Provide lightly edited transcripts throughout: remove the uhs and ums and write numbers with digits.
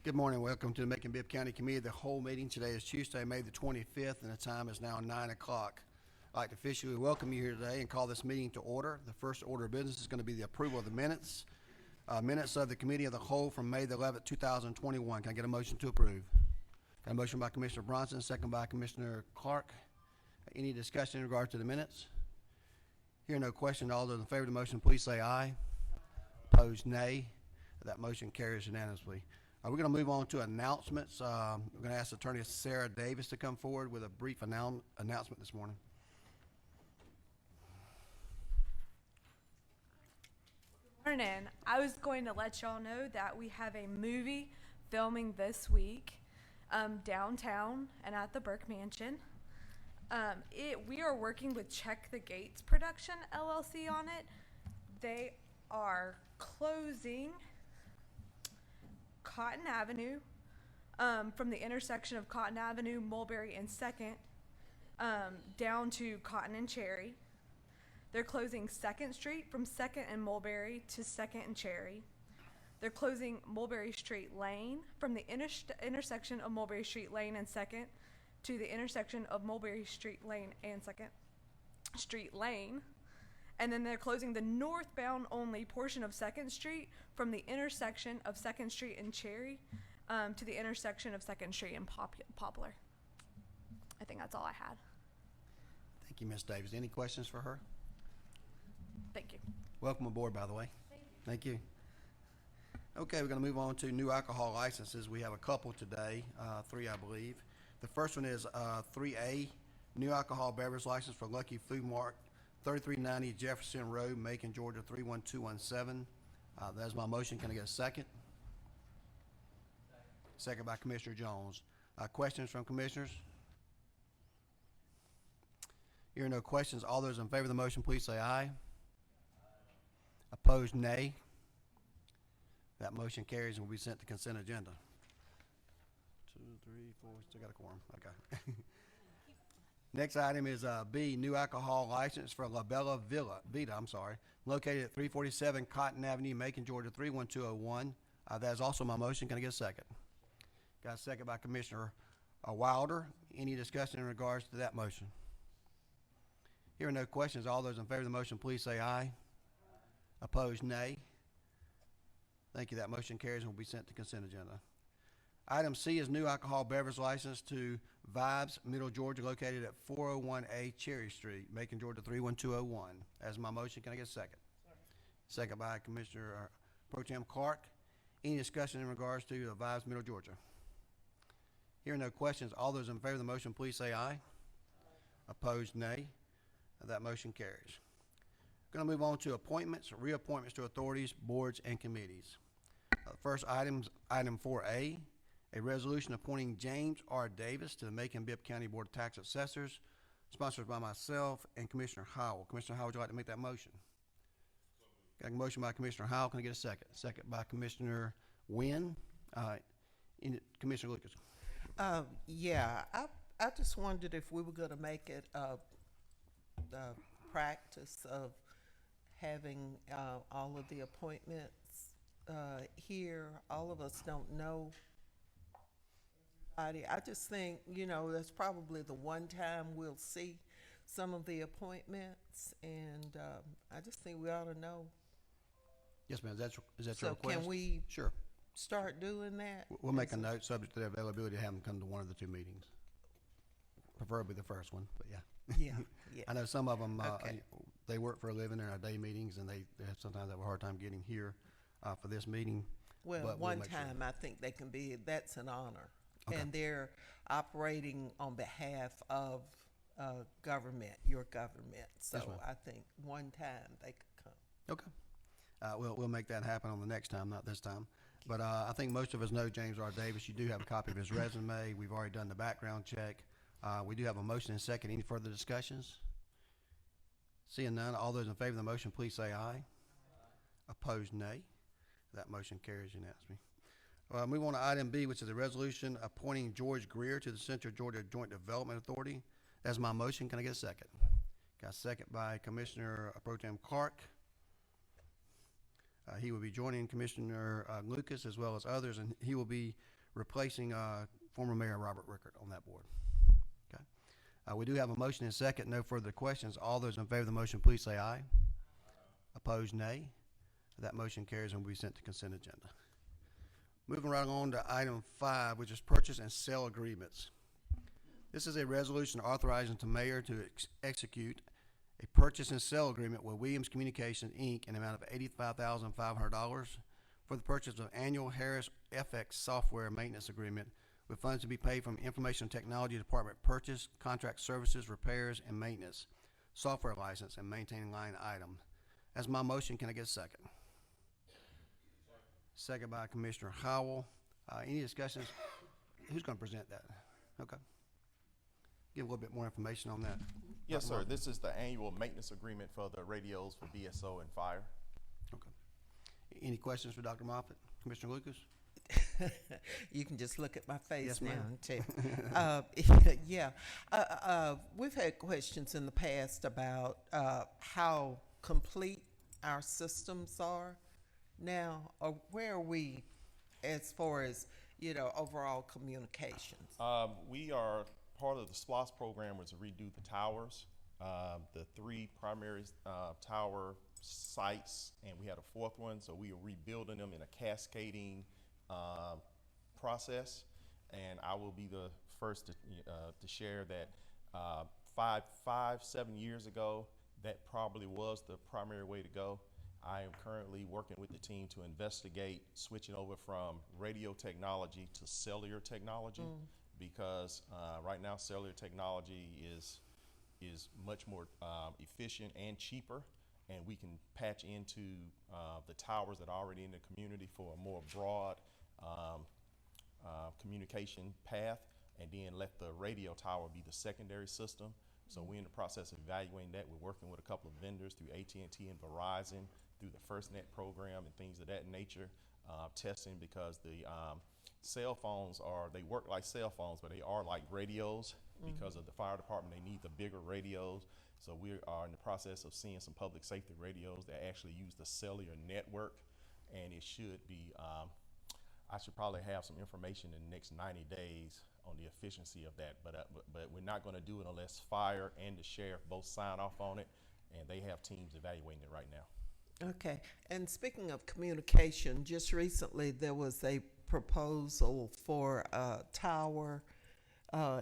Good morning. Welcome to the Macon-Bibb County Committee of the Whole meeting. Today is Tuesday, May the 25th, and the time is now 9 o'clock. I'd like to officially welcome you here today and call this meeting to order. The first order of business is going to be the approval of the minutes. Minutes of the Committee of the Whole from May the 11th, 2021. Can I get a motion to approve? Got a motion by Commissioner Bronson, second by Commissioner Clark. Any discussion in regard to the minutes? Hearing no question, all those in favor of the motion, please say aye. Opposed, nay. That motion carries unanimously. We're going to move on to announcements. We're going to ask Attorney Sarah Davis to come forward with a brief announcement this morning. Good morning. I was going to let y'all know that we have a movie filming this week downtown and at the Burke Mansion. We are working with Check the Gates Production LLC on it. They are closing Cotton Avenue from the intersection of Cotton Avenue, Mulberry, and 2nd down to Cotton and Cherry. They're closing 2nd Street from 2nd and Mulberry to 2nd and Cherry. They're closing Mulberry Street Lane from the intersection of Mulberry Street Lane and 2nd to the intersection of Mulberry Street Lane and 2nd Street Lane. And then they're closing the northbound only portion of 2nd Street from the intersection of 2nd Street and Cherry to the intersection of 2nd Street and Poplar. I think that's all I had. Thank you, Ms. Davis. Any questions for her? Thank you. Welcome aboard, by the way. Thank you. Okay, we're going to move on to new alcohol licenses. We have a couple today, 3 I believe. The first one is 3A, new alcohol beverage license for Lucky Food Mart, 3390 Jefferson Road, Macon, Georgia 31217. That's my motion. Can I get a second? Second by Commissioner Jones. Questions from commissioners? Hearing no questions, all those in favor of the motion, please say aye. Opposed, nay. That motion carries and will be sent to consent agenda. 2, 3, 4, still got a quorum. Okay. Next item is B, new alcohol license for La Bella Vita, located at 347 Cotton Avenue, Macon, Georgia 31201. That is also my motion. Can I get a second? Got a second by Commissioner Wilder. Any discussion in regards to that motion? Hearing no questions, all those in favor of the motion, please say aye. Opposed, nay. Thank you. That motion carries and will be sent to consent agenda. Item C is new alcohol beverage license to Vibes, Middle Georgia, located at 401A Cherry Street, Macon, Georgia 31201. As my motion, can I get a second? Second by Commissioner Pro Tem Clark. Any discussion in regards to Vibes, Middle Georgia? Hearing no questions, all those in favor of the motion, please say aye. Opposed, nay. That motion carries. Going to move on to appointments, reappointments to authorities, boards, and committees. First item 4A, a resolution appointing James R. Davis to the Macon-Bibb County Board of Tax Assessors, sponsored by myself and Commissioner Howell. Commissioner Howell, would you like to make that motion? Got a motion by Commissioner Howell. Can I get a second? Second by Commissioner Wynn. Commissioner Lucas. Yeah, I just wondered if we were going to make it the practice of having all of the appointments here. All of us don't know everybody. I just think, that's probably the one time we'll see some of the appointments, and I just think we ought to know. Yes, ma'am. Is that So your request? can we Sure. start doing that? We'll make a note subject to their availability to have them come to one of the 2 meetings. Preferably the first one, but yeah. Yeah, yeah. I know some of them, Okay. they work for a living in our day meetings, and they sometimes have a hard time getting here for this meeting. Well, but we'll one make sure. time I think they can be, that's an honor. Okay. And they're operating on behalf of government, your government. So ma'am. I think one time they could come. Okay. We'll make that happen on the next time, not this time. But I think most of us know James R. Davis. You do have a copy of his resume. We've already done the background check. We do have a motion and second. Any further discussions? Seeing none, all those in favor of the motion, please say aye. Opposed, nay. That motion carries unanimously. Move on to item B, which is a resolution appointing George Greer to the Central Georgia Joint Development Authority. That's my motion. Can I get a second? Got a second by Commissioner Pro Tem Clark. He will be joining Commissioner Lucas as well as others, and he will be replacing former Mayor Robert Rickert on that board. Okay. We do have a motion and second. No further questions. All those in favor of the motion, please say aye. Opposed, nay. That motion carries and will be sent to consent agenda. Moving right on to item 5, which is purchase and sale agreements. This is a resolution authorizing the mayor to execute a purchase and sale agreement with Williams Communications, Inc. in the amount of $85,500 for the purchase of annual Harris FX software maintenance agreement with funds to be paid from Information Technology Department purchase, contract services, repairs, and maintenance, software license, and maintaining line item. As my motion, can I get a second? Second by Commissioner Howell. Any discussions? Who's going to present that? Okay. Give a little bit more information on that. Yes, sir. This is the annual maintenance agreement for the radios for BSO and fire. Okay. Any questions for Dr. Moffitt? Commissioner Lucas? You can just look at my face Yes, now ma'am. and tell. Yeah. We've had questions in the past about how complete our systems are now, or where are we as far as, overall communications? We are part of the SPLOS program was to redo the towers, the 3 primary tower sites, and we had a 4th one, so we are rebuilding them in a cascading process. And I will be the first to share that 7 years ago, that probably was the primary way to go. I am currently working with the team to investigate switching over from radio technology to cellular technology, because right now cellular technology is much more efficient and cheaper, and we can patch into the towers that are already in the community for a more broad communication path, and then let the radio tower be the secondary system. So we're in the process of evaluating that. We're working with a couple of vendors through AT&T and Verizon, through the FirstNet program and things of that nature, testing, because the cell phones they work like cell phones, but they are like radios. Because of the fire department, they need the bigger radios. So we are in the process of seeing some public safety radios that actually use the cellular network, and it should be, I should probably have some information in the next 90 days on the efficiency of that, but we're not going to do it unless fire and the sheriff both sign off on it, and they have teams evaluating it right now. Okay, and speaking of communication, just recently there was a proposal for a tower.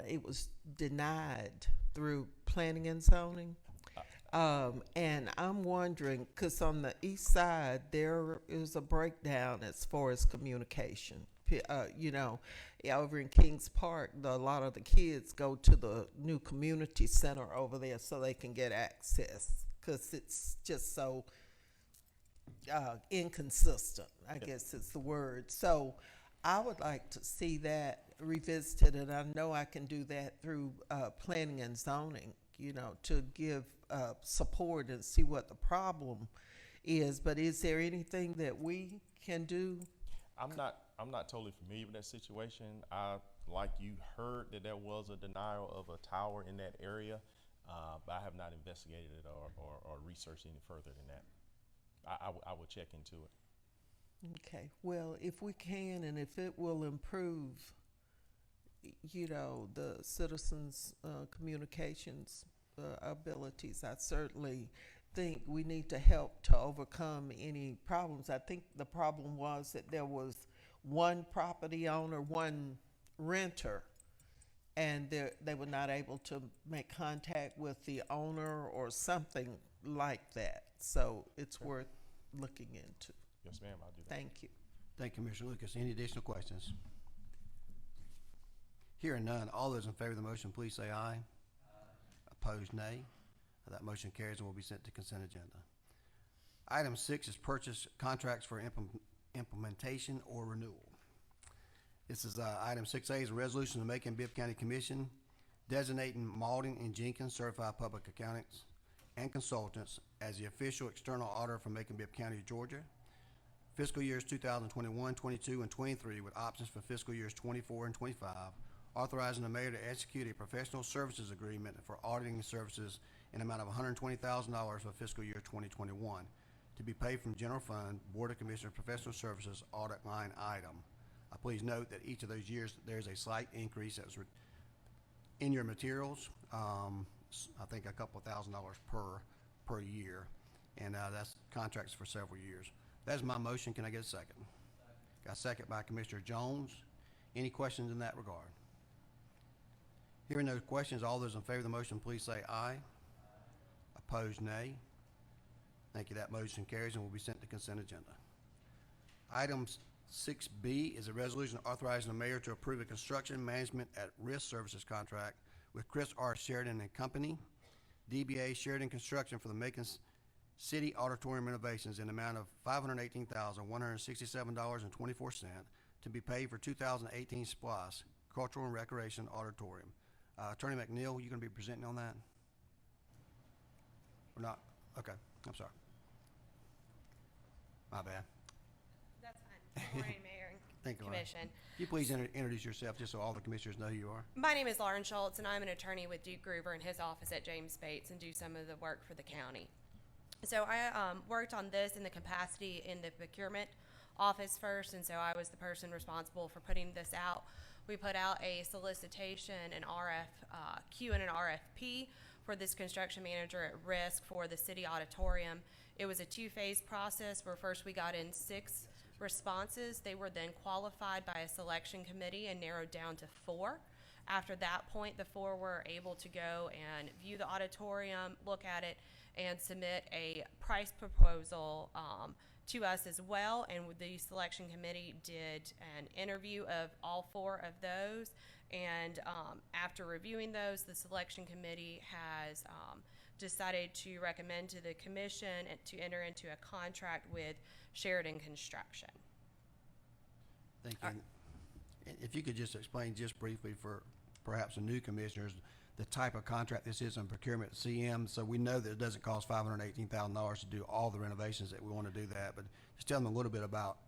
It was denied through planning and zoning. And I'm wondering, because on the east side, there is a breakdown as far as communication. Over in Kings Park, a lot of the kids go to the new community center over there so they can get access, because it's just so inconsistent, I guess is the word. So I would like to see that revisited, and I know I can do that through planning and zoning, to give support and see what the problem is. But is there anything that we can do? I'm not totally familiar with that situation. Like you heard that there was a denial of a tower in that area, but I have not investigated it or researched any further than that. I will check into it. Okay, well, if we can, and if it will improve, the citizens' communications abilities, I certainly think we need to help to overcome any problems. I think the problem was that there was one property owner, one renter, and they were not able to make contact with the owner or something like that. So it's worth looking into. Yes, ma'am, I'll do that. Thank you. Thank you, Commissioner Lucas. Any additional questions? Hearing none, all those in favor of the motion, please say aye. Opposed, nay. That motion carries and will be sent to consent agenda. Item 6 is purchase contracts for implementation or renewal. This is item 6A is a resolution of the Macon-Bibb County Commission designating Malden and Jenkins Certified Public Accountants and Consultants as the official external auditor for Macon-Bibb County, Georgia, fiscal years 2021, 22, and 23, with options for fiscal years 24 and 25, authorizing the mayor to execute a professional services agreement for auditing services in amount of $120,000 for fiscal year 2021, to be paid from General Fund, Board of Commissioners Professional Services audit line item. Please note that each of those years, there's a slight increase that was in your materials. I think a couple $1,000s per year, and that's contracts for several years. That's my motion. Can I get a second? Got a second by Commissioner Jones. Any questions in that regard? Hearing no questions, all those in favor of the motion, please say aye. Opposed, nay. Thank you. That motion carries and will be sent to consent agenda. Item 6B is a resolution authorizing the mayor to approve a construction management at risk services contract with Chris R. Sheridan and Company, DBA Sheridan Construction for the Macon City Auditorium renovations in the amount of $518,167.24 to be paid for 2018 SPLOST Cultural and Recreation Auditorium. Attorney McNeil, you going to be presenting on that? Or not? Okay, I'm sorry. My bad. That's fine. Good morning, Mayor and Thank you, Lauren. Commission. Can you please introduce yourself just so all the commissioners know who you are? My name is Lauren Schultz, and I'm an attorney with Duke Groover in his office at James Bates and do some of the work for the county. So I worked on this in the capacity in the procurement office first, and so I was the person responsible for putting this out. We put out a solicitation, an RFQ, and an RFP for this construction manager at risk for the city auditorium. It was a two-phase process where first we got in 6 responses. They were then qualified by a selection committee and narrowed down to 4. After that point, the 4 were able to go and view the auditorium, look at it, and submit a price proposal to us as well. And the selection committee did an interview of all 4 of those. And after reviewing those, the selection committee has decided to recommend to the commission to enter into a contract with Sheridan Construction. Thank you. If you could just explain just briefly for perhaps the new commissioners, the type of contract this is in procurement CM, so we know that it doesn't cost $518,000 to do all the renovations that we want to do that, but just tell them a little bit about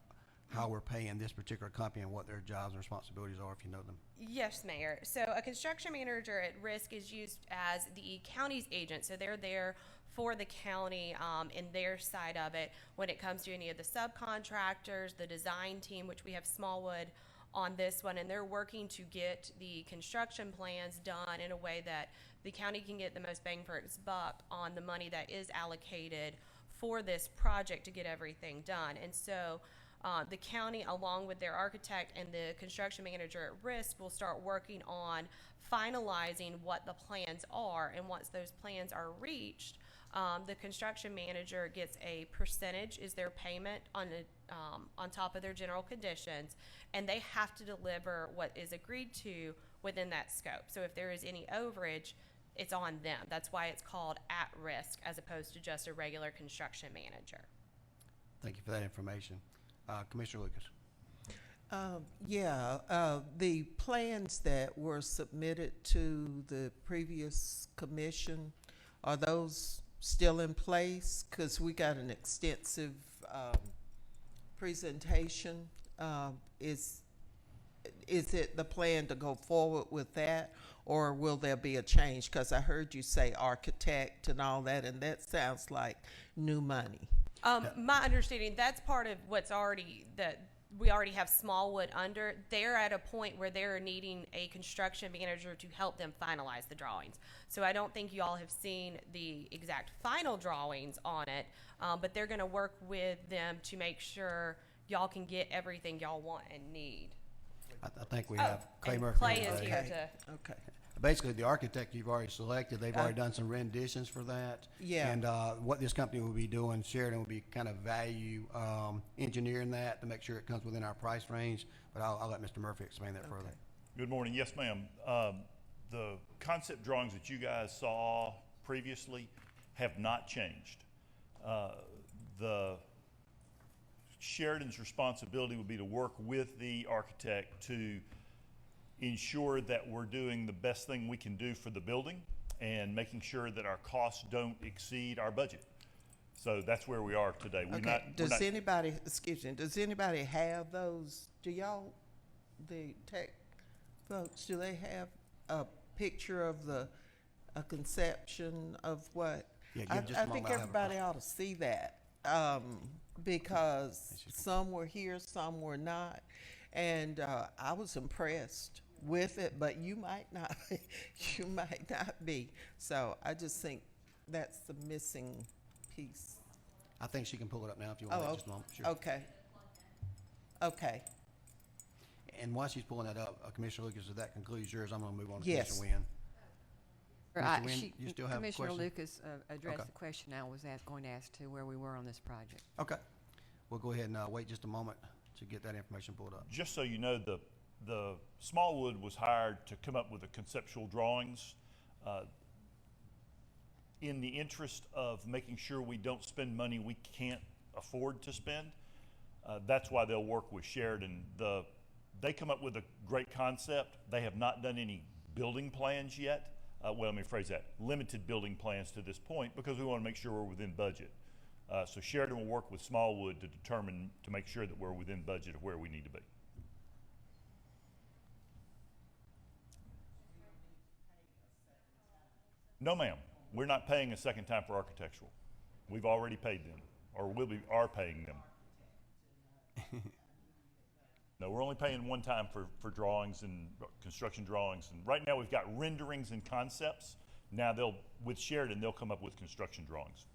how we're paying this particular company and what their jobs and responsibilities are, if you know them. Yes, Mayor. So a construction manager at risk is used as the county's agent. So they're there for the county in their side of it when it comes to any of the subcontractors, the design team, which we have Smallwood on this one, and they're working to get the construction plans done in a way that the county can get the most bang for its buck on the money that is allocated for this project to get everything done. And so the county, along with their architect and the construction manager at risk, will start working on finalizing what the plans are. And once those plans are reached, the construction manager gets a percentage, is their payment on top of their general conditions, and they have to deliver what is agreed to within that scope. So if there is any overage, it's on them. That's why it's called at risk as opposed to just a regular construction manager. Thank you for that information. Commissioner Lucas. The plans that were submitted to the previous commission, are those still in place? Because we got an extensive presentation. Is it the plan to go forward with that, or will there be a change? Because I heard you say architect and all that, and that sounds like new money. My understanding, that's part of what's already, that we already have Smallwood under. They're at a point where they're needing a construction manager to help them finalize the drawings. So I don't think you all have seen the exact final drawings on it, but they're going to work with them to make sure y'all can get everything y'all want and need. I think we have Clay and Murphy. Clay is here to. Okay. Basically, the architect you've already selected, they've already done some renditions for that. Yeah. And what this company will be doing, Sheridan will be kind of value engineering that to make sure it comes within our price range. But I'll let Mr. Murphy explain that further. Good morning. Yes, ma'am. The concept drawings that you guys saw previously have not changed. The Sheridan's responsibility would be to work with the architect to ensure that we're doing the best thing we can do for the building and making sure that our costs don't exceed our budget. So that's where we are today. Does anybody have those? Do y'all, the tech folks, do they have a picture of a conception of what? Yeah, I give just a moment, think I'll have a everybody ought to see that because some were here, some were not. And I was impressed with it, but you might not, you might not be. So I just think that's the missing piece. I think she can pull it up now if you want to wait just a moment. Sure. Okay. Okay. And while she's pulling that up, Commissioner Lucas, if that concludes yours, I'm going to move on to Yes. Commissioner Wynn. Mr. Wynn, She- you still have a Commissioner question? Lucas addressed Okay. the question I was going to ask to where we were on this project. Okay. We'll go ahead and wait just a moment to get that information pulled up. Just so you know, the Smallwood was hired to come up with the conceptual drawings. In the interest of making sure we don't spend money we can't afford to spend, that's why they'll work with Sheridan. They come up with a great concept. They have not done any building plans yet. Well, let me phrase that, limited building plans to this point because we want to make sure we're within budget. So Sheridan will work with Smallwood to make sure that we're within budget of where we need to be. No, ma'am. We're not paying a second time for architectural. We've already paid them, or are paying them. No, we're only paying one time for drawings and construction drawings. And right now we've got renderings and concepts. Now with Sheridan, they'll come up with construction drawings.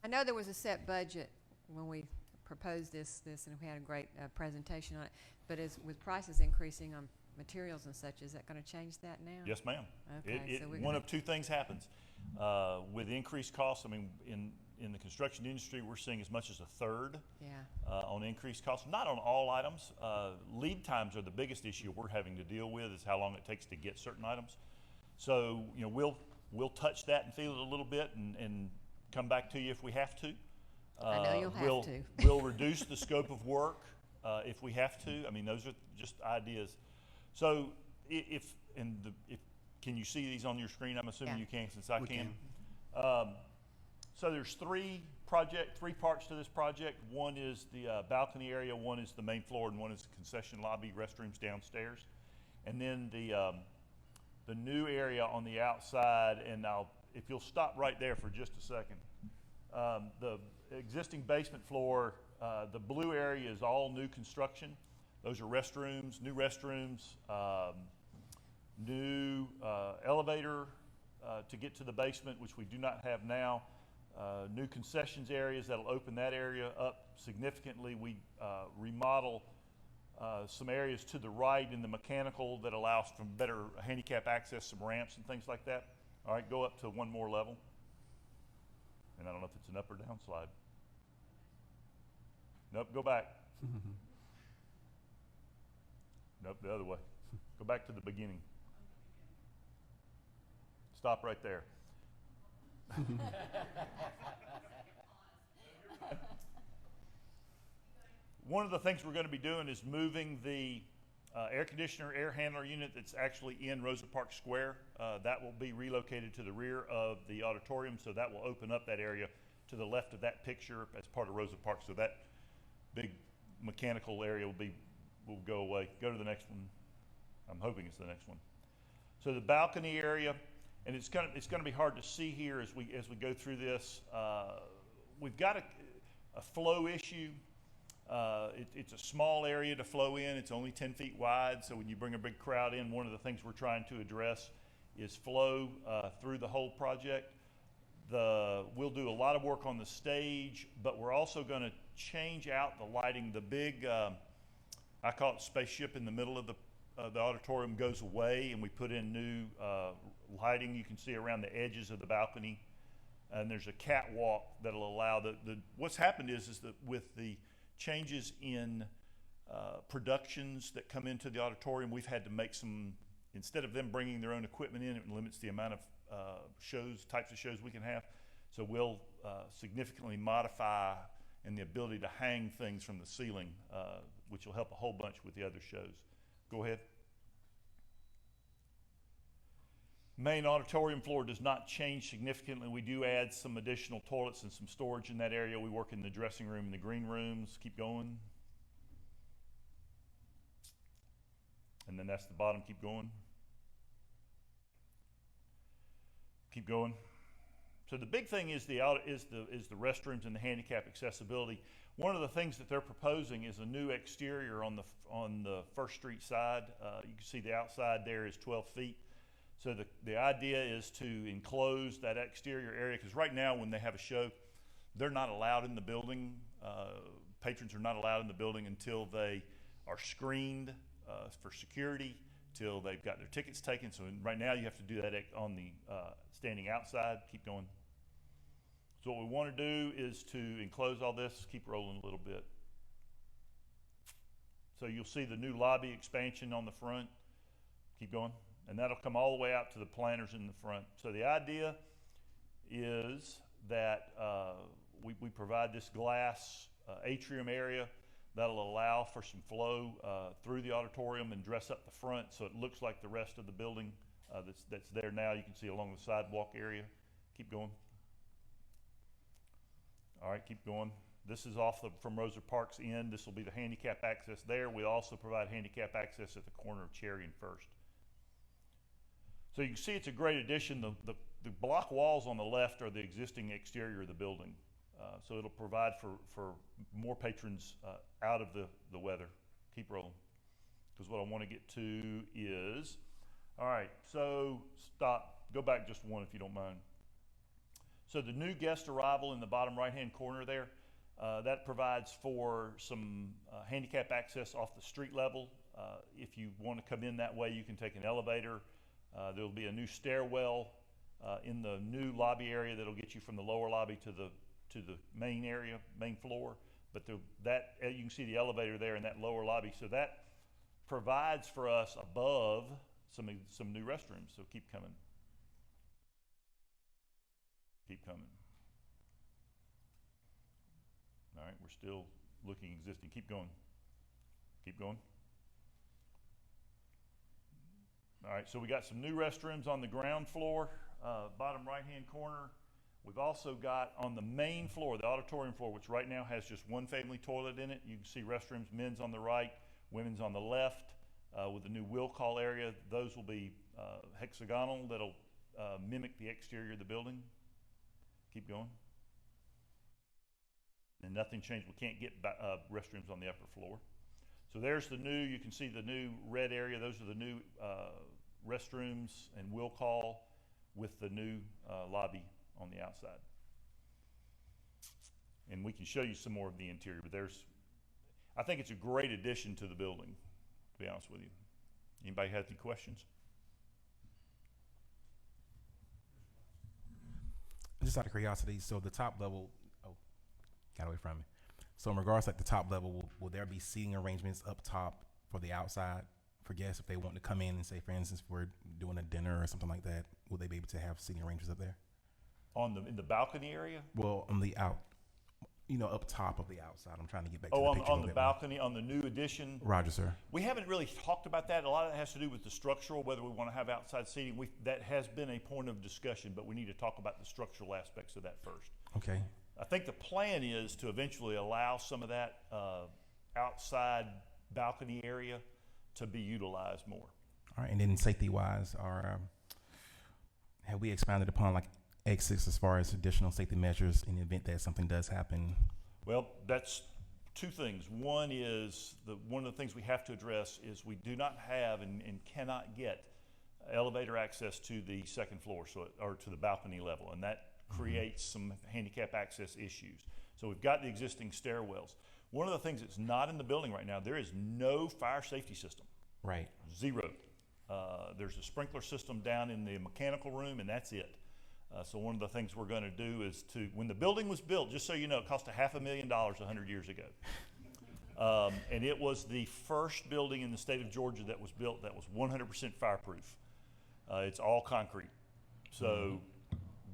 I know there was a set budget when we proposed this, and we had a great presentation on it. But with prices increasing on materials and such, is that going to change that now? Yes, ma'am. Okay, so we're One gonna- of two things happens. With increased costs, I mean, in the construction industry, we're seeing as much as a third Yeah. on increased costs. Not on all items. Lead times are the biggest issue we're having to deal with, is how long it takes to get certain items. So, you know, we'll touch that and feel it a little bit and come back to you if we have to. I know you'll have to. We'll reduce the scope of work if we have to. I mean, those are just ideas. So can you see these on your screen? I'm assuming Yeah. you can, since I We can. So there's three parts to this project. One is the balcony area, one is the main floor, and one is the concession lobby, restrooms downstairs. And then the new area on the outside, and if you'll stop right there for just a second. The existing basement floor, the blue area is all new construction. Those are restrooms, new elevator to get to the basement, which we do not have now. New concessions areas that'll open that area up significantly. We remodel some areas to the right in the mechanical that allows for better handicap access, some ramps and things like that. All right, go up to one more level. And I don't know if it's an up or down slide. Nope, go back. Nope, the other way. Go back to the beginning. Stop right there. One of the things we're going to be doing is moving the air conditioner, air handler unit that's actually in Rosa Parks Square. That will be relocated to the rear of the auditorium, so that will open up that area to the left of that picture as part of Rosa Parks. So that big mechanical area will go away. Go to the next one. I'm hoping it's the next one. So the balcony area, and it's going to be hard to see here as we go through this. We've got a flow issue. It's a small area to flow in. It's only 10 feet wide, so when you bring a big crowd in, one of the things we're trying to address is flow through the whole project. We'll do a lot of work on the stage, but we're also going to change out the lighting. The big, I call it spaceship in the middle of the auditorium goes away, and we put in new lighting you can see around the edges of the balcony. And there's a catwalk that'll allow what's happened is that with the changes in productions that come into the auditorium, we've had to make instead of them bringing their own equipment in, it limits the amount of types of shows we can have. So we'll significantly modify and the ability to hang things from the ceiling, which will help a whole bunch with the other shows. Go ahead. Main auditorium floor does not change significantly. We do add some additional toilets and some storage in that area. We work in the dressing room and the green rooms. Keep going. And then that's the bottom. Keep going. Keep going. So the big thing is the restrooms and the handicap accessibility. One of the things that they're proposing is a new exterior on the First Street side. You can see the outside there is 12 feet. So the idea is to enclose that exterior area, because right now when they have a show, they're not allowed in the building. Patrons are not allowed in the building until they are screened for security, till they've got their tickets taken. So right now you have to do that on the standing outside. Keep going. So what we want to do is to enclose all this. Keep rolling a little bit. So you'll see the new lobby expansion on the front. Keep going. And that'll come all the way out to the planters in the front. So the idea is that we provide this glass atrium area that'll allow for some flow through the auditorium and dress up the front so it looks like the rest of the building that's there now. You can see along the sidewalk area. Keep going. All right, keep going. This is from Rosa Parks end. This will be the handicap access there. We also provide handicap access at the corner of Cherry and First. So you can see it's a great addition. The block walls on the left are the existing exterior of the building. So it'll provide for more patrons out of the weather. Keep rolling. Because what I want to get to is, all right, so stop. Go back just one if you don't mind. So the new guest arrival in the bottom right-hand corner there, that provides for some handicap access off the street level. If you want to come in that way, you can take an elevator. There'll be a new stairwell in the new lobby area that'll get you from the lower lobby to the main area, main floor. But you can see the elevator there in that lower lobby. So that provides for us above some new restrooms. So keep coming. Keep coming. All right, we're still looking existing. Keep going. Keep going. All right, so we got some new restrooms on the ground floor, bottom right-hand corner. We've also got on the main floor, the auditorium floor, which right now has just one family toilet in it. You can see restrooms, men's on the right, women's on the left, with the new will call area. Those will be hexagonal. That'll mimic the exterior of the building. Keep going. And nothing changed. We can't get restrooms on the upper floor. So there's the new, you can see the new red area. Those are the new restrooms and will call with the new lobby on the outside. And we can show you some more of the interior, but I think it's a great addition to the building, to be honest with you. Anybody have any questions? Just out of curiosity, so the top level, got away from me. So in regards to like the top level, will there be seating arrangements up top for the outside for guests if they want to come in and say, for instance, we're doing a dinner or something like that? Will they be able to have seating arrangements up there? In the balcony area? Well, on the up top of the outside. I'm trying to get back to the picture. On the balcony, on the new addition? Roger, sir. We haven't really talked about that. A lot of that has to do with the structural, whether we want to have outside seating. That has been a point of discussion, but we need to talk about the structural aspects of that first. Okay. I think the plan is to eventually allow some of that outside balcony area to be utilized more. All right, and then safety-wise, have we expanded upon like exits as far as additional safety measures in the event that something does happen? Well, that's two things. One is one of the things we have to address is we do not have and cannot get elevator access to the second floor, or to the balcony level, and that creates some handicap access issues. So we've got the existing stairwells. One of the things that's not in the building right now, there is no fire safety system. Right. Zero. There's a sprinkler system down in the mechanical room, and that's it. So one of the things we're going to do is when the building was built, just so you know, it cost $500,000 100 years ago. And it was the first building in the state of Georgia that was built that was 100% fireproof. It's all concrete. So,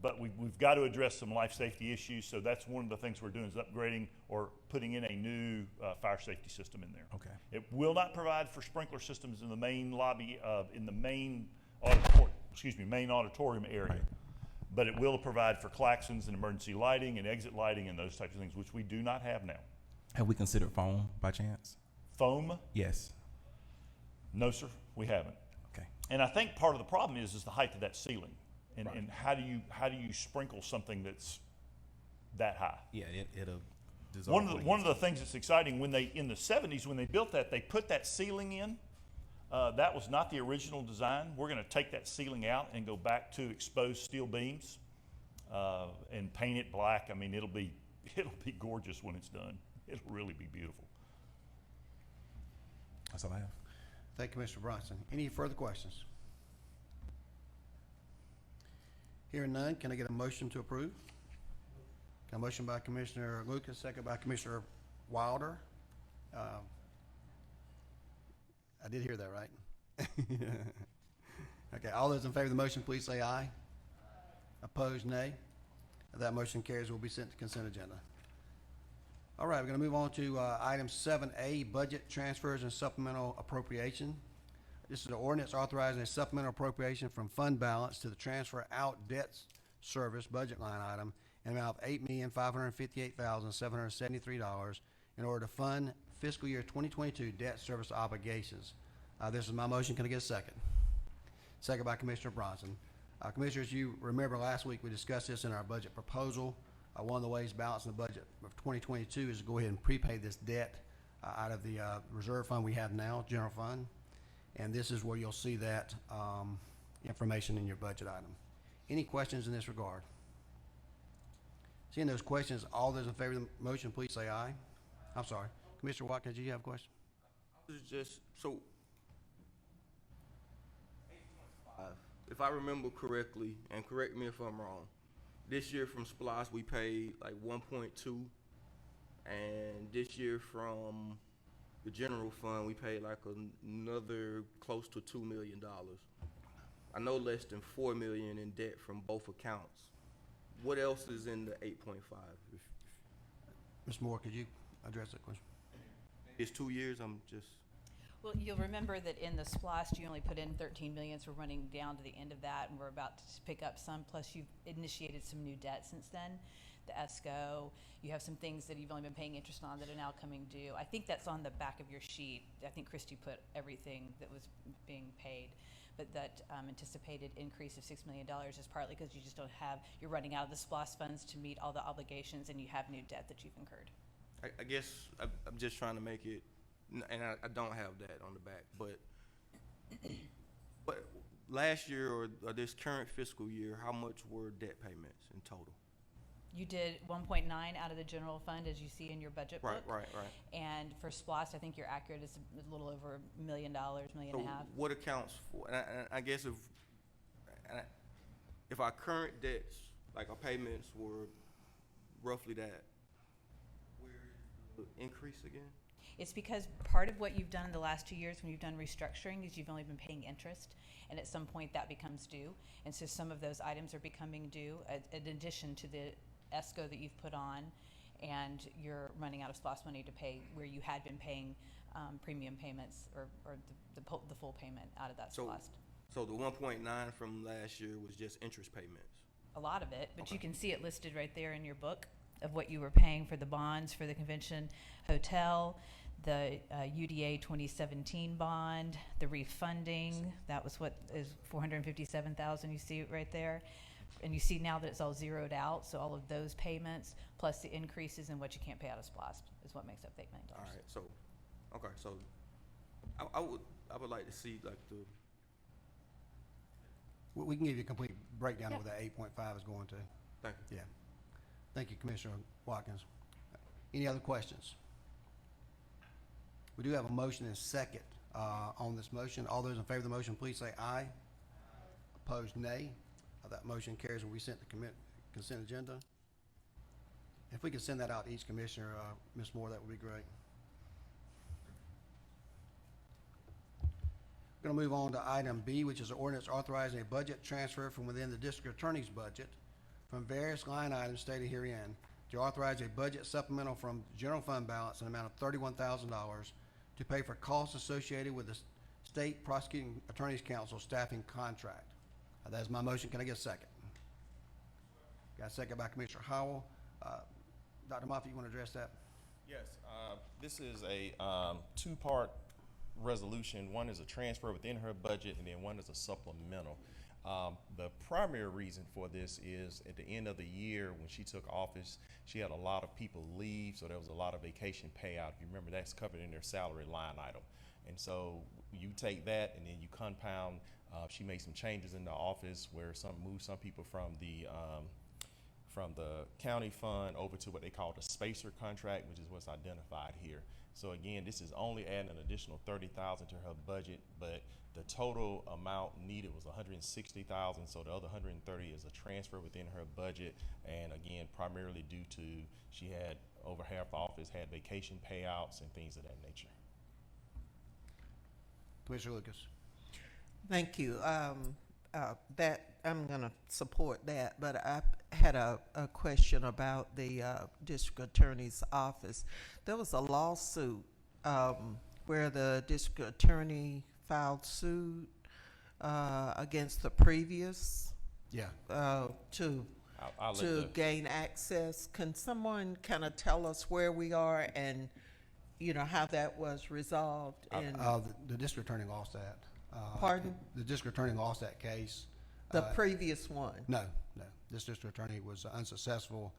but we've got to address some life safety issues. So that's one of the things we're doing is upgrading or putting in a new fire safety system in there. Okay. It will not provide for sprinkler systems in the main lobby, in the main auditorium area. Right. But it will provide for klaxons and emergency lighting and exit lighting and those types of things, which we do not have now. Have we considered foam by chance? Foam? Yes. No, sir, we haven't. Okay. And I think part of the problem is the height of that ceiling. And how do you sprinkle something that's that high? Yeah, it'll dissolve. One of the things that's exciting, when they, in the 70s, when they built that, they put that ceiling in. That was not the original design. We're going to take that ceiling out and go back to exposed steel beams and paint it black. I mean, it'll be gorgeous when it's done. It'll really be beautiful. That's all I have. Thank you, Mr. Bronson. Any further questions? Hearing none, can I get a motion to approve? A motion by Commissioner Lucas, second by Commissioner Wilder. I did hear that, right? Okay, all those in favor of the motion, please say aye. Opposed, nay. That motion carries, will be sent to consent agenda. All right, we're going to move on to item 7A, budget transfers and supplemental appropriation. This is an ordinance authorizing a supplemental appropriation from fund balance to the transfer out debt service budget line item in an amount of $8,558,773 in order to fund fiscal year 2022 debt service obligations. This is my motion. Can I get a second? Second by Commissioner Bronson. Commissioners, you remember last week we discussed this in our budget proposal. One of the ways balancing the budget of 2022 is to go ahead and prepay this debt out of the reserve fund we have now, general fund. And this is where you'll see that information in your budget item. Any questions in this regard? Seeing those questions, all those in favor of the motion, please say aye. I'm sorry. Commissioner Watkins, do you have a question? It's just, so, if I remember correctly, and correct me if I'm wrong, this year from SPLOST, we paid like 1.2, and this year from the general fund, we paid like another close to $2 million. I know less than $4 million in debt from both accounts. What else is in the 8.5? Ms. Moore, could you address that question? It's 2 years, I'm just. Well, you'll remember that in the SPLOST, you only put in 13 million, so we're running down to the end of that, and we're about to pick up some, plus you've initiated some new debt since then. The ESCO, you have some things that you've only been paying interest on that are now coming due. I think that's on the back of your sheet. I think Christy put everything that was being paid. But that anticipated increase of $6 million is partly because you just don't have, you're running out of the SPLOST funds to meet all the obligations, and you have new debt that you've incurred. I guess I'm just trying to make it, and I don't have that on the back, but last year or this current fiscal year, how much were debt payments in total? You did 1.9 out of the general fund, as you see in your budget book. Right. And for SPLOST, I think you're accurate. It's a little over $1 million, million and a half. What accounts for? And I guess if our current debts, like our payments, were roughly that, where is the increase again? It's because part of what you've done in the last 2 years when you've done restructuring is you've only been paying interest, and at some point that becomes due. And so some of those items are becoming due in addition to the ESCO that you've put on, and you're running out of SPLOST money to pay where you had been paying premium payments or the full payment out of that SPLOST. So the 1.9 from last year was just interest payments? A lot of it, but Okay. you can see it listed right there in your book of what you were paying for the bonds for the convention hotel, the UDA 2017 bond, the refunding. That was what is $457,000. You see it right there. And you see now that it's all zeroed out, so all of those payments plus the increases in what you can't pay out of SPLOST is what makes up $8 million. All right, so I would like to see like the. We can give you a complete breakdown of Yeah. what that 8.5 is going to. Thank you. Yeah. Thank you, Commissioner Watkins. Any other questions? We do have a motion and second on this motion. All those in favor of the motion, please say aye. Opposed, nay. That motion carries and we sent the consent agenda. If we could send that out to each commissioner, Ms. Moore, that would be great. We're going to move on to item B, which is an ordinance authorizing a budget transfer from within the district attorney's budget from various line items stated herein to authorize a budget supplemental from general fund balance in an amount of $31,000 to pay for costs associated with the State Prosecuting Attorneys Council staffing contract. That is my motion. Can I get a second? Got a second by Commissioner Howell. Dr. Moffitt, you want to address that? Yes, this is a two-part resolution. One is a transfer within her budget, and then one is a supplemental. The primary reason for this is at the end of the year when she took office, she had a lot of people leave, so there was a lot of vacation payout. If you remember, that's covered in their salary line item. And so you take that and then you compound, she made some changes in the office where moved some people from the county fund over to what they call the spacer contract, which is what's identified here. So again, this is only adding an additional $30,000 to her budget, but the total amount needed was $160,000. So the other $130,000 is a transfer within her budget, and again, primarily due to she had over half the office had vacation payouts and things of that nature. Commissioner Lucas. Thank you. That, I'm gonna support that, but I had a question about the district attorney's office. There was a lawsuit where the district attorney filed suit against the previous Yeah. to I'll let the- gain access. Can someone kind of tell us where we are and, you know, how that was resolved? And The district attorney lost that. Pardon? The district attorney lost that case. the previous one? No. This district attorney was unsuccessful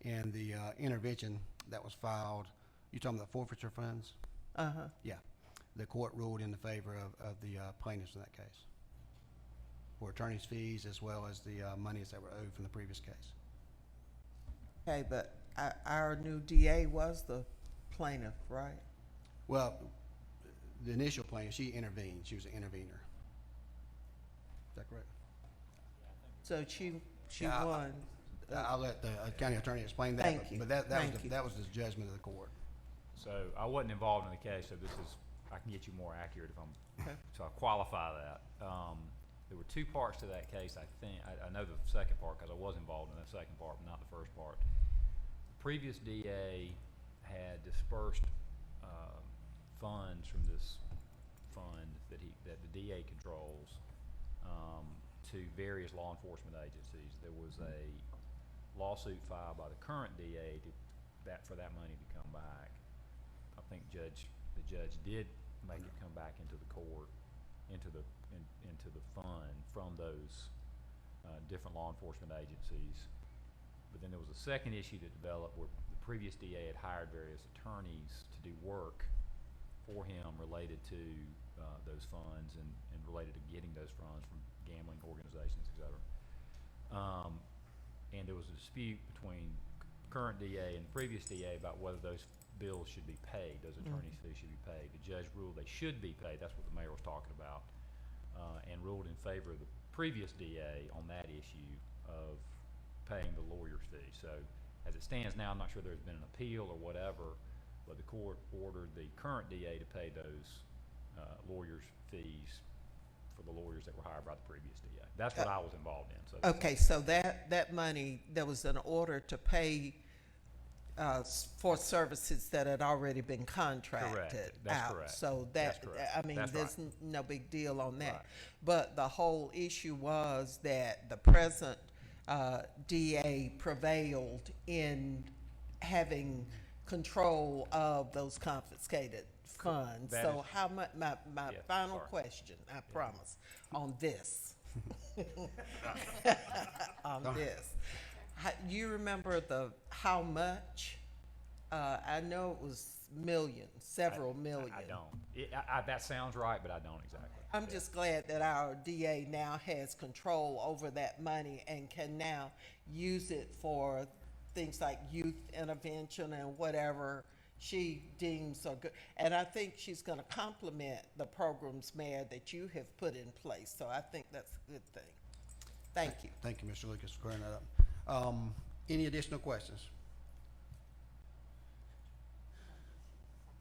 in the intervention that was filed. You talking about forfeiture funds? Uh-huh. Yeah. The court ruled in the favor of the plaintiffs in that case for attorney's fees as well as the monies that were owed from the previous case. Okay, but our new DA was the plaintiff, right? Well, the initial plaintiff, she intervened. She was an intervener. Is that correct? So she Yeah, won. I'll let the county attorney explain that. Thank you. But that Thank was you. that was the judgment of the court. So I wasn't involved in the case, so this is, I can get you more accurate if I'm, Okay. so I'll qualify that. There were two parts to that case, I think. I know the second part because I was involved in the second part, but not the first part. The previous DA had dispersed funds from this fund that the DA controls to various law enforcement agencies. There was a lawsuit filed by the current DA for that money to come back. I think the judge did make it come back into the court, into the fund from those different law enforcement agencies. But then there was a second issue that developed where the previous DA had hired various attorneys to do work for him related to those funds and related to getting those funds from gambling organizations, et cetera. And there was a dispute between current DA and previous DA about whether those bills should be paid, those attorney's fees should be paid. The judge ruled they should be paid, that's what the mayor was talking about, and ruled in favor of the previous DA on that issue of paying the lawyer's fee. So as it stands now, I'm not sure there's been an appeal or whatever, but the court ordered the current DA to pay those lawyer's fees for the lawyers that were hired by the previous DA. That's what I was involved in. So Okay, so that money, there was an order to pay for services that had already been contracted That's out. correct. So That's that, correct. I mean, That's there's right. no big deal on that. Right. But the whole issue was that the present DA prevailed in having control of those confiscated funds. That So is- how much, my Yeah, final sorry. question, I promise, on this. On this. You remember how much? I know it was millions, several million. I don't. That sounds right, but I don't exactly. I'm just glad that our DA now has control over that money and can now use it for things like youth intervention and whatever she deems are good. And I think she's going to complement the programs, Mayor, that you have put in place. So I think that's a good thing. Thank you. Thank you, Mr. Lucas, for clearing that up. Any additional questions?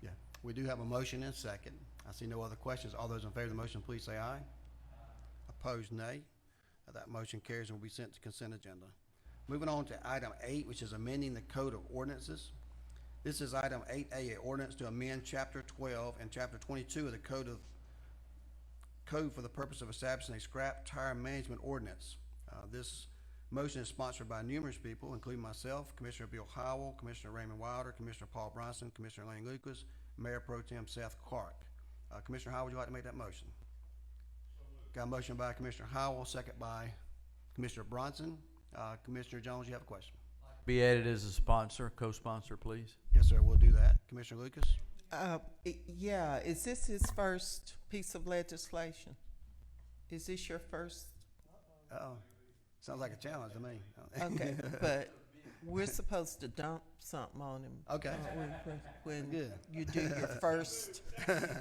Yeah, we do have a motion and a second. I see no other questions. All those in favor of the motion, please say aye. Opposed, nay. That motion carries and will be sent to consent agenda. Moving on to item 8, which is amending the Code of Ordinances. This is item 8A, an ordinance to amend Chapter 12 and Chapter 22 of the Code for the purpose of establishing a scrap tire management ordinance. This motion is sponsored by numerous people, including myself, Commissioner Bill Howell, Commissioner Raymond Wilder, Commissioner Paul Bronson, Commissioner Lane Lucas, Mayor Pro Tem Seth Clark. Commissioner Howell, would you like to make that motion? Got a motion by Commissioner Howell, second by Commissioner Bronson. Commissioner Jones, you have a question? Be added as a sponsor, co-sponsor, please. Yes, sir, we'll do that. Commissioner Lucas? Yeah, is this his first piece of legislation? Is this your first? Uh-oh. Sounds like a challenge to me. Okay, but we're supposed to dump something on him. Okay. When Good. you do your first,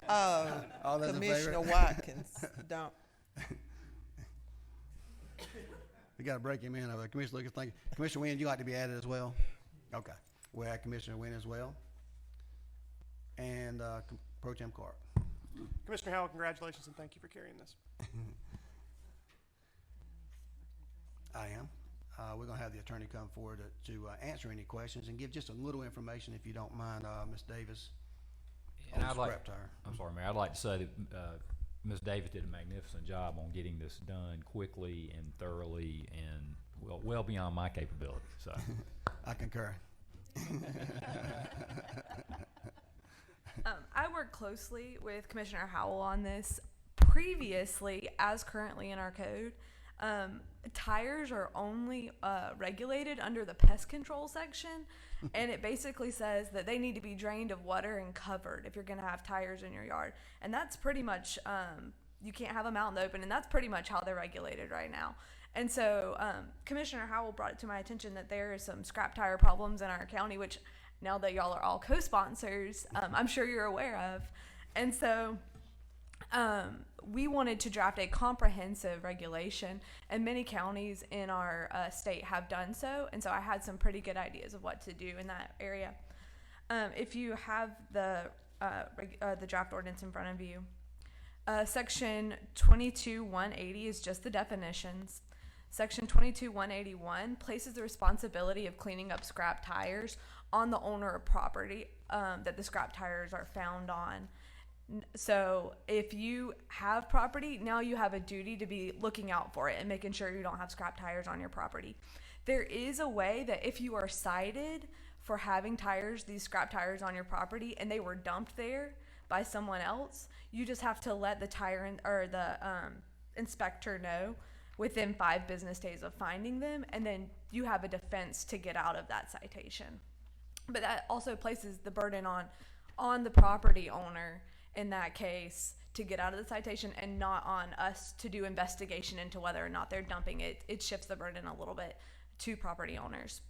All those in Commissioner favor? Watkins, dump. We got to break him in. Commissioner Lucas, thank you. Commissioner Wynn, you like to be added as well? Okay. We'll add Commissioner Wynn as well. And Pro Tem Clark. Commissioner Howell, congratulations and thank you for carrying this. I am. We're going to have the attorney come forward to answer any questions and give just a little information, if you don't mind, Ms. Davis. And on I'd the like, scrap tire. I'm sorry, Mayor, I'd like to say that Ms. Davis did a magnificent job on getting this done quickly and thoroughly and well beyond my capability, so. I concur. I work closely with Commissioner Howell on this. Previously, as currently in our code, tires are only regulated under the pest control section, and it basically says that they need to be drained of water and covered if you're going to have tires in your yard. And that's pretty much, you can't have them out in the open, and that's pretty much how they're regulated right now. And so Commissioner Howell brought it to my attention that there is some scrap tire problems in our county, which now that y'all are all co-sponsors, I'm sure you're aware of. And so we wanted to draft a comprehensive regulation, and many counties in our state have done so. And so I had some pretty good ideas of what to do in that area. If you have the draft ordinance in front of you, Section 22-180 is just the definitions. Section 22-181 places the responsibility of cleaning up scrap tires on the owner of property that the scrap tires are found on. So if you have property, now you have a duty to be looking out for it and making sure you don't have scrap tires on your property. There is a way that if you are cited for having these scrap tires on your property, and they were dumped there by someone else, you just have to let the inspector know within 5 business days of finding them, and then you have a defense to get out of that citation. But that also places the burden on the property owner in that case to get out of the citation, and not on us to do investigation into whether or not they're dumping it. It shifts the burden a little bit to property owners.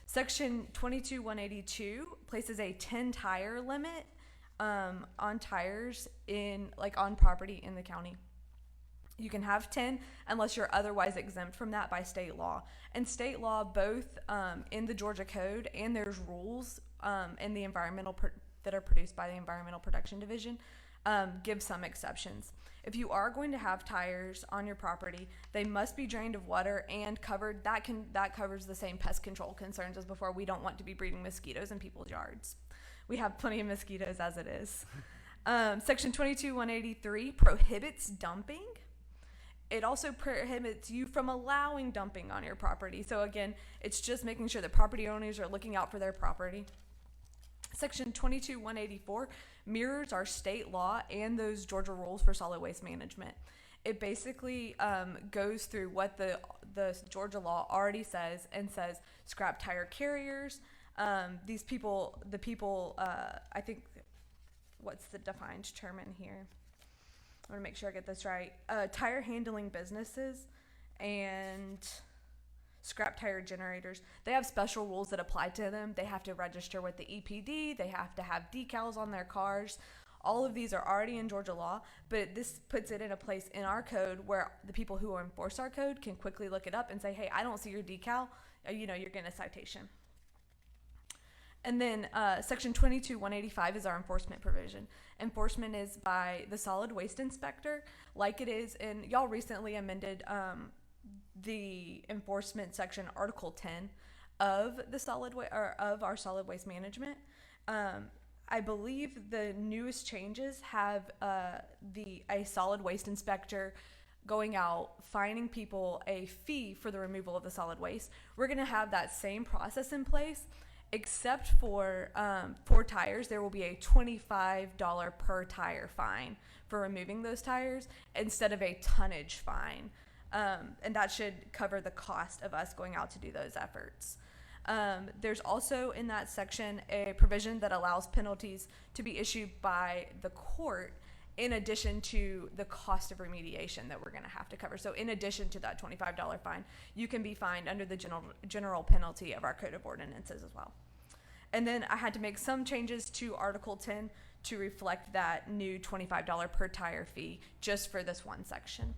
Section 22-182 places a 10 tire limit on tires on property in the county. You can have 10 unless you're otherwise exempt from that by state law. And state law, both in the Georgia Code, and there's rules in the that are produced by the Environmental Protection Division, give some exceptions. If you are going to have tires on your property, they must be drained of water and covered. That covers the same pest control concerns as before. We don't want to be breeding mosquitoes in people's yards. We have plenty of mosquitoes as it is. Section 22-183 prohibits dumping. It also prohibits you from allowing dumping on your property. So again, it's just making sure that property owners are looking out for their property. Section 22-184 mirrors our state law and those Georgia rules for solid waste management. It basically goes through what the Georgia law already says, and says scrap tire carriers, I think, what's the defined term in here? I want to make sure I get this right. Tire handling businesses and scrap tire generators, they have special rules that apply to them. They have to register with the EPD. They have to have decals on their cars. All of these are already in Georgia law, but this puts it in a place in our code where the people who enforce our code can quickly look it up and say, hey, I don't see your decal. You're getting a citation. And then Section 22-185 is our enforcement provision. Enforcement is by the solid waste inspector, like it is in, y'all recently amended the enforcement section, Article 10 of our solid waste management. I believe the newest changes have a solid waste inspector going out, fining people a fee for the removal of the solid waste. We're going to have that same process in place. except for tires. There will be a $25 per tire fine for removing those tires instead of a tonnage fine. And that should cover the cost of us going out to do those efforts. There's also in that section a provision that allows penalties to be issued by the court in addition to the cost of remediation that we're going to have to cover. So in addition to that $25 fine, you can be fined under the general penalty of our code of ordinances as well. And then I had to make some changes to Article 10 to reflect that new $25 per tire fee just for this one section.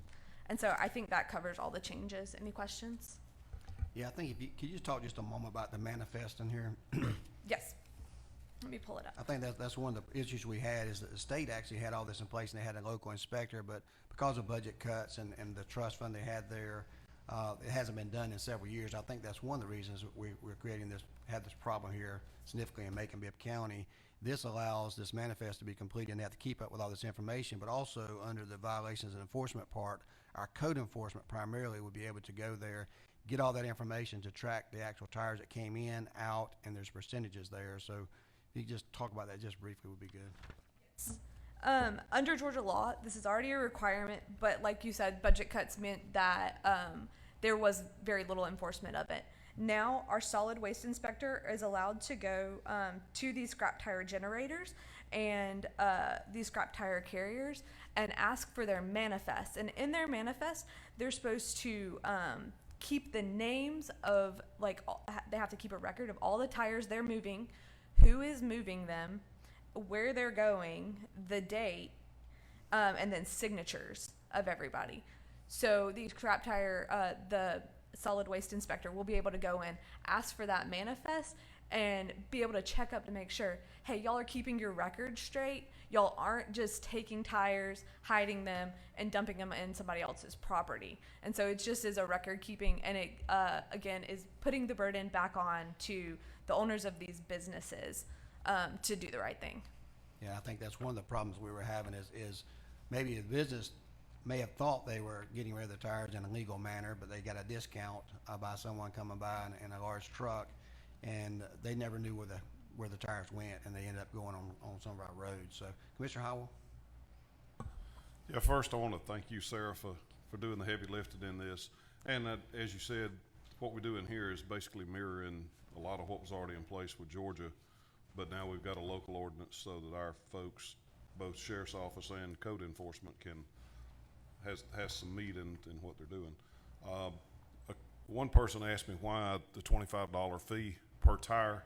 And so I think that covers all the changes. Any questions? Yeah, I think could you just talk just a moment about the manifest in here? Yes. Let me pull it up. I think that's one of the issues we had is that the state actually had all this in place and they had a local inspector, but because of budget cuts and the trust fund they had there, it hasn't been done in several years. I think that's one of the reasons we're creating had this problem here significantly in Macon-Bibb County. This allows this manifest to be completed and they have to keep up with all this information, but also under the violations and enforcement part, our code enforcement primarily would be able to go there, get all that information to track the actual tires that came in, out, and there's percentages there. So if you could just talk about that just briefly would be good. Under Georgia law, this is already a requirement, but like you said, budget cuts meant that there was very little enforcement of it. Now our solid waste inspector is allowed to go to these scrap tire generators and these scrap tire carriers and ask for their manifest. And in their manifest, they're supposed to keep the names of, they have to keep a record of all the tires they're moving, who is moving them, where they're going, the date, and then signatures of everybody. So the scrap tire, the solid waste inspector will be able to go in, ask for that manifest, and be able to check up to make sure, hey, y'all are keeping your record straight. Y'all aren't just taking tires, hiding them, and dumping them in somebody else's property. And so it just is a record keeping, and it, again, is putting the burden back on to the owners of these businesses to do the right thing. Yeah, I think that's one of the problems we were having is maybe the business may have thought they were getting rid of the tires in a legal manner, but they got a discount by someone coming by in a large truck, and they never knew where the tires went, and they ended up going on some of our roads. So, Commissioner Howell? Yeah, first I want to thank you, Sarah, for doing the heavy lifting in this. And as you said, what we're doing here is basically mirroring a lot of what was already in place with Georgia, but now we've got a local ordinance so that our folks, both Sheriff's Office and code enforcement, has some meat in what they're doing. One person asked me why the $25 fee per tire.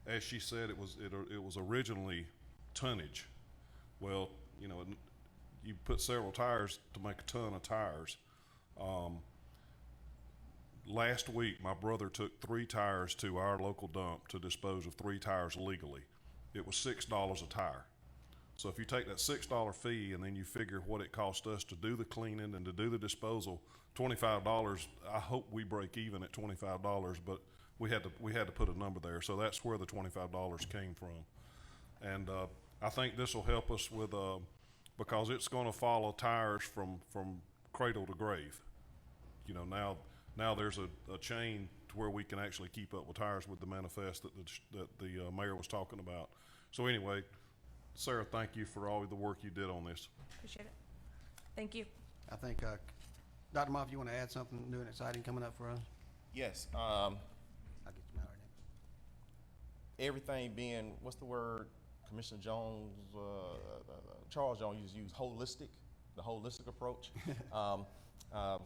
As she said, it was originally tonnage. Well, you know, you put several tires to make a ton of tires. Last week, my brother took 3 tires to our local dump to dispose of 3 tires legally. It was $6 a tire. So if you take that $6 fee and then you figure what it cost us to do the cleaning and to do the disposal, $25, I hope we break even at $25, but we had to put a number there. So that's where the $25 came from. And I think this will help us with, because it's going to follow tires from cradle to grave. You know, now there's a chain to where we can actually keep up with tires with the manifest that the mayor was talking about. So anyway, Sarah, thank you for all the work you did on this. Appreciate it. Thank you. I think, Dr. Moff, you want to add something new and exciting coming up for us? Yes. I'll get you my name. Everything being, what's the word? Commissioner Jones, Charles Jones used holistic, the holistic approach.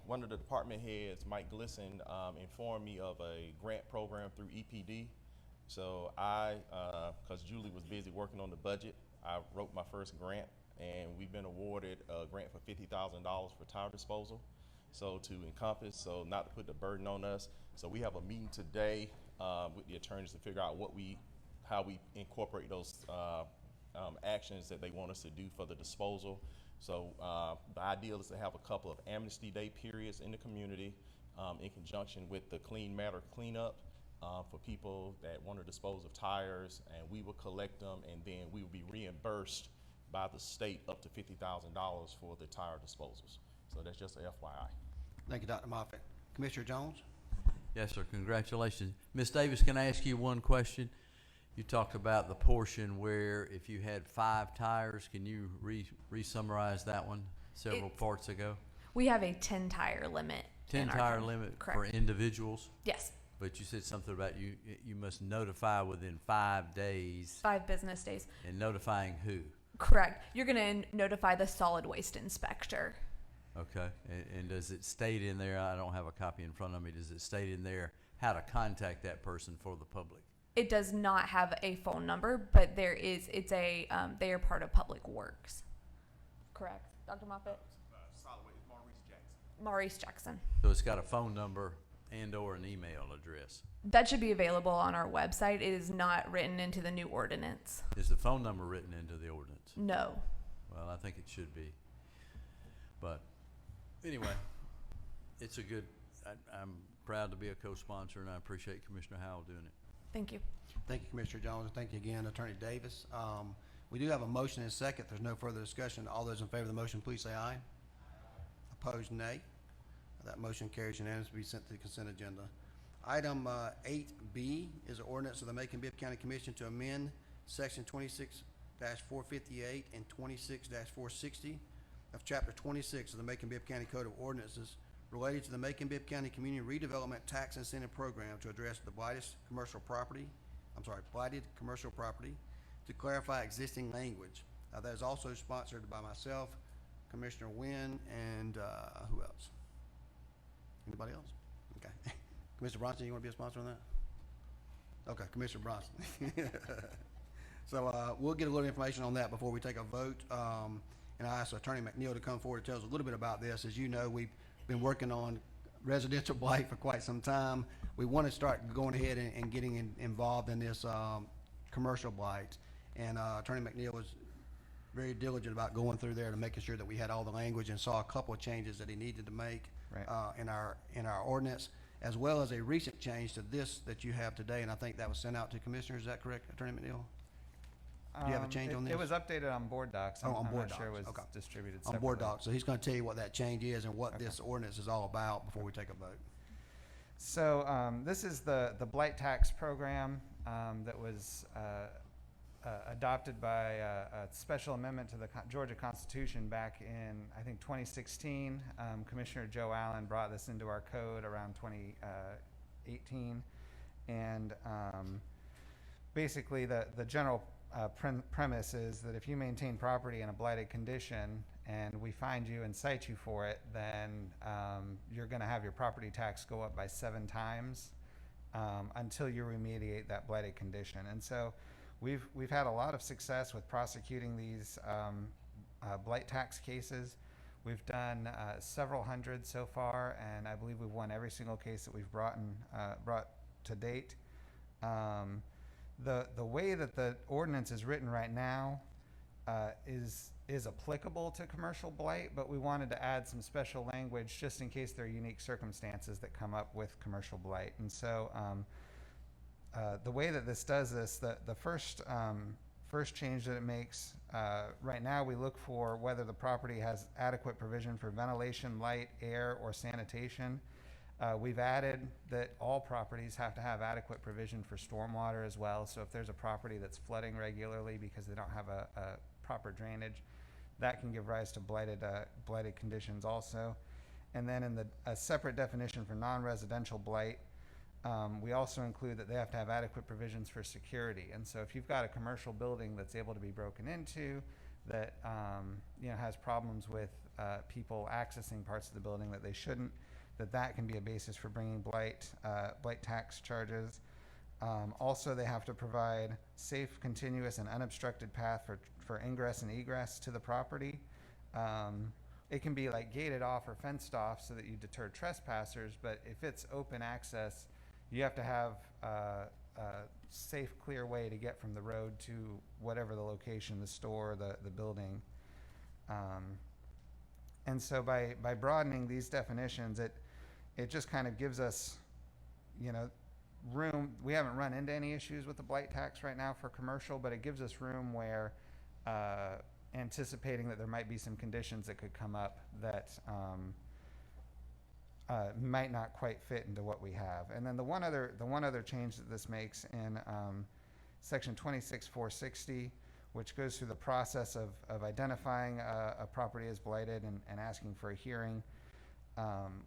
One of the department heads, Mike Glisson, informed me of a grant program through EPD. So because Julie was busy working on the budget, I wrote my first grant, and we've been awarded a grant for $50,000 for tire disposal. So to encompass, so not to put the burden on us. So we have a meeting today with the attorneys to figure out how we incorporate those actions that they want us to do for the disposal. So the ideal is to have a couple of Amnesty Day periods in the community in conjunction with the Clean Matter cleanup for people that want to dispose of tires, and we will collect them, and then we will be reimbursed by the state up to $50,000 for the tire disposals. So that's just a FYI. Thank you, Dr. Moffitt. Commissioner Jones? Yes, sir. Congratulations. Ms. Davis, can I ask you one question? You talked about the portion where if you had 5 tires, can you re-summarize that one several parts ago? We have a 10 tire limit. 10 tire limit for Correct. individuals? Yes, But you said something about you must notify within 5 days. 5 business days. And notifying who? Correct. You're going to notify the solid waste inspector. Okay. And does it state in there, I don't have a copy in front of me, does it state in there how to contact that person for the public? It does not have a phone number, but they are part of Public Works. Correct. Dr. Moffitt? Maurice Jackson. So it's got a phone number and or an email address. That should be available on our website. It is not written into the new ordinance. Is the phone number written into the ordinance? No. Well, I think it should be. But anyway, it's a good, I'm proud to be a co-sponsor, and I appreciate Commissioner Howell doing it. Thank you. Thank you, Commissioner Jones, and thank you again, Attorney Davis. We do have a motion and a second. There's no further discussion. All those in favor of the motion, please say aye. Opposed, nay. That motion carries unanimously to be sent to the consent agenda. Item 8B is an ordinance of the Macon-Bibb County Commission to amend Section 26-458 and 26-460 of Chapter 26 of the Macon-Bibb County Code of Ordinances related to the Macon-Bibb County Community Redevelopment Tax Incentive Program to address the blighted commercial property, to clarify existing language. That is also sponsored by myself, Commissioner Wynn, and who else? Anybody else? Okay. Commissioner Bronson, you want to be a sponsor on that? Okay, Commissioner Bronson. So we'll get a little information on that before we take a vote. And I asked Attorney McNeil to come forward and tell us a little bit about this. As you know, we've been working on residential blight for quite some time. We want to start going ahead and getting involved in this commercial blight. And Attorney McNeil was very diligent about going through there to making sure that we had all the language, and saw a couple of changes that he needed to make in our ordinance, as well as a recent change to this that you have today. And I think that was sent out to commissioners. Is that correct, Attorney McNeil? Do you have a change on this? It was updated on board docs. Oh, on I'm board not sure it was docs. Okay. distributed On board separately. docs. So he's going to tell you what that change is and what this ordinance is all about before we take a vote. So this is the blight tax program that was adopted by a special amendment to the Georgia Constitution back in, I think, 2016. Commissioner Joe Allen brought this into our code around 2018. And basically the general premise is that if you maintain property in a blighted condition and we find you and cite you for it, then you're going to have your property tax go up by 7 times until you remediate that blighted condition. And so we've had a lot of success with prosecuting these blight tax cases. We've done several hundred so far, and I believe we've won every single case that we've brought to date. The way that the ordinance is written right now is applicable to commercial blight, but we wanted to add some special language just in case there are unique circumstances that come up with commercial blight. And so the way that this does this, the first change that it makes, right now we look for whether the property has adequate provision for ventilation, light, air, or sanitation. We've added that all properties have to have adequate provision for stormwater as well. So if there's a property that's flooding regularly because they don't have a proper drainage, that can give rise to blighted conditions also. And then in a separate definition for non-residential blight, we also include that they have to have adequate provisions for security. And so if you've got a commercial building that's able to be broken into, that has problems with people accessing parts of the building that they shouldn't, that can be a basis for bringing blight tax charges. Also, they have to provide safe, continuous, and unobstructed path for ingress and egress to the property. It can be like gated off or fenced off so that you deter trespassers, but if it's open access, you have to have a safe, clear way to get from the road to whatever the location, the store, the building. And so by broadening these definitions, it just kind of gives us, room. We haven't run into any issues with the blight tax right now for commercial, but it gives us room where anticipating that there might be some conditions that could come up that might not quite fit into what we have. And then the one other change that this makes in section 26-460, which goes through the process of identifying a property as blighted and asking for a hearing.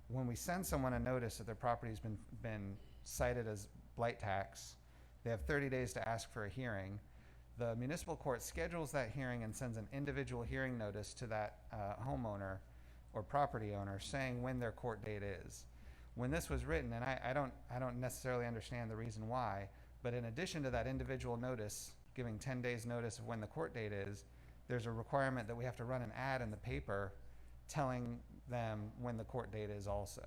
When we send someone a notice that their property's been cited as blight tax, they have 30 days to ask for a hearing. The municipal court schedules that hearing and sends an individual hearing notice to that homeowner or property owner saying when their court date is. When this was written, and I don't necessarily understand the reason why, but in addition to that individual notice giving 10 days notice of when the court date is, there's a requirement that we have to run an ad in the paper telling them when the court date is also.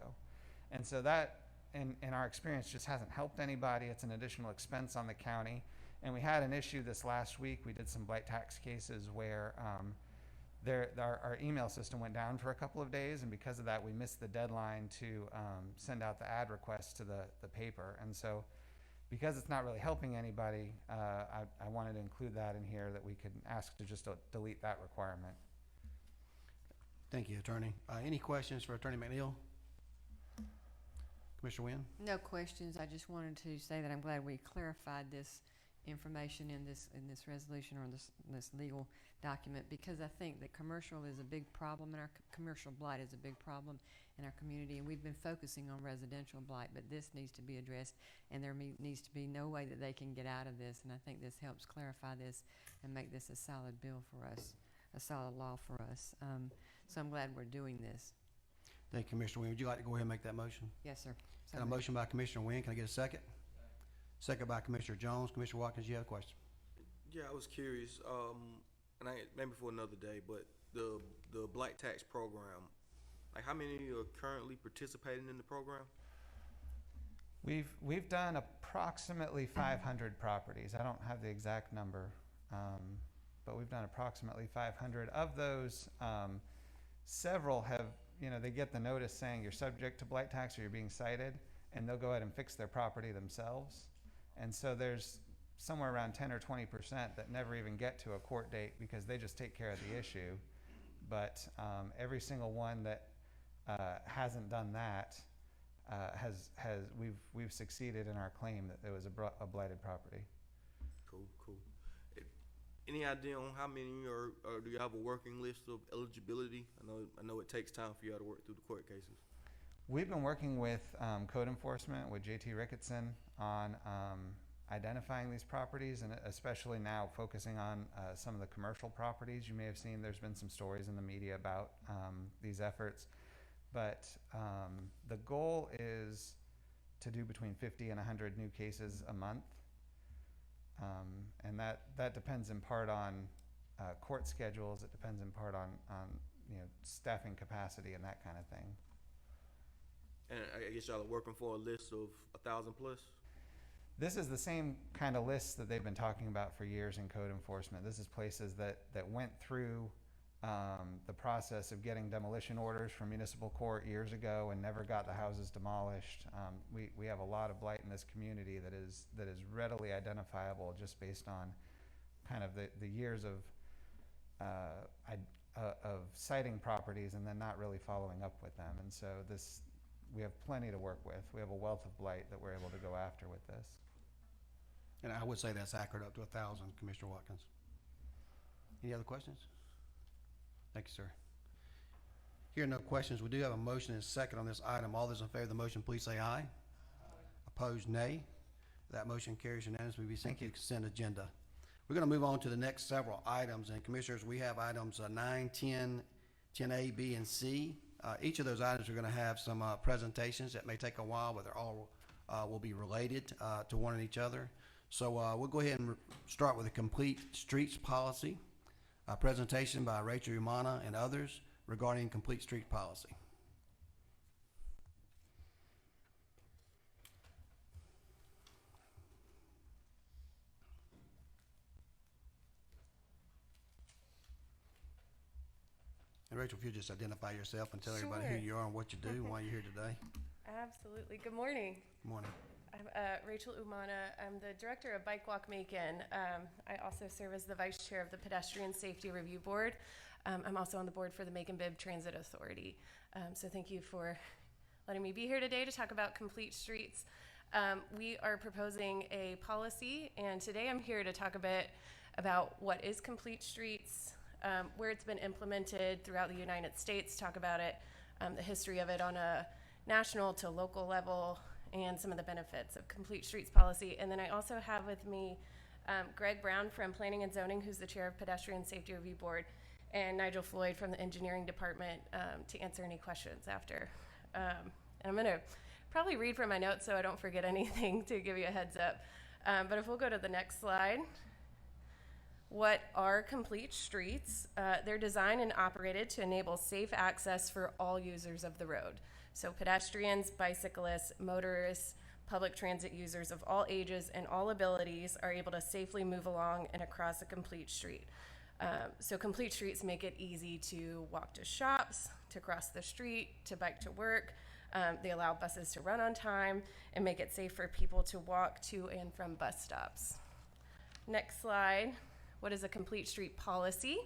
And so that, in our experience, just hasn't helped anybody. It's an additional expense on the county. And we had an issue this last week. We did some blight tax cases where our email system went down for a couple of days, and because of that, we missed the deadline to send out the ad request to the paper. And so, because it's not really helping anybody, I wanted to include that in here, that we could ask to just delete that requirement. Thank you, Attorney. Any questions for Attorney McNeil? Commissioner Wynn? No questions. I just wanted to say that I'm glad we clarified this information in this resolution or this legal document, because I think that commercial is a big problem, and our commercial blight is a big problem in our community, and we've been focusing on residential blight, but this needs to be addressed, and there needs to be no way that they can get out of this, and I think this helps clarify this and make this a solid bill for us, a solid law for us. So I'm glad we're doing this. Thank you, Commissioner Wynn. Would you like to go ahead and make that motion? Yes, sir. Got a motion by Commissioner Wynn. Can I get a second? Second by Commissioner Jones. Commissioner Watkins, you have a question? Yeah, I was curious, and maybe for another day, but the blight tax program, like how many are currently participating in the program? We've done approximately 500 properties. I don't have the exact number, but we've done approximately 500. Of those, several have, they get the notice saying you're subject to blight tax or you're being cited, and they'll go ahead and fix their property themselves. And so there's somewhere around 10 or 20% that never even get to a court date because they just take care of the issue. But every single one that hasn't done that we've succeeded in our claim that there was a blighted property. Cool. Any idea on how many, or do you have a working list of eligibility? I know it takes time for you to work through the court cases. We've been working with code enforcement, with JT Ricketson, on identifying these properties, and especially now focusing on some of the commercial properties. You may have seen there's been some stories in the media about these efforts, but the goal is to do between 50 and 100 new cases a month, and that depends in part on court schedules. It depends in part on staffing capacity and that kind of thing. And I guess y'all are working for a list of 1,000 plus? This is the same kind of list that they've been talking about for years in code enforcement. This is places that went through the process of getting demolition orders from municipal court years ago and never got the houses demolished. We have a lot of blight in this community that is readily identifiable just based on kind of the years of citing properties and then not really following up with them. And so we have plenty to work with. We have a wealth of blight that we're able to go after with this. And I would say that's accurate up to 1,000, Commissioner Watkins. Any other questions? Thank you, sir. Here are no questions. We do have a motion and a second on this item. All those in favor of the motion, please say aye. Opposed, nay. That motion carries unanimously. We sent to the consent agenda. We're going to move on to the next several items. And Commissioners, we have items 9, 10, 10A, B, and C. Each of those items are going to have some presentations that may take a while, but they're all will be related to one and each other. So we'll go ahead and start with a complete streets policy, a presentation by Rachel Umana and others regarding complete street policy. And Rachel, if you just identify yourself and tell everybody who you are and what you do and why you're here today. Absolutely. Good morning. Good morning. I'm Rachel Umana. I'm the director of Bike Walk Macon. I also serve as the vice chair of the Pedestrian Safety Review Board. I'm also on the board for the Macon-Bibb Transit Authority. So thank you for letting me be here today to talk about Complete Streets. We are proposing a policy, and today I'm here to talk a bit about what is Complete Streets, where it's been implemented throughout the United States, talk about it, the history of it on a national to local level, and some of the benefits of Complete Streets policy. And then I also have with me Greg Brown from Planning and Zoning, who's the chair of Pedestrian Safety Review Board, and Nigel Floyd from the engineering department to answer any questions after. And I'm gonna probably read from my notes so I don't forget anything to give you a heads up. But if we'll go to the next slide. What are Complete Streets? They're designed and operated to enable safe access for all users of the road. So pedestrians, bicyclists, motorists, public transit users of all ages and all abilities are able to safely move along and across a complete street. So Complete Streets make it easy to walk to shops, to cross the street, to bike to work. They allow buses to run on time and make it safe for people to walk to and from bus stops. Next slide. What is a Complete Street policy?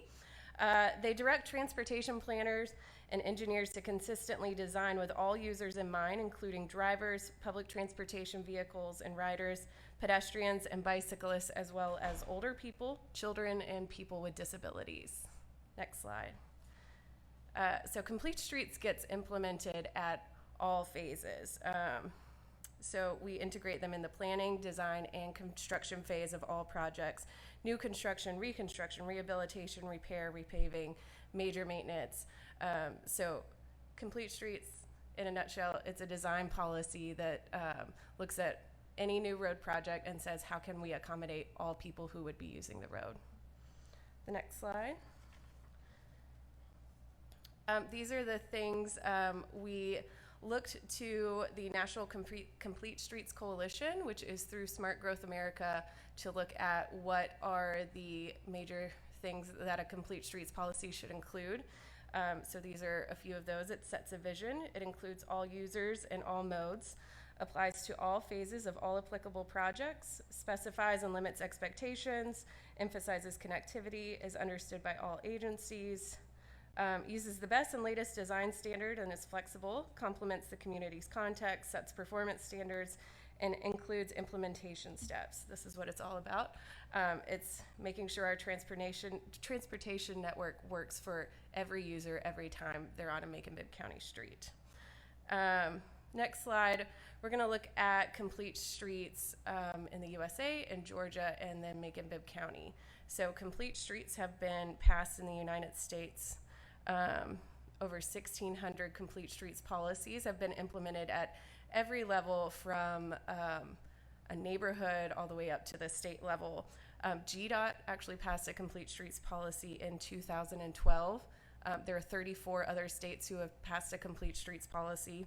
They direct transportation planners and engineers to consistently design with all users in mind, including drivers, public transportation vehicles and riders, pedestrians and bicyclists, as well as older people, children, and people with disabilities. Next slide. So Complete Streets gets implemented at all phases. So we integrate them in the planning, design, and construction phase of all projects. New construction, reconstruction, rehabilitation, repair, repaving, major maintenance. So Complete Streets, in a nutshell, it's a design policy that looks at any new road project and says, how can we accommodate all people who would be using the road? The next slide. These are the things we looked to the National Complete Streets Coalition, which is through Smart Growth America, to look at what are the major things that a Complete Streets policy should include. So these are a few of those. It sets a vision. It includes all users and all modes, applies to all phases of all applicable projects, specifies and limits expectations, emphasizes connectivity, is understood by all agencies, uses the best and latest design standard and is flexible, complements the community's context, sets performance standards, and includes implementation steps. This is what it's all about. It's making sure our transportation network works for every user every time they're on a Macon-Bibb County street. Next slide, we're gonna look at Complete Streets in the USA, in Georgia, and then Macon-Bibb County. So Complete Streets have been passed in the United States. Over 1,600 Complete Streets policies have been implemented at every level from a neighborhood all the way up to the state level. GDOT actually passed a Complete Streets policy in 2012. There are 34 other states who have passed a Complete Streets policy.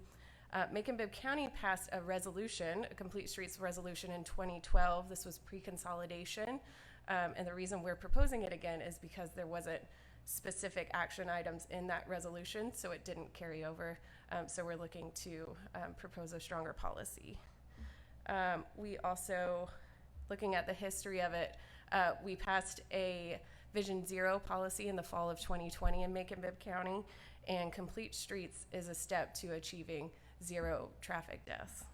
Macon-Bibb County passed a resolution, a Complete Streets resolution in 2012. This was pre-consolidation. And the reason we're proposing it again is because there wasn't specific action items in that resolution, so it didn't carry over. So we're looking to propose a stronger policy. We also, looking at the history of it, we passed a Vision Zero policy in the fall of 2020 in Macon-Bibb County, and Complete Streets is a step to achieving zero traffic deaths.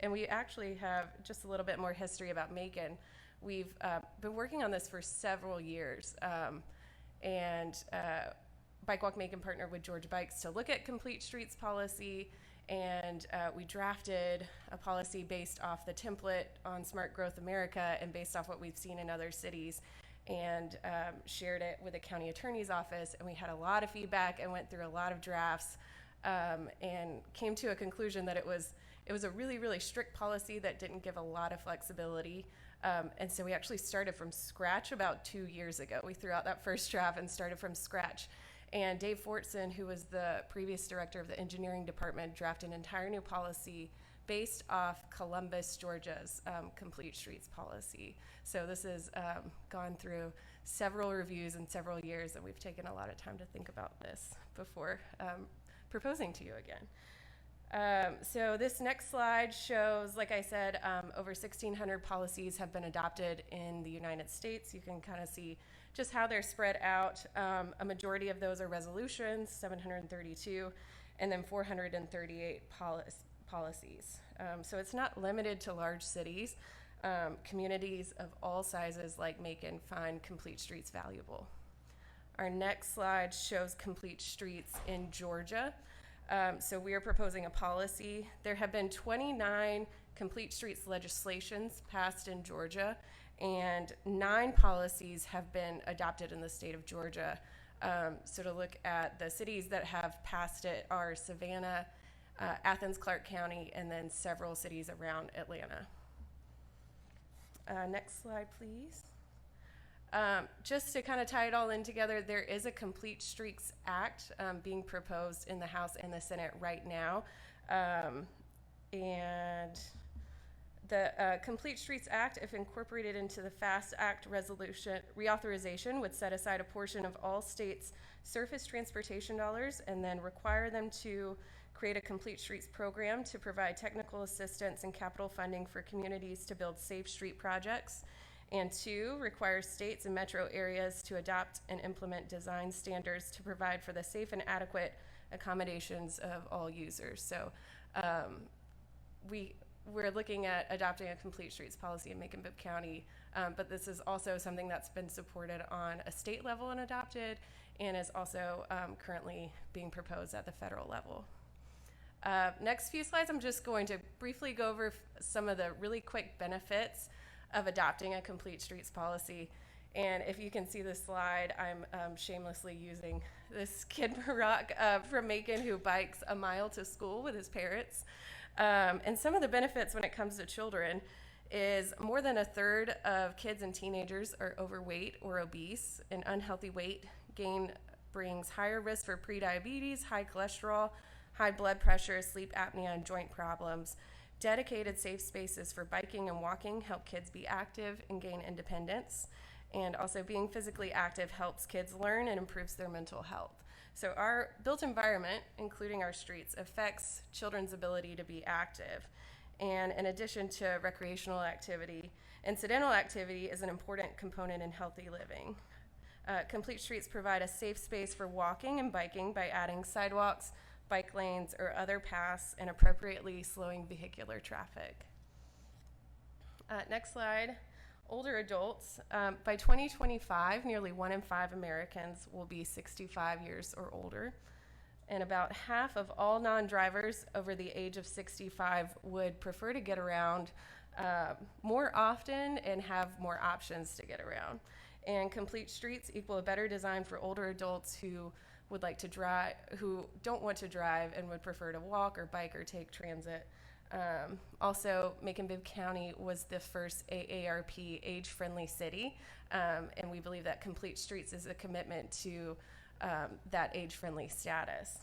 And we actually have just a little bit more history about Macon. We've been working on this for several years, and Bike Walk Macon partnered with Georgia Bikes to look at Complete Streets policy, and we drafted a policy based off the template on Smart Growth America and based off what we've seen in other cities, and shared it with the county attorney's office, and we had a lot of feedback and went through a lot of drafts, and came to a conclusion that it was a really, really strict policy that didn't give a lot of flexibility. And so we actually started from scratch about 2 years ago. We threw out that first draft and started from scratch. And Dave Fortson, who was the previous director of the engineering department, drafted an entire new policy based off Columbus, Georgia's Complete Streets policy. So this has gone through several reviews and several years, and we've taken a lot of time to think about this before proposing to you again. So this next slide shows, like I said, over 1,600 policies have been adopted in the United States. You can kind of see just how they're spread out. A majority of those are resolutions, 732, and then 438 policies. So it's not limited to large cities. Communities of all sizes like Macon find complete streets valuable. Our next slide shows complete streets in Georgia. So we are proposing a policy. There have been 29 complete streets legislations passed in Georgia, and 9 policies have been adopted in the state of Georgia. So to look at the cities that have passed it are Savannah, Athens, Clark County, and then several cities around Atlanta. Next slide, please. Just to kind of tie it all in together, there is a Complete Streets Act being proposed in the House and the Senate right now. And the Complete Streets Act, if incorporated into the FAST Act resolution, reauthorization would set aside a portion of all states' surface transportation dollars and then require them to create a Complete Streets program to provide technical assistance and capital funding for communities to build safe street projects. And 2, requires states and metro areas to adopt and implement design standards to provide for the safe and adequate accommodations of all users. So we're looking at adopting a Complete Streets policy in Macon-Bibb County, but this is also something that's been supported on a state level and adopted, and is also currently being proposed at the federal level. Next few slides, I'm just going to briefly go over some of the really quick benefits of adopting a Complete Streets policy. And if you can see this slide, I'm shamelessly using this kid Barack from Macon who bikes a mile to school with his parents. And some of the benefits when it comes to children is more than a third of kids and teenagers are overweight or obese. An unhealthy weight gain brings higher risk for prediabetes, high cholesterol, high blood pressure, sleep apnea, and joint problems. Dedicated safe spaces for biking and walking help kids be active and gain independence. And also being physically active helps kids learn and improves their mental health. So our built environment, including our streets, affects children's ability to be active. And in addition to recreational activity, incidental activity is an important component in healthy living. Complete Streets provide a safe space for walking and biking by adding sidewalks, bike lanes, or other paths, and appropriately slowing vehicular traffic. Next slide. Older adults. By 2025, nearly 1 in 5 Americans will be 65 years or older, and about half of all non-drivers over the age of 65 would prefer to get around more often and have more options to get around. And Complete Streets equal a better design for older adults who would like to drive, who don't want to drive and would prefer to walk or bike or take transit. Also, Macon-Bibb County was the first AARP age-friendly city, and we believe that Complete Streets is a commitment to that age-friendly status.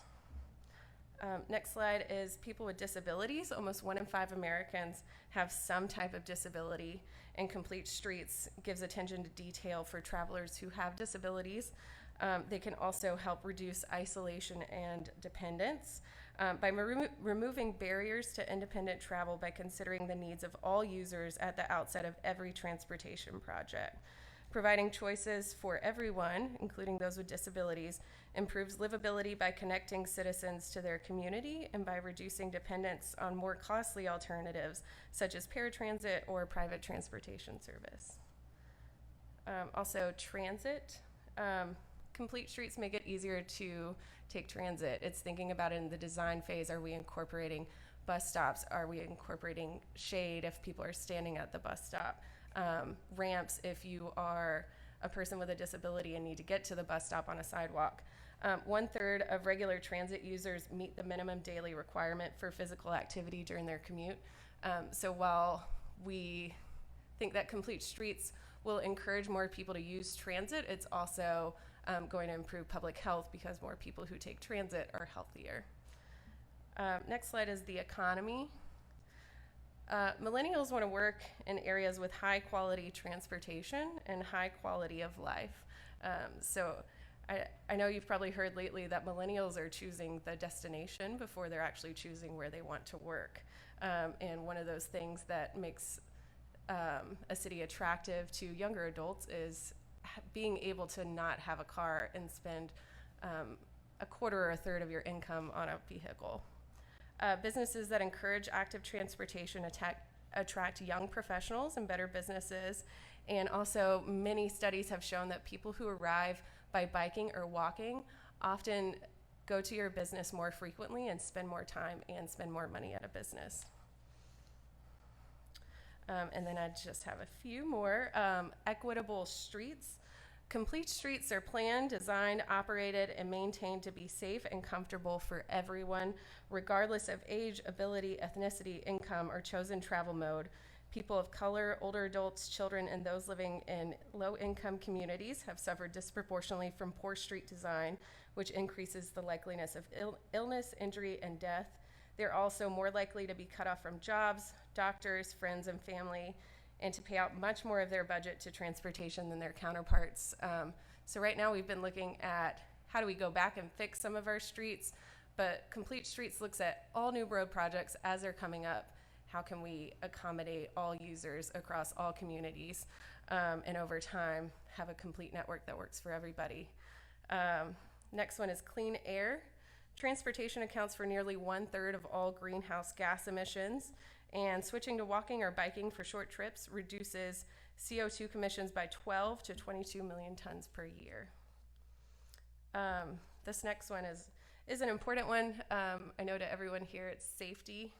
Next slide is people with disabilities. Almost 1 in 5 Americans have some type of disability, and Complete Streets gives attention to detail for travelers who have disabilities. They can also help reduce isolation and dependence by removing barriers to independent travel by considering the needs of all users at the outset of every transportation project. Providing choices for everyone, including those with disabilities, improves livability by connecting citizens to their community and by reducing dependence on more costly alternatives such as paratransit or private transportation service. Also, transit. Complete Streets make it easier to take transit. It's thinking about it in the design phase. Are we incorporating bus stops? Are we incorporating shade if people are standing at the bus stop? Ramps if you are a person with a disability and need to get to the bus stop on a sidewalk. 1/3 of regular transit users meet the minimum daily requirement for physical activity during their commute. So while we think that Complete Streets will encourage more people to use transit, it's also going to improve public health because more people who take transit are healthier. Next slide is the economy. Millennials want to work in areas with high quality transportation and high quality of life. So I know you've probably heard lately that millennials are choosing the destination before they're actually choosing where they want to work. And one of those things that makes a city attractive to younger adults is being able to not have a car and spend a quarter or a third of your income on a vehicle. Businesses that encourage active transportation attract young professionals and better businesses. And also, many studies have shown that people who arrive by biking or walking often go to your business more frequently and spend more time and spend more money at a business. And then I just have a few more. Equitable streets. Complete streets are planned, designed, operated, and maintained to be safe and comfortable for everyone, regardless of age, ability, ethnicity, income, or chosen travel mode. People of color, older adults, children, and those living in low-income communities have suffered disproportionately from poor street design, which increases the likeliness of illness, injury, and death. They're also more likely to be cut off from jobs, doctors, friends, and family, and to pay out much more of their budget to transportation than their counterparts. So right now we've been looking at how do we go back and fix some of our streets, but Complete Streets looks at all new road projects as they're coming up. How can we accommodate all users across all communities, and over time have a complete network that works for everybody. Next one is clean air. Transportation accounts for nearly 1/3 of all greenhouse gas emissions, and switching to walking or biking for short trips reduces CO2 emissions by 12 to 22 million tons per year. This next one is an important one. I know to everyone here, it's safety.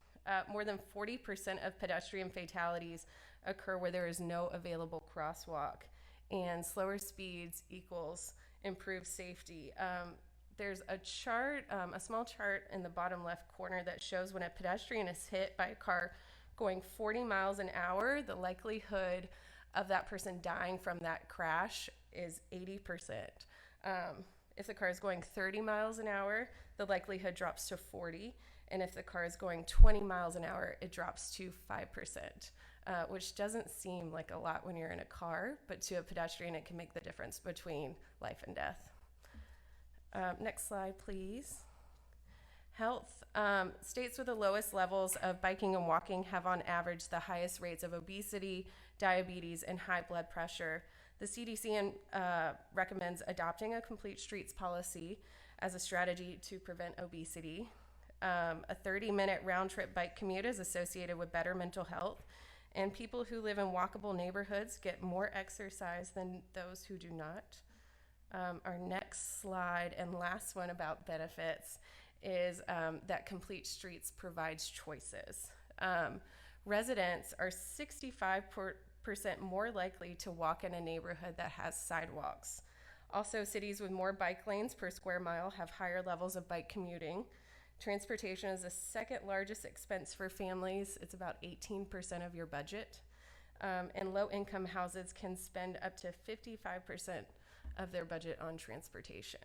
More than 40% of pedestrian fatalities occur where there is no available crosswalk, and slower speeds equals improved safety. There's a chart, a small chart in the bottom left corner that shows when a pedestrian is hit by a car going 40 miles an hour, the likelihood of that person dying from that crash is 80%. If the car is going 30 miles an hour, the likelihood drops to 40. And if the car is going 20 miles an hour, it drops to 5%, which doesn't seem like a lot when you're in a car, but to a pedestrian, it can make the difference between life and death. Next slide, please. Health. States with the lowest levels of biking and walking have on average the highest rates of obesity, diabetes, and high blood pressure. The CDC recommends adopting a complete streets policy as a strategy to prevent obesity. A 30-minute round-trip bike commute is associated with better mental health, and people who live in walkable neighborhoods get more exercise than those who do not. Our next slide and last one about benefits is that Complete Streets provides choices. Residents are 65% more likely to walk in a neighborhood that has sidewalks. Also, cities with more bike lanes per square mile have higher levels of bike commuting. Transportation is the second largest expense for families. It's about 18% of your budget. And low-income houses can spend up to 55% of their budget on transportation.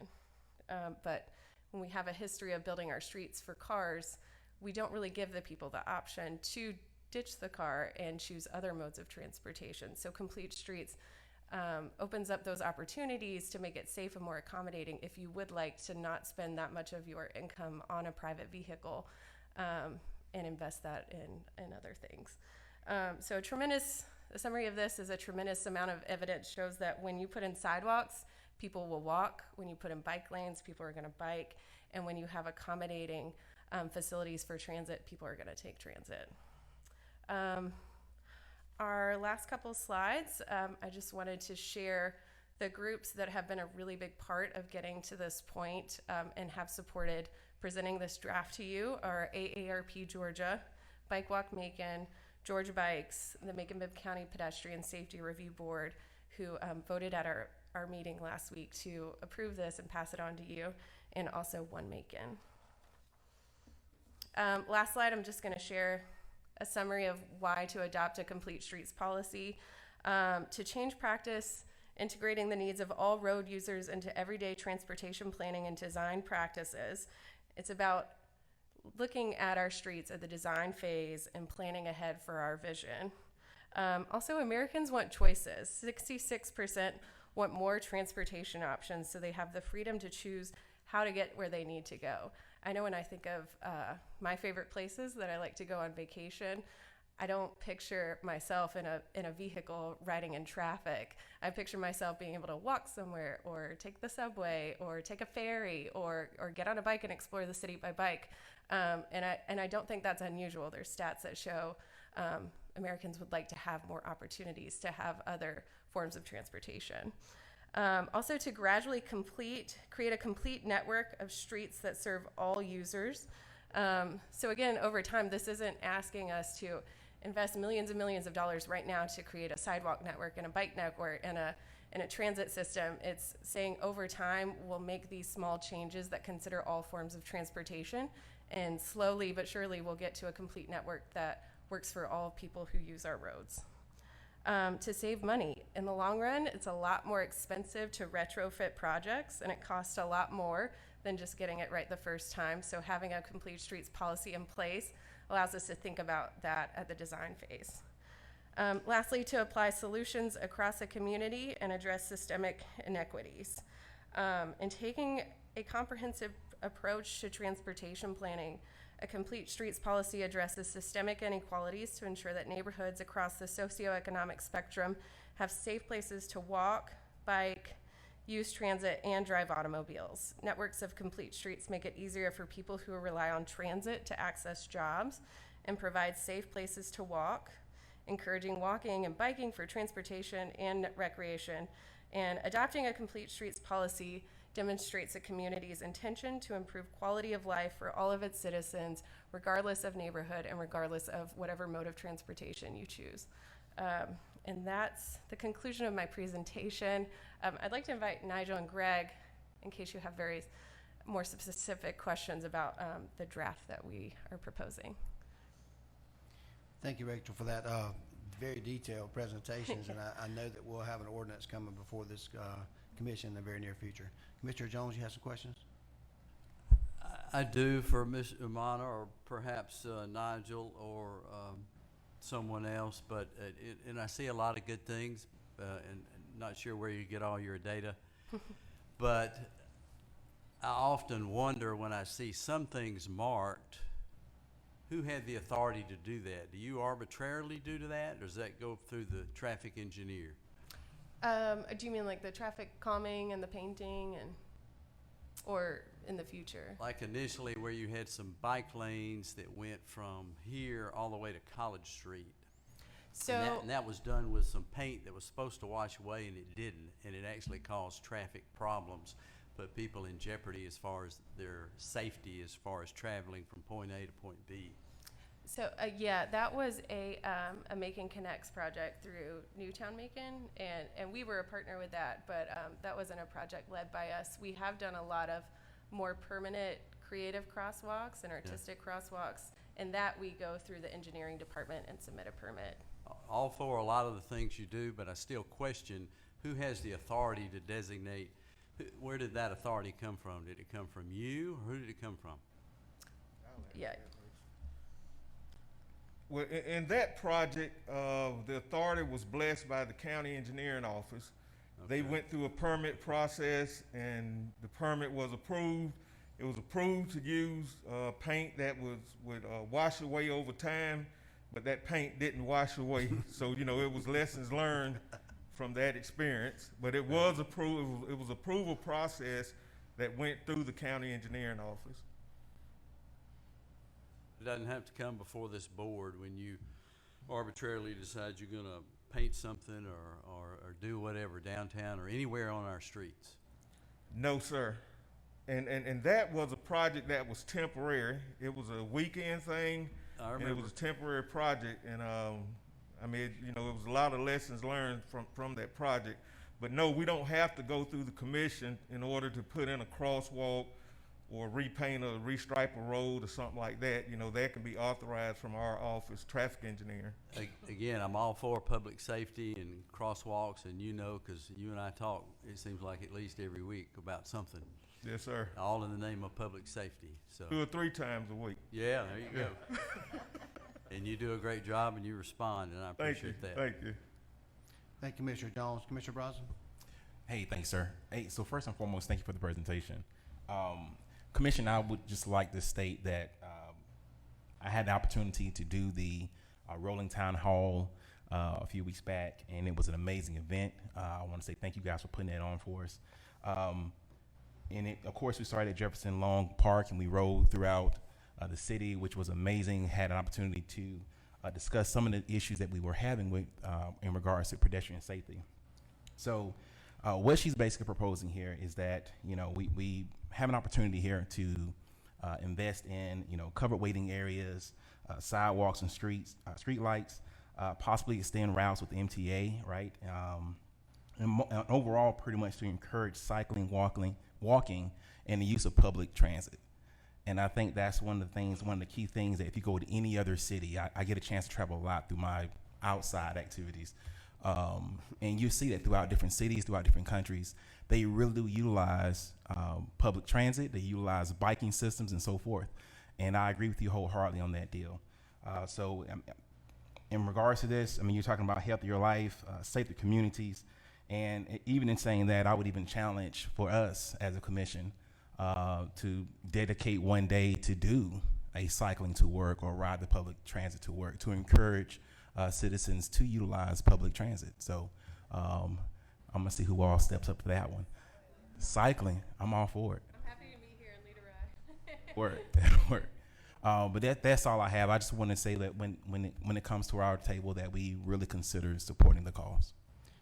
But when we have a history of building our streets for cars, we don't really give the people the option to ditch the car and choose other modes of transportation. So Complete Streets opens up those opportunities to make it safe and more accommodating if you would like to not spend that much of your income on a private vehicle, and invest that in other things. So a summary of this is a tremendous amount of evidence shows that when you put in sidewalks, people will walk. When you put in bike lanes, people are going to bike. And when you have accommodating facilities for transit, people are going to take transit. Our last couple slides, I just wanted to share the groups that have been a really big part of getting to this point, and have supported presenting this draft to you are AARP Georgia, Bike Walk Macon, Georgia Bikes, the Macon-Bibb County Pedestrian Safety Review Board, who voted at our meeting last week to approve this and pass it on to you, and also One Macon. Last slide, I'm just going to share a summary of why to adopt a Complete Streets policy. To change practice, integrating the needs of all road users into everyday transportation planning and design practices. It's about looking at our streets at the design phase and planning ahead for our vision. Also, Americans want choices. 66% want more transportation options, so they have the freedom to choose how to get where they need to go. I know when I think of my favorite places that I like to go on vacation, I don't picture myself in a vehicle riding in traffic. I picture myself being able to walk somewhere, or take the subway, or take a ferry, or get on a bike and explore the city by bike. And I don't think that's unusual. There's stats that show Americans would like to have more opportunities to have other forms of transportation. Also, to gradually create a complete network of streets that serve all users. So again, over time, this isn't asking us to invest millions and millions of dollars right now to create a sidewalk network and a bike network and a transit system. It's saying over time, we'll make these small changes that consider all forms of transportation, and slowly but surely we'll get to a complete network that works for all people who use our roads. To save money. In the long run, it's a lot more expensive to retrofit projects, and it costs a lot more than just getting it right the first time. So having a complete streets policy in place allows us to think about that at the design phase. Lastly, to apply solutions across a community and address systemic inequities. And taking a comprehensive approach to transportation planning, a complete streets policy addresses systemic inequalities to ensure that neighborhoods across the socioeconomic spectrum have safe places to walk, bike, use transit, and drive automobiles. Networks of complete streets make it easier for people who rely on transit to access jobs and provide safe places to walk, encouraging walking and biking for transportation and recreation. And adopting a complete streets policy demonstrates a community's intention to improve quality of life for all of its citizens, regardless of neighborhood and regardless of whatever mode of transportation you choose. And that's the conclusion of my presentation. I'd like to invite Nigel and Greg, in case you have very more specific questions about the draft that we are proposing. Thank you, Rachel, for that very detailed presentations, and I know that we'll have an ordinance coming before this commission in the very near future. Commissioner Jones, you have some questions? I do for Ms. Umana, or perhaps Nigel, or someone else, but and I see a lot of good things, and not sure where you get all your data, but I often wonder when I see some things marked, who had the authority to do that? Do you arbitrarily do that, or does that go through the traffic engineer? Do you mean like the traffic calming and the painting, or in the future? Like initially where you had some bike lanes that went from here all the way to College Street. So And that was done with some paint that was supposed to wash away, and it didn't, and it actually caused traffic problems, put people in jeopardy as far as their safety as far as traveling from point A to point B. So yeah, that was a Macon Connects project through Newtown Macon, and we were a partner with that, but that wasn't a project led by us. We have done a lot of more permanent creative crosswalks and artistic crosswalks, and that we go through the engineering department and submit a permit. All for a lot of the things you do, but I still question who has the authority to designate. Where did that authority come from? Did it come from you, or who did it come from? Yeah. Well, in that project, the authority was blessed by the county engineering office. They went through a permit process, and the permit was approved. It was approved to use paint that would wash away over time, but that paint didn't wash away. So, you know, it was lessons learned from that experience. But it was approved. It was approval process that went through the county engineering office. It doesn't have to come before this board when you arbitrarily decide you're going to paint something or do whatever downtown or anywhere on our streets. No, sir. And that was a project that was temporary. It was a weekend thing. I remember. And it was a temporary project. And I mean, you know, it was a lot of lessons learned from that project. But no, we don't have to go through the commission in order to put in a crosswalk or repaint or restripe a road or something like that. You know, that can be authorized from our office, traffic engineer. Again, I'm all for public safety and crosswalks, and you know, because you and I talk, it seems like at least every week about something. Yes, sir. All in the name of public safety. So 2 or 3 times a week. Yeah, there you go. And you do a great job, and you respond, and I appreciate that. Thank you. Thank you, Commissioner Jones. Commissioner Bronson? Hey, thanks, sir. Hey, so first and foremost, thank you for the presentation. Commissioner, I would just like to state that I had the opportunity to do the rolling town hall a few weeks back, and it was an amazing event. I want to say thank you guys for putting that on for us. And of course, we started at Jefferson Long Park, and we rode throughout the city, which was amazing. Had an opportunity to discuss some of the issues that we were having with in regards to pedestrian safety. So what she's basically proposing here is that, we have an opportunity here to invest in, covered waiting areas, sidewalks and street lights, possibly extend routes with the MTA, right? And overall, pretty much to encourage cycling, walking, and the use of public transit. And I think that's one of the key things that if you go to any other city, I get a chance to travel a lot through my outside activities. And you see that throughout different cities, throughout different countries, they really do utilize public transit, they utilize biking systems and so forth. And I agree with you wholeheartedly on that deal. So in regards to this, you're talking about healthier life, safer communities, and even in saying that, I would even challenge for us as a commission to dedicate one day to do a cycling to work or ride the public transit to work to encourage citizens to utilize public transit. So I'm gonna see who all steps up for that one. Cycling, I'm all for it. I'm happy to be here and lead a ride. Work. But that's all I have. I just want to say that when it comes to our table, that we really consider supporting the cause.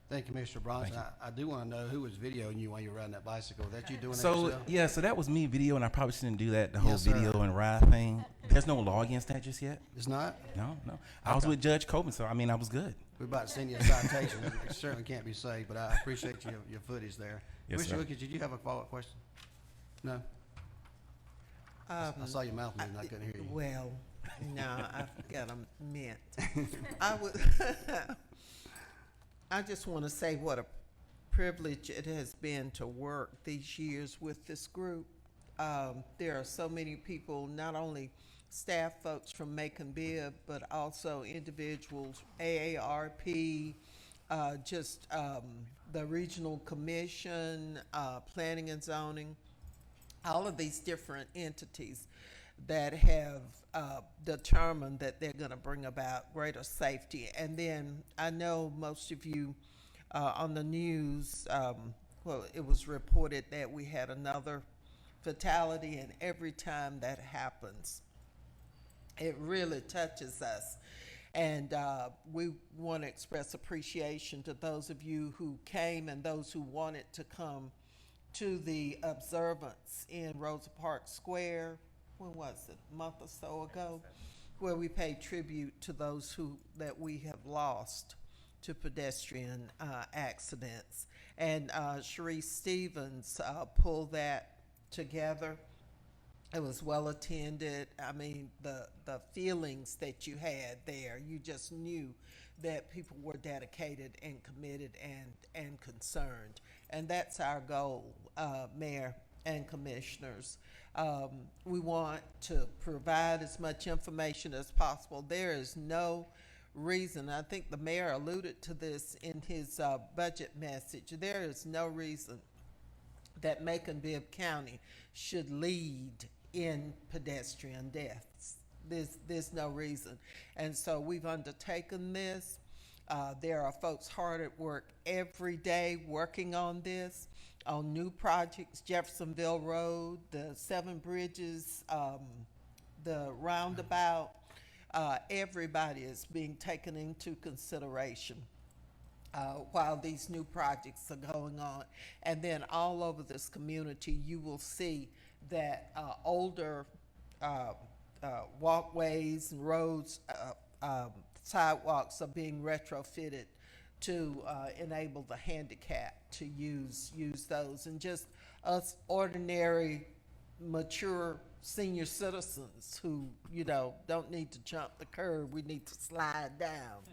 Thank you, Mr. Bronson. Thank I do want to know who was videoing you while you were riding that bicycle. That you doing that So yourself? yeah, so that was me video, and I probably shouldn't do that, the whole Yes, sir. video and ride thing. There's no law against that just yet. It's not? No. I was Okay. with Judge Coben, so I was good. We're about to send you a citation. It certainly can't be saved, but I appreciate your footage there. Yes, Mr. sir. Wilkins, did you have a follow-up question? No? I saw your mouth moving. I couldn't hear you. Well, no, I got a mint. I just want to say what a privilege it has been to work these years with this group. There are so many people, not only staff folks from Macon-Bibb, but also individuals, AARP, the Regional Commission, Planning and Zoning, all of these different entities that have determined that they're going to bring about greater safety. And then I know most of you on the news, it was reported that we had another fatality, and every time that happens, it really touches us. And we want to express appreciation to those of you who came and those who wanted to come to the observance in Rosa Parks Square. When was it? A month or so ago, where we paid tribute to those that we have lost to pedestrian accidents. And Sharice Stevens pulled that together. It was well attended. The feelings that you had there, you just knew that people were dedicated and committed and concerned. And that's our goal, Mayor and Commissioners. We want to provide as much information as possible. There is no reason, I think the mayor alluded to this in his budget message, there is no reason that Macon-Bibb County should lead in pedestrian deaths. There's no reason. And so we've undertaken this. There are folks hard at work every day working on this, on new projects, Jeffersonville Road, the 7 Bridges, the roundabout. Everybody is being taken into consideration while these new projects are going on. And then all over this community, you will see that older walkways and roads, sidewalks are being retrofitted to enable the handicapped to use those. And just us ordinary, mature senior citizens who, don't need to jump the curb, we need to slide down.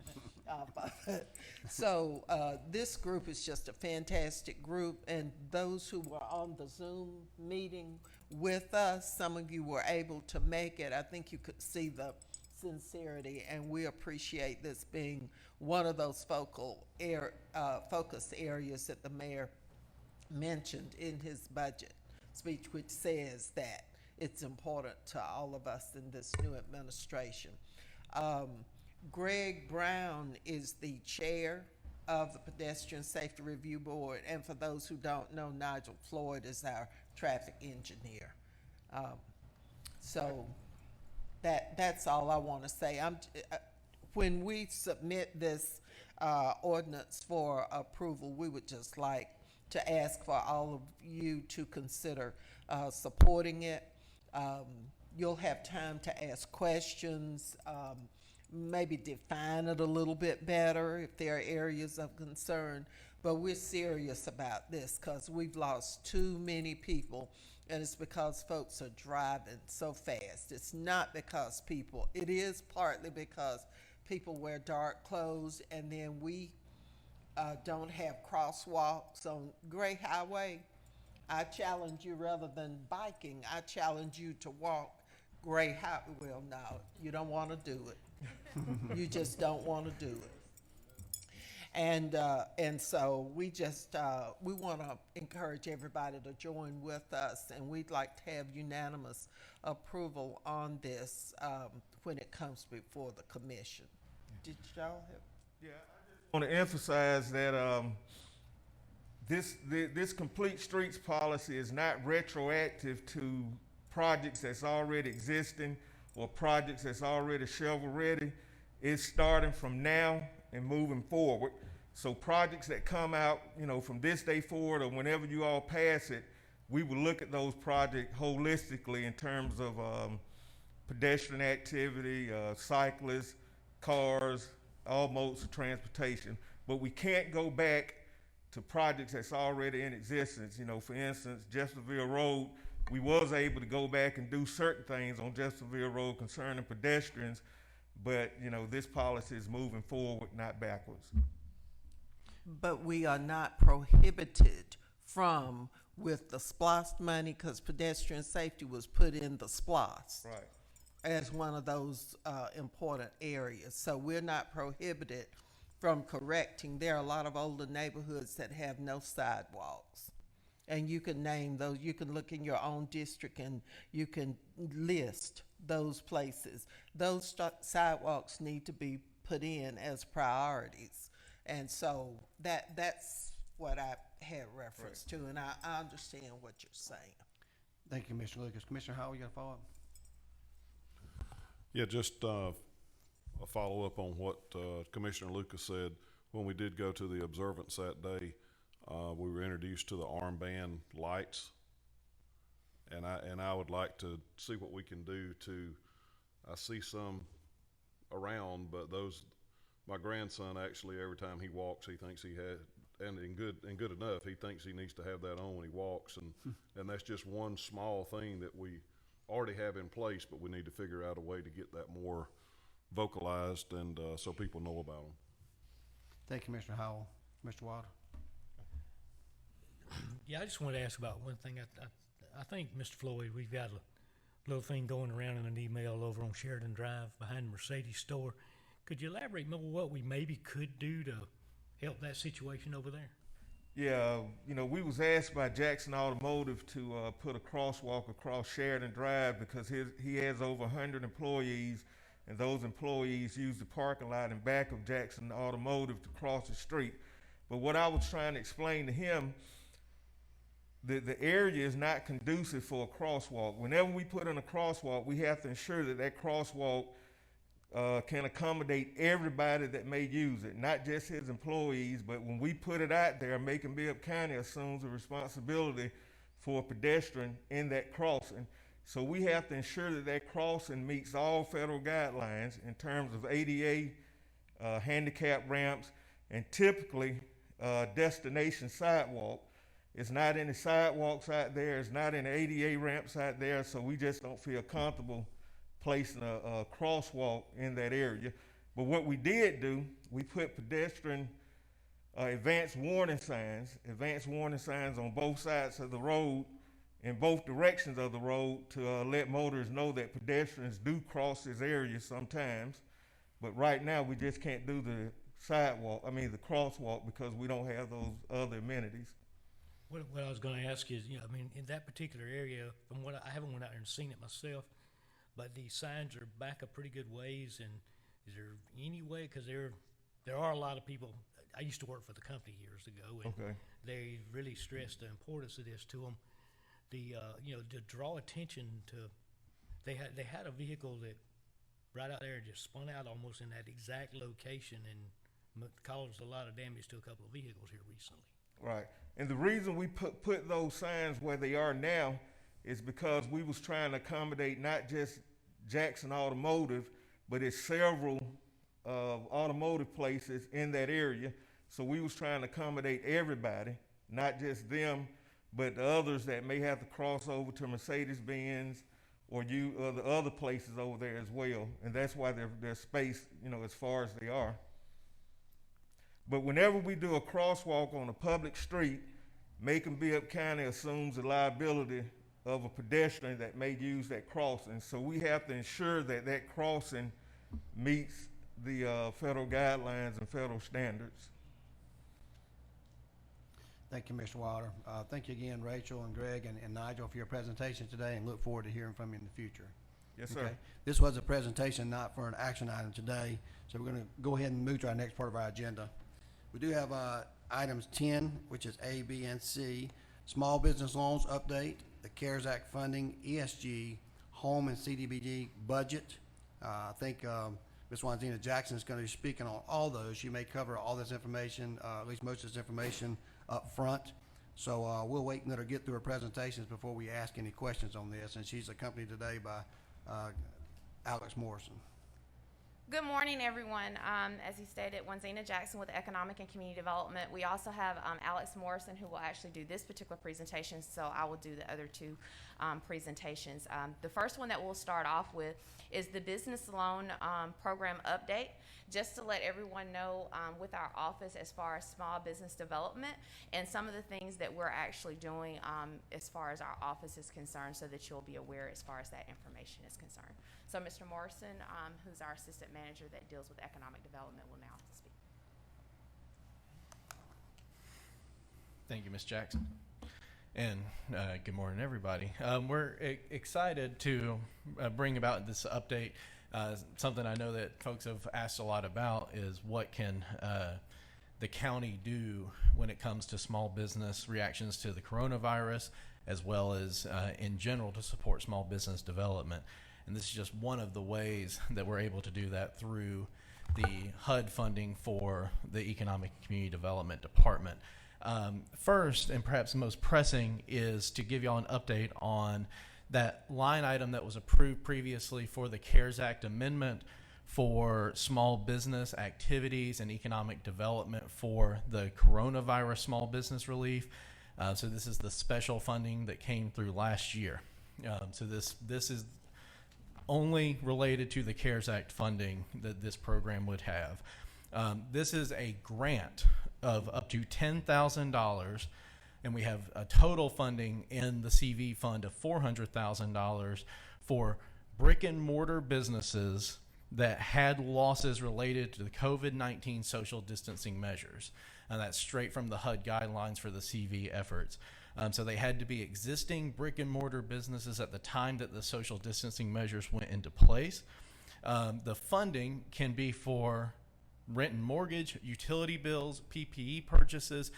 So this group is just a fantastic group, and those who were on the Zoom meeting with us, some of you were able to make it. I think you could see the sincerity, and we appreciate this being one of those focus areas that the mayor mentioned in his budget speech, which says that it's important to all of us in this new administration. Greg Brown is the chair of the Pedestrian Safety Review Board, and for those who don't know, Nigel Floyd is our traffic engineer. So that's all I want to say. When we submit this ordinance for approval, we would just like to ask for all of you to consider supporting it. You'll have time to ask questions, maybe define it a little bit better if there are areas of concern. But we're serious about this because we've lost too many people, and it's because folks are driving so fast. It's not because it is partly because people wear dark clothes, and then we don't have crosswalks on Gray Highway. I challenge you, rather than biking, I challenge you to walk Gray Highway. Well, no, you don't want to do it. You just don't want to do it. And so we just, we want to encourage everybody to join with us, and we'd like to have unanimous approval on this when it comes before the commission. Did y'all have? Yeah, I just want to emphasize that this complete streets policy is not retroactive to projects that's already existing or projects that's already shovel ready. It's starting from now and moving forward. So projects that come out, from this day forward or whenever you all pass it, we will look at those projects holistically in terms of pedestrian activity, cyclists, cars, all modes of transportation. But we can't go back to projects that's already in existence. For instance, Jeffersonville Road, we was able to go back and do certain things on Jeffersonville Road concerning pedestrians, but this policy is moving forward, not backwards. But we are not prohibited from, with the SPLOST money, because pedestrian safety was put in the SPLOST. Right. As one of those important areas. So we're not prohibited from correcting. There are a lot of older neighborhoods that have no sidewalks. And you can name those. You can look in your own district and you can list those places. Those sidewalks need to be put in as priorities. And so that's what I had reference to, and I understand what you're saying. Thank you, Commissioner Lucas. Commissioner Howell, you got a follow-up? Yeah, just a follow-up on what Commissioner Lucas said. When we did go to the observance that day, we were introduced to the armband lights, and I would like to see what we can do to. I see some around, but my grandson actually, every time he walks, he thinks he had, and in good enough, he thinks he needs to have that on when he walks, and that's just one small thing that we already have in place, but we need to figure out a way to get that more vocalized and so people know about them. Thank you, Commissioner Howell. Mr. Wilder? Yeah, I just wanted to ask about one thing. I think, Mr. Floyd, we've got a little thing going around in an email over on Sheridan Drive behind the Mercedes store. Could you elaborate more what we maybe could do to help that situation over there? Yeah, we was asked by Jackson Automotive to put a crosswalk across Sheridan Drive because he has over 100 employees, and those employees use the parking lot in back of Jackson Automotive to cross the street. But what I was trying to explain to him, the area is not conducive for a crosswalk. Whenever we put in a crosswalk, we have to ensure that crosswalk can accommodate everybody that may use it, not just his employees. But when we put it out there, Macon-Bibb County assumes the responsibility for a pedestrian in that crossing. So we have to ensure that crossing meets all federal guidelines in terms of ADA, handicap ramps, and typically destination sidewalk. It's not any sidewalks out there. It's not any ADA ramps out there. So we just don't feel comfortable placing a crosswalk in that area. But what we did do, we put pedestrian advanced warning signs on both sides of the road, in both directions of the road, to let motorists know that pedestrians do cross this area sometimes. But right now, we just can't do the crosswalk, because we don't have those other amenities. What I was going to ask is, in that particular area, from what I haven't went out there and seen it myself, but these signs are back a pretty good ways, and Is there any way, because there are a lot of people, I used to work for the company years ago, and Okay. they really stressed the importance of this to them. To draw attention to, they had a vehicle that right out there just spun out almost in that exact location and caused a lot of damage to a couple of vehicles here recently. Right. And the reason we put those signs where they are now is because we was trying to accommodate not just Jackson Automotive, but it's several automotive places in that area. So we was trying to accommodate everybody, not just them, but the others that may have to cross over to Mercedes-Benz or the other places over there as well. And that's why they're spaced, as far as they are. But whenever we do a crosswalk on a public street, Macon-Bibb County assumes the liability of a pedestrian that may use that crossing. So we have to ensure that that crossing meets the federal guidelines and federal standards. Thank you, Mr. Wilder. Thank you again, Rachel and Greg and Nigel, for your presentation today, and look forward to hearing from you in the future. Yes, sir. Okay. This was a presentation, not for an action item today, so we're going to go ahead and move to our next part of our agenda. We do have items 10, which is A, B, and C, small business loans update, the CARES Act funding, ESG, home and CDBG budget. I think Ms. Wanzina Jackson is going to be speaking on all those. She may cover all this information, at least most of this information up front. So we'll wait and let her get through her presentations before we ask any questions on this. And she's accompanied today by Alex Morrison. Good morning, everyone. As he stated, Wanzina Jackson with Economic and Community Development. We also have Alex Morrison, who will actually do this particular presentation, so I will do the other two presentations. The first one that we'll start off with is the business loan program update. Just to let everyone know with our office as far as small business development and some of the things that we're actually doing as far as our office is concerned, so that you'll be aware as far as that information is concerned. So Mr. Morrison, who's our assistant manager that deals with economic development, will now speak. Thank you, Ms. Jackson. And good morning, everybody. We're excited to bring about this update. Something I know that folks have asked a lot about is what can the county do when it comes to small business reactions to the coronavirus, as well as in general to support small business development. And this is just one of the ways that we're able to do that through the HUD funding for the Economic and Community Development Department. First, and perhaps the most pressing, is to give y'all an update on that line item that was approved previously for the CARES Act amendment for small business activities and economic development for the coronavirus small business relief. So this is the special funding that came through last year. So this is only related to the CARES Act funding that this program would have. This is a grant of up to $10,000, and we have a total funding in the CV fund of $400,000 for brick and mortar businesses that had losses related to the COVID-19 social distancing measures. And that's straight from the HUD guidelines for the CV efforts. So they had to be existing brick and mortar businesses at the time that the social distancing measures went into place. The funding can be for rent and mortgage, utility bills, PPE purchases,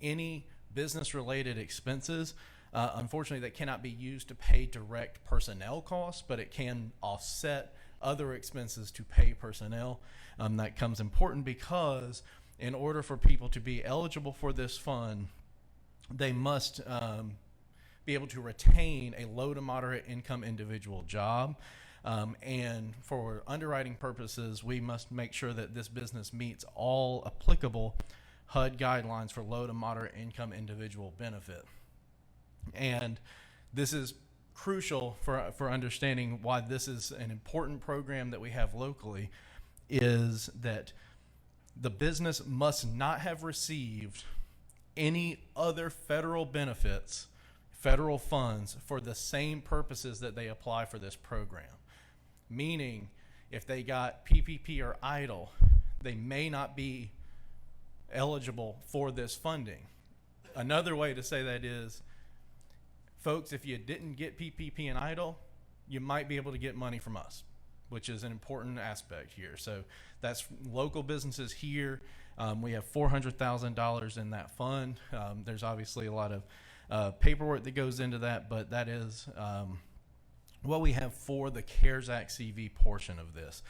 any business-related expenses. Unfortunately, that cannot be used to pay direct personnel costs, but it can offset other expenses to pay personnel. That comes important because in order for people to be eligible for this fund, they must be able to retain a low to moderate income individual job. And for underwriting purposes, we must make sure that this business meets all applicable HUD guidelines for low to moderate income individual benefit. And this is crucial for understanding why this is an important program that we have locally, is that the business must not have received any other federal benefits, federal funds, for the same purposes that they apply for this program. Meaning, if they got PPP or EIDL, they may not be eligible for this funding. Another way to say that is, folks, if you didn't get PPP and EIDL, you might be able to get money from us. which is an important aspect here. So that's local businesses here. We have $400,000 in that fund. There's obviously a lot of paperwork that goes into that, but that is what we have for the CARES Act CV portion of this.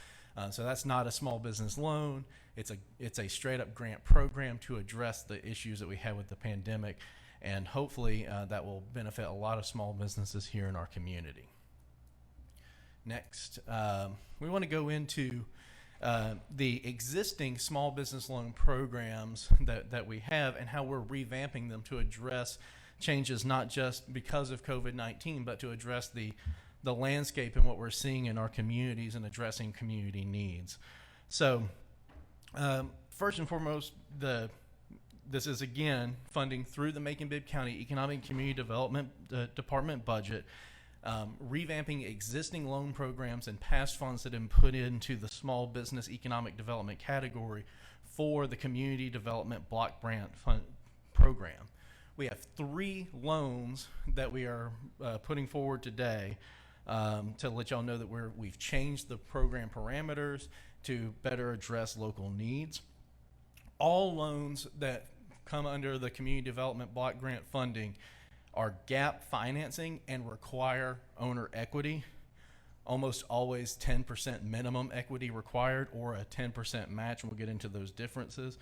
So that's not a small business loan. It's a straight up grant program to address the issues that we had with the pandemic, and hopefully that will benefit a lot of small businesses here in our community. Next, we want to go into the existing small business loan programs that we have and how we're revamping them to address changes not just because of COVID-19, but to address the landscape and what we're seeing in our communities and addressing community needs. So first and foremost, this is again funding through the Macon-Bibb County Economic and Community Development Department budget, revamping existing loan programs and past funds that have been put into the small business economic development category for the community development block grant fund program. We have 3 loans that we are putting forward today to let y'all know that we've changed the program parameters to better address local needs. All loans that come under the community development block grant funding are gap financing and require owner equity. Almost always 10% minimum equity required or a 10% match, and we'll get into those differences.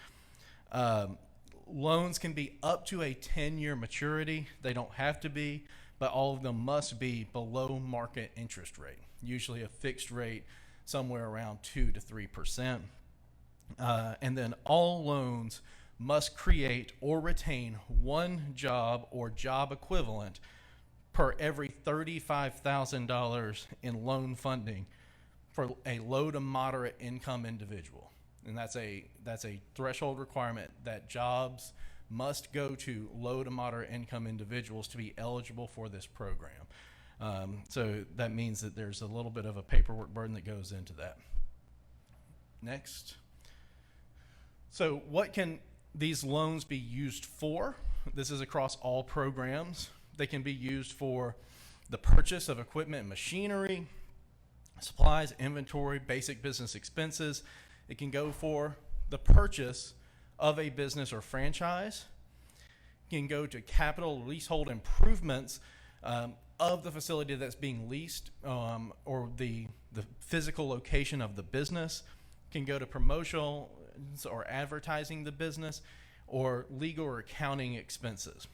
Loans can be up to a 10-year maturity. They don't have to be, but all of them must be below market interest rate, usually a fixed rate somewhere around 2 to 3%. And then all loans must create or retain 1 job or job equivalent per every $35,000 in loan funding for a low to moderate income individual. And that's a threshold requirement that jobs must go to low to moderate income individuals to be eligible for this program. So that means that there's a little bit of a paperwork burden that goes into that. Next. So what can these loans be used for? This is across all programs. They can be used for the purchase of equipment and machinery, supplies, inventory, basic business expenses. It can go for the purchase of a business or franchise. It can go to capital leasehold improvements of the facility that's being leased or the physical location of the business. It can go to promotional or advertising the business or legal or accounting expenses.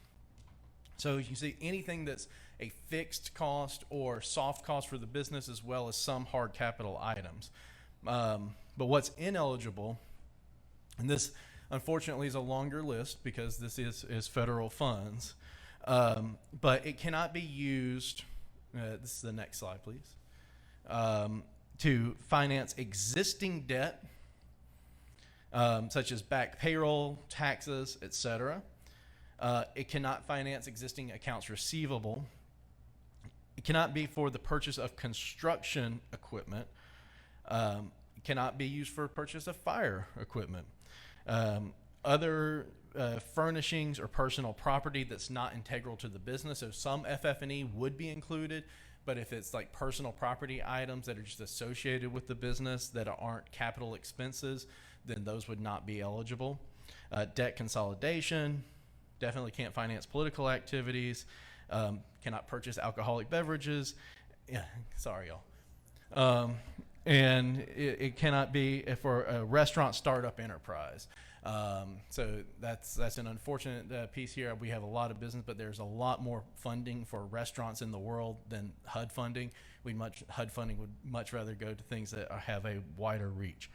So you can see anything that's a fixed cost or soft cost for the business, as well as some hard capital items. But what's ineligible, and this unfortunately is a longer list because this is federal funds, but it cannot be used, this is the next slide please, to finance existing debt, such as back payroll, taxes, etc. It cannot finance existing accounts receivable. It cannot be for the purchase of construction equipment. It cannot be used for purchase of fire equipment. Other furnishings or personal property that's not integral to the business. So some FF&E would be included, but if it's like personal property items that are just associated with the business that aren't capital expenses, then those would not be eligible. Debt consolidation, definitely can't finance political activities, cannot purchase alcoholic beverages. Yeah, sorry, y'all. And it cannot be for a restaurant startup enterprise. So that's an unfortunate piece here. We have a lot of business, but there's a lot more funding for restaurants in the world than HUD funding. HUD funding would much rather go to things that have a wider reach.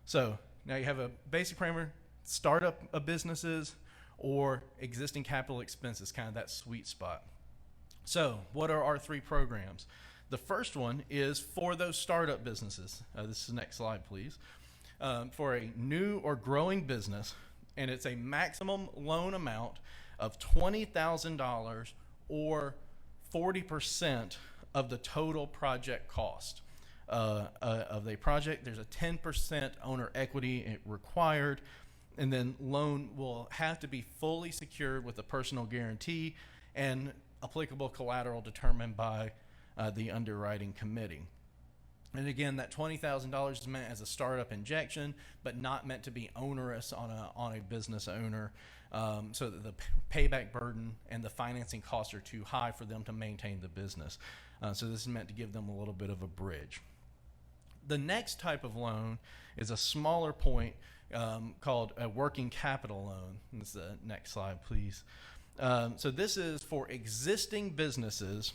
So now you have a basic parameter, startup of businesses or existing capital expenses, kind of that sweet spot. So what are our 3 programs? The first one is for those startup businesses. This is the next slide, please. For a new or growing business, and it's a maximum loan amount of $20,000 or 40% of the total project cost of the project. There's a 10% owner equity required, and then loan will have to be fully secured with a personal guarantee and applicable collateral determined by the underwriting committee. And again, that $20,000 is meant as a startup injection, but not meant to be onerous on a business owner, so that the payback burden and the financing costs are too high for them to maintain the business. So this is meant to give them a little bit of a bridge. The next type of loan is a smaller point called a working capital loan. This is the next slide, please. So this is for existing businesses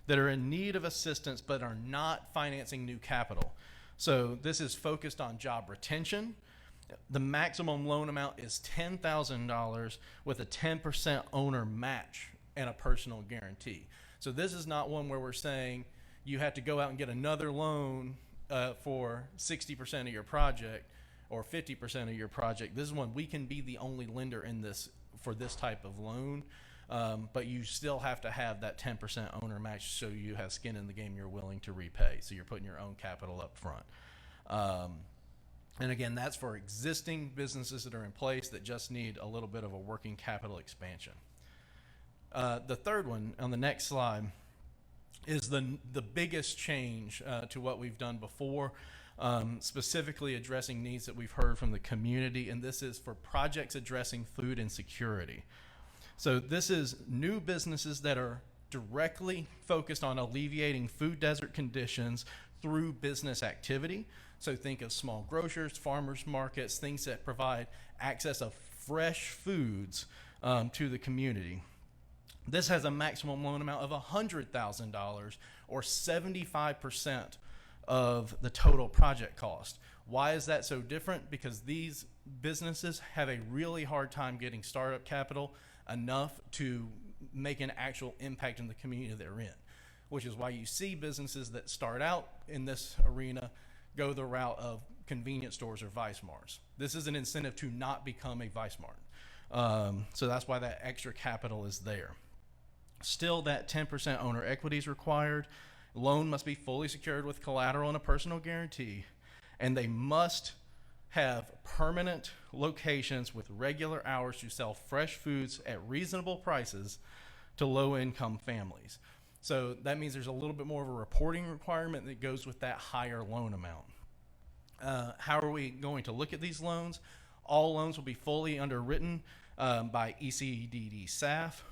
that are in need of assistance but are not financing new capital. So this is focused on job retention. The maximum loan amount is $10,000 with a 10% owner match and a personal guarantee. So this is not one where we're saying you have to go out and get another loan for 60% of your project or 50% of your project. This is one we can be the only lender in this for this type of loan. But you still have to have that 10% owner match so you have skin in the game you're willing to repay. So you're putting your own capital up front. And again, that's for existing businesses that are in place that just need a little bit of a working capital expansion. The third one on the next slide is the biggest change to what we've done before, specifically addressing needs that we've heard from the community, and this is for projects addressing food insecurity. So this is new businesses that are directly focused on alleviating food desert conditions through business activity. So think of small grocers, farmers markets, things that provide access of fresh foods to the community. This has a maximum loan amount of $100,000 or 75% of the total project cost. Why is that so different? Because these businesses have a really hard time getting startup capital enough to make an actual impact in the community they're in, which is why you see businesses that start out in this arena go the route of convenience stores or Vice Marts. This is an incentive to not become a Vice Mart. So that's why that extra capital is there. Still, that 10% owner equity is required. Loan must be fully secured with collateral and a personal guarantee, and they must have permanent locations with regular hours to sell fresh foods at reasonable prices to low-income families. So that means there's a little bit more of a reporting requirement that goes with that higher loan amount. How are we going to look at these loans? All loans will be fully underwritten by ECDD staff,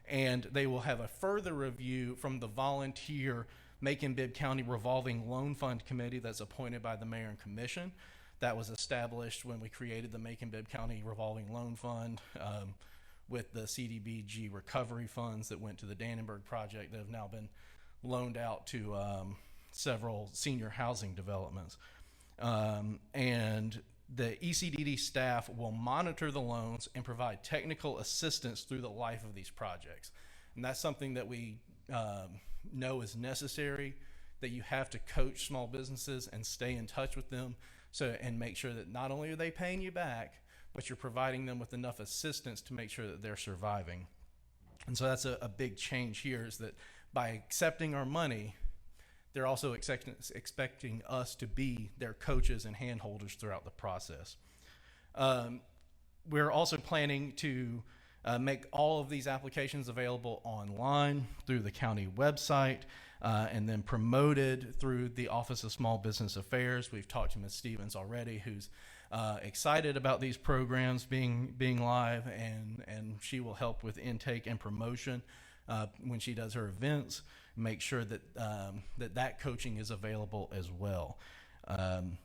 and they will have a further review from the volunteer Macon-Bibb County Revolving Loan Fund Committee that's appointed by the Mayor and Commission. That was established when we created the Macon-Bibb County Revolving Loan Fund with the CDBG recovery funds that went to the Dannenberg project that have now been loaned out to several senior housing developments. And the ECDD staff will monitor the loans and provide technical assistance through the life of these projects. And that's something that we know is necessary, that you have to coach small businesses and stay in touch with them and make sure that not only are they paying you back, but you're providing them with enough assistance to make sure that they're surviving. And so that's a big change here, is that by accepting our money, they're also expecting us to be their coaches and handholders throughout the process. We're also planning to make all of these applications available online through the county website, and then promoted through the Office of Small Business Affairs. We've talked to Ms. Stevens already, who's excited about these programs being live, and she will help with intake and promotion when she does her events. Make sure that that coaching is available as well. And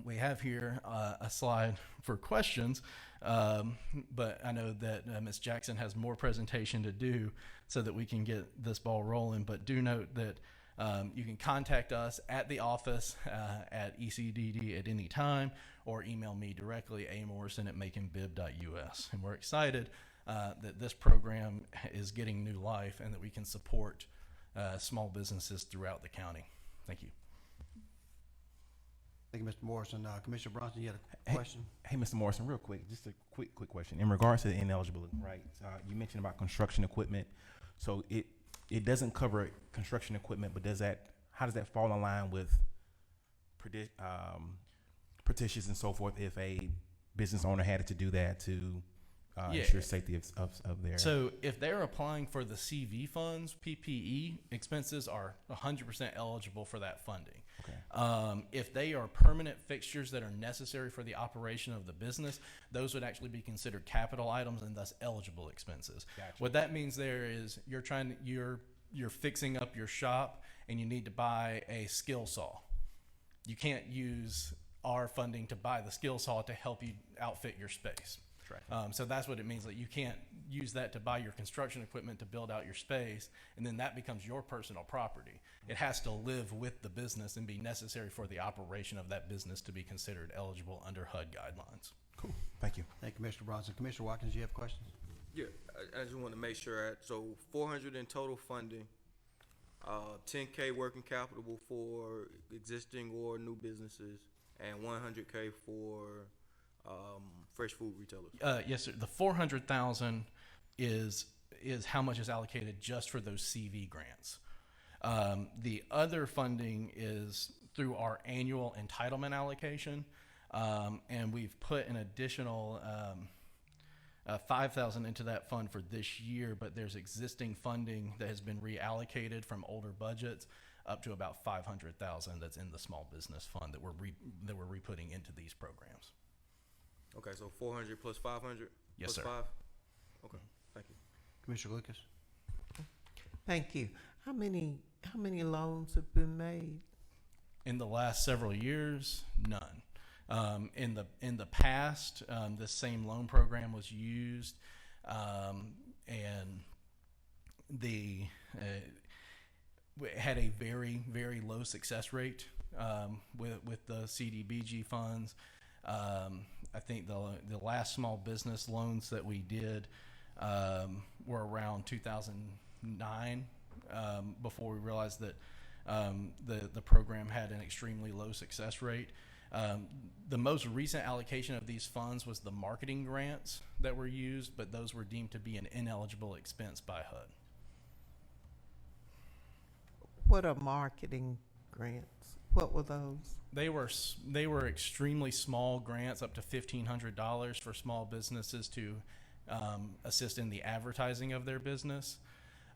we have here a slide for questions, but I know that Ms. Jackson has more presentation to do so that we can get this ball rolling. But do note that you can contact us at the office at ECDD at any time, or email me directly, amorrison@maconbibb.us. And we're excited that this program is getting new life and that we can support small businesses throughout the county. Thank you. Thank you, Mr. Morrison. Commissioner Bronson, you had a question? Hey, Mr. Morrison, real quick, just a quick question. In regards to the ineligibility, right, you mentioned about construction equipment. So it doesn't cover construction equipment, but how does that fall in line with petitions and so forth if a business owner had to do that to ensure safety of their. So if they're applying for the CV funds, PPE expenses are 100% eligible for that funding. Okay. If they are permanent fixtures that are necessary for the operation of the business, those would actually be considered capital items and thus eligible expenses. Gotcha. What that means there is you're fixing up your shop and you need to buy a skill saw. You can't use our funding to buy the skill saw to help you outfit your space. Right. So that's what it means, that you can't use that to buy your construction equipment to build out your space, and then that becomes your personal property. It has to live with the business and be necessary for the operation of that business to be considered eligible under HUD guidelines. Cool. Thank you. Thank you, Mr. Bronson. Commissioner Watkins, you have questions? Yeah, I just want to make sure. So 400 in total funding, 10K working capital for existing or new businesses, and 100K for fresh food retailers. Yes, sir. The 400,000 is how much is allocated just for those CV grants. The other funding is through our annual entitlement allocation, and we've put an additional 5,000 into that fund for this year. But there's existing funding that has been reallocated from older budgets up to about 500,000 that's in the small business fund that we're re-putting into these programs. Okay, so 400 plus 500? Yes, plus sir. 5? Okay, thank you. Commissioner Lucas? Thank you. How many loans have been made? In the last several years, none. In the past, the same loan program was used, and the had a very, very low success rate with the CDBG funds. I think the last small business loans that we did were around 2009, before we realized that the program had an extremely low success rate. The most recent allocation of these funds was the marketing grants that were used, but those were deemed to be an ineligible expense by HUD. What are marketing grants? What were those? They were extremely small grants, up to $1,500 for small businesses to assist in the advertising of their business.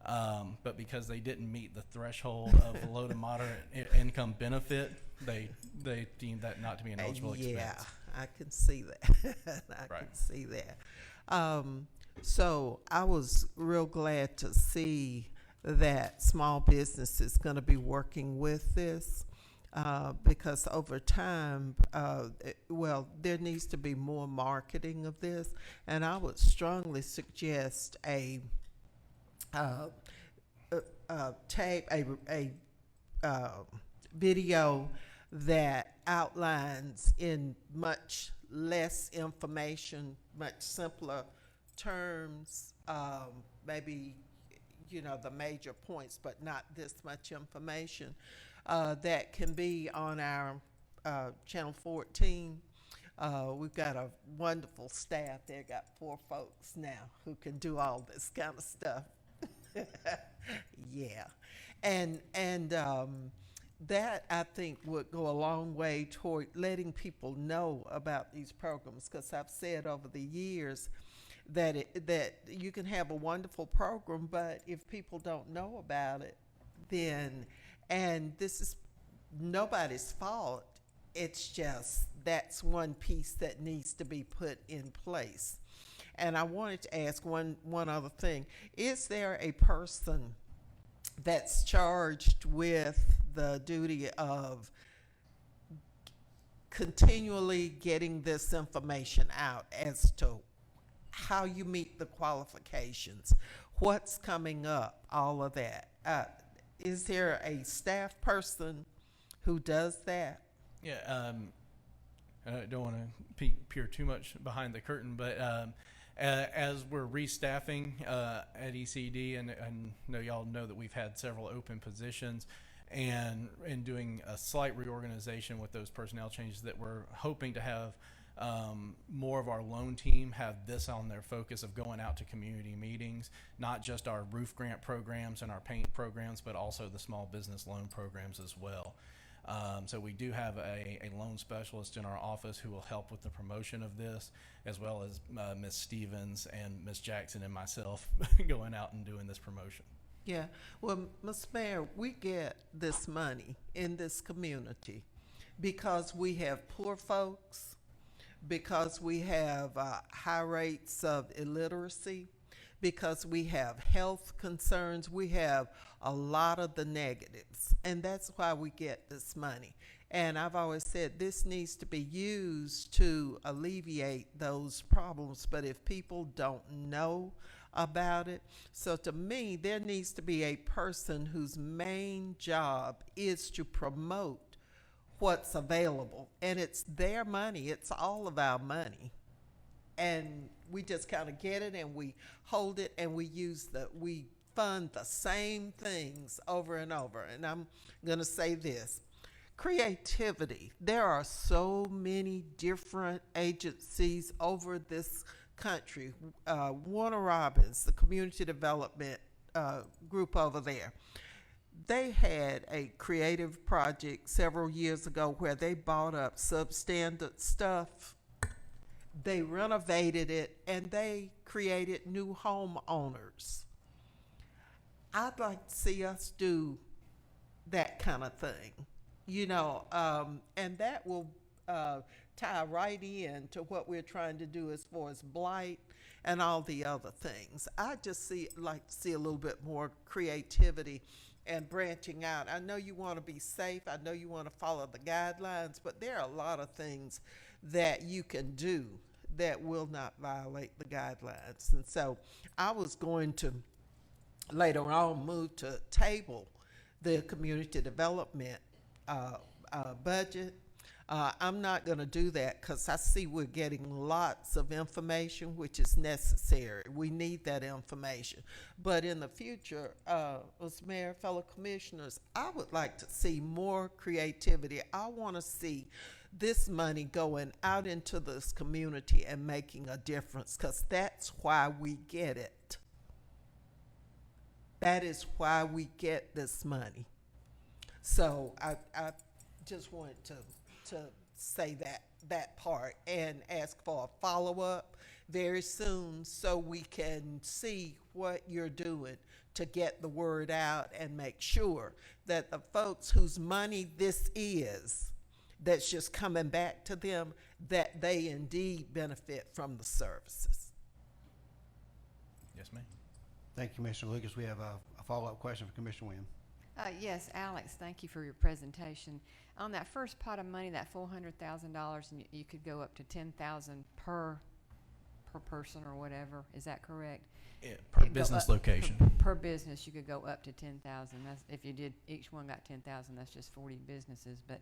But because they didn't meet the threshold of low to moderate income benefit, they deemed that not to be an eligible expense. Yeah, I can see that. I can see that. So I was real glad to see that small business is going to be working with this. Because over time, there needs to be more marketing of this, and I would strongly suggest a video that outlines in much less information, much simpler terms, maybe the major points, but not this much information. That can be on our Channel 14. We've got a wonderful staff there, got 4 folks now who can do all this kind of stuff. Yeah. And that, I think, would go a long way toward letting people know about these programs, because I've said over the years that you can have a wonderful program, but if people don't know about it, then, and this is nobody's fault, it's just that's one piece that needs to be put in place. And I wanted to ask one other thing. Is there a person that's charged with the duty of continually getting this information out as to how you meet the qualifications, what's coming up, all of that? Is there a staff person who does that? Yeah, I don't want to peer too much behind the curtain, but as we're restaffing at ECD, and I know y'all know that we've had several open positions, and doing a slight reorganization with those personnel changes, that we're hoping to have more of our loan team have this on their focus of going out to community meetings, not just our roof grant programs and our paint programs, but also the small business loan programs as well. So we do have a loan specialist in our office who will help with the promotion of this, as well as Ms. Stevens and Ms. Jackson and myself going out and doing this promotion. Yeah, well, Ms. Mayor, we get this money in this community because we have poor folks, because we have high rates of illiteracy, because we have health concerns. We have a lot of the negatives, and that's why we get this money. And I've always said this needs to be used to alleviate those problems, but if people don't know about it, so to me, there needs to be a person whose main job is to promote what's available, and it's their money. It's all of our money, and we just kind of get it and we hold it and we fund the same things over and over. And I'm going to say this: creativity. There are so many different agencies over this country. Warner Robins, the community development group over there, they had a creative project several years ago where they bought up substandard stuff, they renovated it, and they created new homeowners. I'd like to see us do that kind of thing, and that will tie right in to what we're trying to do as far as blight and all the other things. I just like to see a little bit more creativity and branching out. I know you want to be safe. I know you want to follow the guidelines, but there are a lot of things that you can do that will not violate the guidelines. And so I was going to later on move to table the community development budget. I'm not going to do that because I see we're getting lots of information, which is necessary. We need that information. But in the future, as Mayor, fellow commissioners, I would like to see more creativity. I want to see this money going out into this community and making a difference, because that's why we get it. That is why we get this money. So I just wanted to say that part and ask for a follow-up very soon so we can see what you're doing to get the word out and make sure that the folks whose money this is, that's just coming back to them, that they indeed benefit from the services. Yes, ma'am. Thank you, Commissioner Lucas. We have a follow-up question for Commissioner Wynn. Yes, Alex, thank you for your presentation. On that first pot of money, that $400,000, and you could go up to $10,000 per person or whatever. Is that correct? Yeah, per business location. Per business, you could go up to 10,000. That's if you did each one got 10,000. That's just 40 businesses. But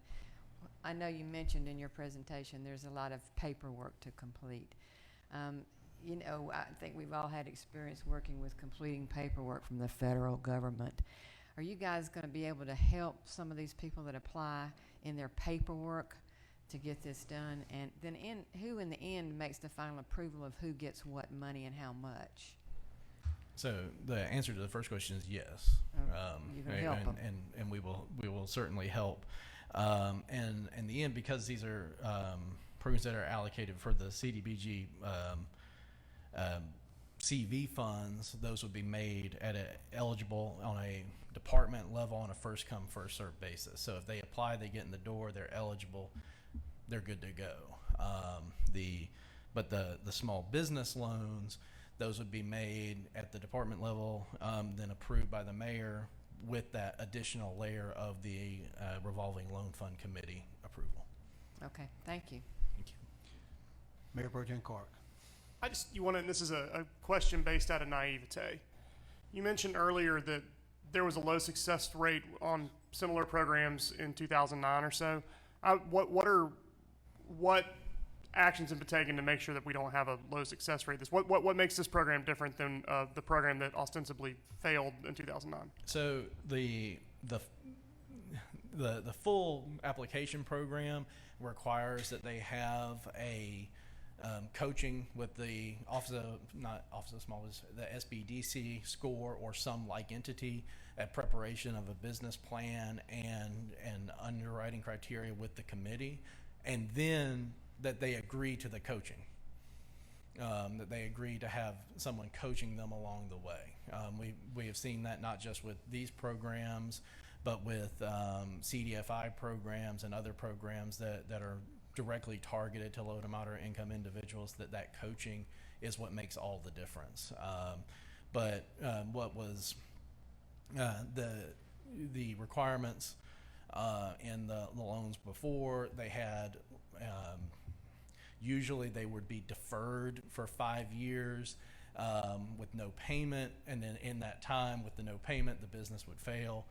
I know you mentioned in your presentation there's a lot of paperwork to complete. I think we've all had experience working with completing paperwork from the federal government. Are you guys going to be able to help some of these people that apply in their paperwork to get this done? And then who in the end makes the final approval of who gets what money and how much? So the answer to the first question is yes. You can help them. And we will certainly help. And in the end, because these are programs that are allocated for the CDBG CV funds, those would be made eligible on a department level on a first come first served basis. So if they apply, they get in the door, they're eligible, they're good to go. But the small business loans, those would be made at the department level, then approved by the mayor with that additional layer of the revolving loan fund committee approval. Okay, thank you. Thank you. Mayor Pro Tem Clark. This is a question based out of naivete. You mentioned earlier that there was a low success rate on similar programs in 2009 or so. What actions have been taken to make sure that we don't have a low success rate? What makes this program different than the program that ostensibly failed in 2009? So the full application program requires that they have a coaching with the not Office of Small Business, the SBDC score or some like entity at preparation of a business plan and underwriting criteria with the committee, and then that they agree to the coaching. That they agree to have someone coaching them along the way. We have seen that not just with these programs, but with CDFI programs and other programs that are directly targeted to low to moderate income individuals, that coaching is what makes all the difference. But what was the requirements in the loans before, they had usually they would be deferred for 5 years with no payment, and then in that time with the no payment, the business would fail.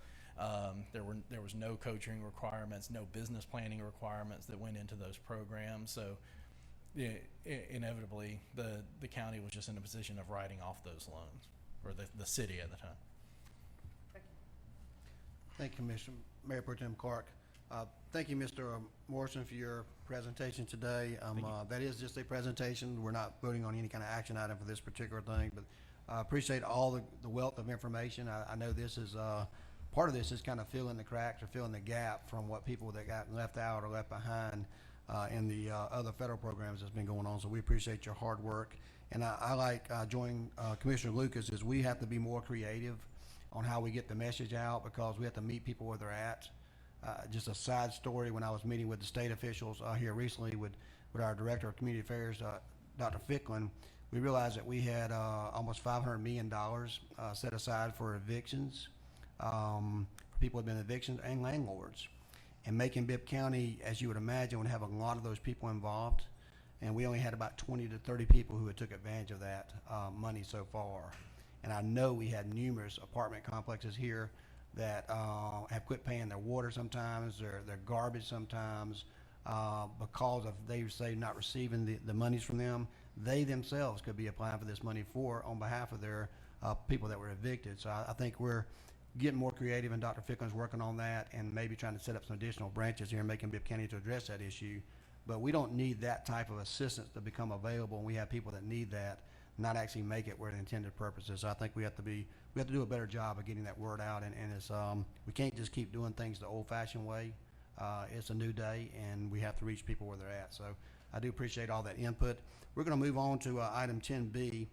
There was no coaching requirements, no business planning requirements that went into those programs. So inevitably, the county was just in a position of writing off those loans, or the city at the time. Thank you, Mr. Mayor Pro Tem Clark. Thank you, Mr. Morrison, for your presentation today. That is just a presentation. We're not voting on any kind of action item for this particular thing, but I appreciate all the wealth of information. I know this is part of this is kind of filling the cracks or filling the gap from what people that got left out or left behind in the other federal programs that's been going on. So we appreciate your hard work. And I like joining Commissioner Lucas is we have to be more creative on how we get the message out, because we have to meet people where they're at. Just a side story, when I was meeting with the state officials here recently with our Director of Community Affairs, Dr. Ficklin, we realized that we had almost $500 million set aside for evictions, for people who have been evictions and landlords. And Macon-Bibb County, as you would imagine, would have a lot of those people involved. And we only had about 20 to 30 people who had took advantage of that money so far. And I know we had numerous apartment complexes here that have quit paying their water sometimes, their garbage sometimes, because of they say not receiving the monies from them. They themselves could be applying for this money on behalf of their people that were evicted. So I think we're getting more creative, and Dr. Ficklin's working on that, and maybe trying to set up some additional branches here in Macon-Bibb County to address that issue. But we don't need that type of assistance to become available, and we have people that need that, not actually make it where the intended purpose is. So I think we have to do a better job of getting that word out, and it's we can't just keep doing things the old-fashioned way. It's a new day, and we have to reach people where they're at. So I do appreciate all that input. We're going to move on to item 10B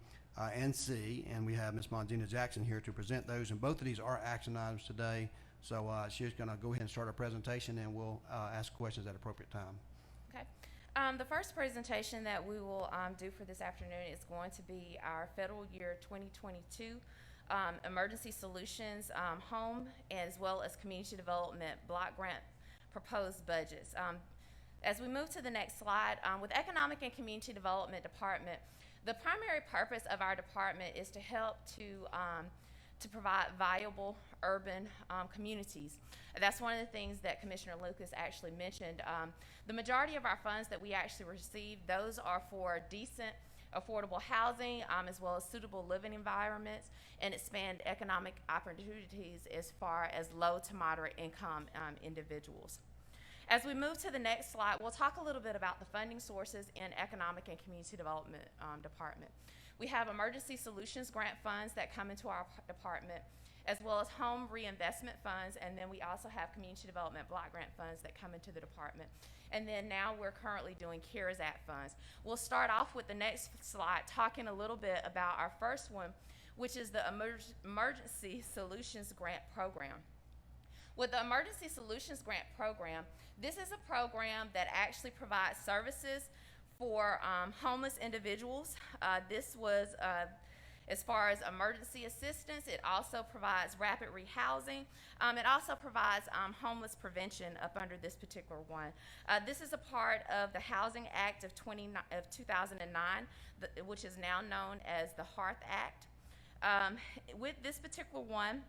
and C, and we have Ms. Mongina Jackson here to present those, and both of these are action items today. So she's going to go ahead and start her presentation, and we'll ask questions at appropriate time. Okay. The first presentation that we will do for this afternoon is going to be our federal year 2022 emergency solutions home, as well as community development block grant proposed budgets. As we move to the next slide, with Economic and Community Development Department, the primary purpose of our department is to help to provide viable urban communities. That's one of the things that Commissioner Lucas actually mentioned. The majority of our funds that we actually receive, those are for decent, affordable housing, as well as suitable living environments, and expand economic opportunities as far as low to moderate income individuals. As we move to the next slide, we'll talk a little bit about the funding sources in Economic and Community Development Department. We have emergency solutions grant funds that come into our department, as well as home reinvestment funds, and then we also have community development block grant funds that come into the department. And then now we're currently doing CARES Act funds. We'll start off with the next slide talking a little bit about our first one, which is the Emergency Solutions Grant Program. With the Emergency Solutions Grant Program, this is a program that actually provides services for homeless individuals. This was as far as emergency assistance. It also provides rapid rehousing. It also provides homeless prevention up under this particular one. This is a part of the Housing Act of 2009, which is now known as the HEARTH Act. With this particular one,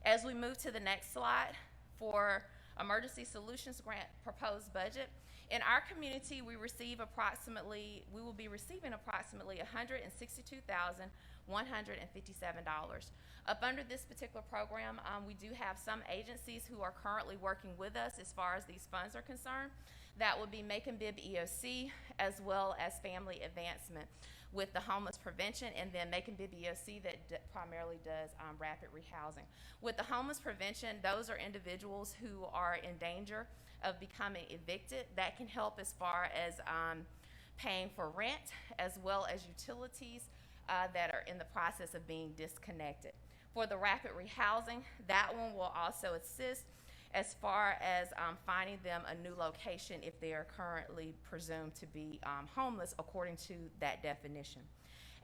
as we move to the next slide for Emergency Solutions Grant proposed budget, in our community, we will be receiving approximately $157. Up under this particular program, we do have some agencies who are currently working with us as far as these funds are concerned. That would be Macon-Bibb EOC, as well as Family Advancement with the homeless prevention, and then Macon-Bibb EOC that primarily does rapid rehousing. With the homeless prevention, those are individuals who are in danger of becoming evicted. That can help as far as paying for rent, as well as utilities that are in the process of being disconnected. For the rapid rehousing, that one will also assist as far as finding them a new location if they are currently presumed to be homeless according to that definition.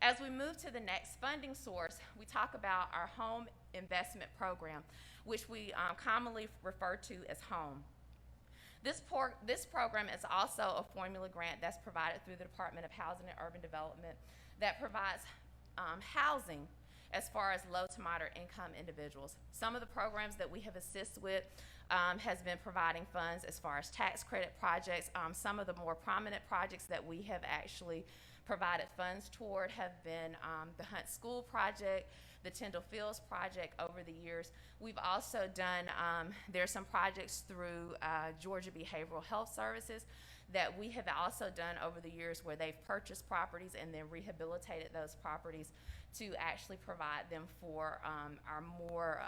As we move to the next funding source, we talk about our home investment program, which we commonly refer to as HOME. This program is also a formula grant that's provided through the Department of Housing and Urban Development that provides housing as far as low to moderate income individuals. Some of the programs that we have assisted with has been providing funds as far as tax credit projects. Some of the more prominent projects that we have actually provided funds toward have been the Hunt School project, the Tyndall Fields project over the years. We've also done, there's some projects through Georgia Behavioral Health Services that we have also done over the years where they've purchased properties and then rehabilitated those properties to actually provide them for our more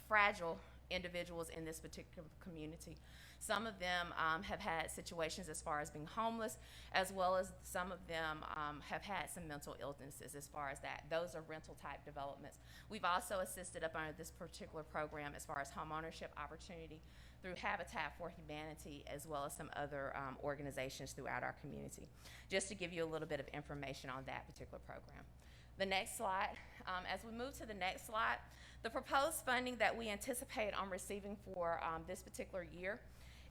fragile individuals in this particular community. Some of them have had situations as far as being homeless, as well as some of them have had some mental illnesses as far as that. Those are rental type developments. We've also assisted up under this particular program as far as home ownership opportunity through Habitat for Humanity, as well as some other organizations throughout our community. Just to give you a little bit of information on that particular program. The next slide, as we move to the next slide, the proposed funding that we anticipate on receiving for this particular year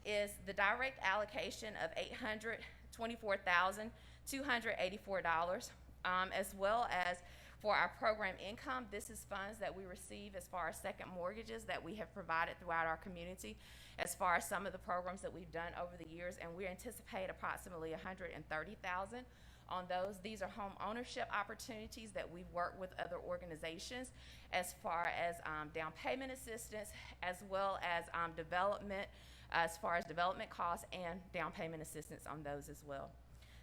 is the direct allocation of $824,284, as well as for our program income. This is funds that we receive as far as second mortgages that we have provided throughout our community, as far as some of the programs that we've done over the years, and we anticipate approximately $130,000 on those. These are home ownership opportunities that we've worked with other organizations as far as down payment assistance, as well as development, as far as development costs and down payment assistance on those as well.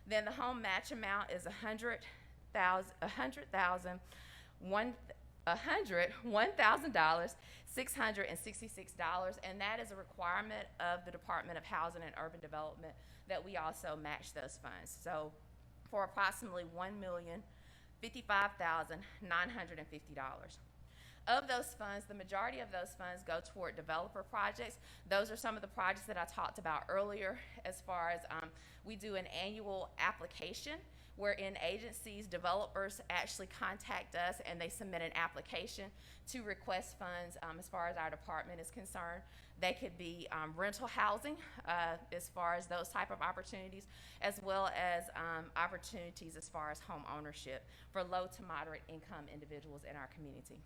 Then the home match amount is $101,000, $666, and that is a requirement of the Department of Housing and Urban Development that we also match those funds. So for approximately $1,055,950. Of those funds, the majority of those funds go toward developer projects. Those are some of the projects that I talked about earlier, as far as we do an annual application wherein agencies, developers actually contact us and they submit an application to request funds as far as our department is concerned. They could be rental housing as far as those type of opportunities, as well as opportunities as far as home ownership for low to moderate income individuals in our community.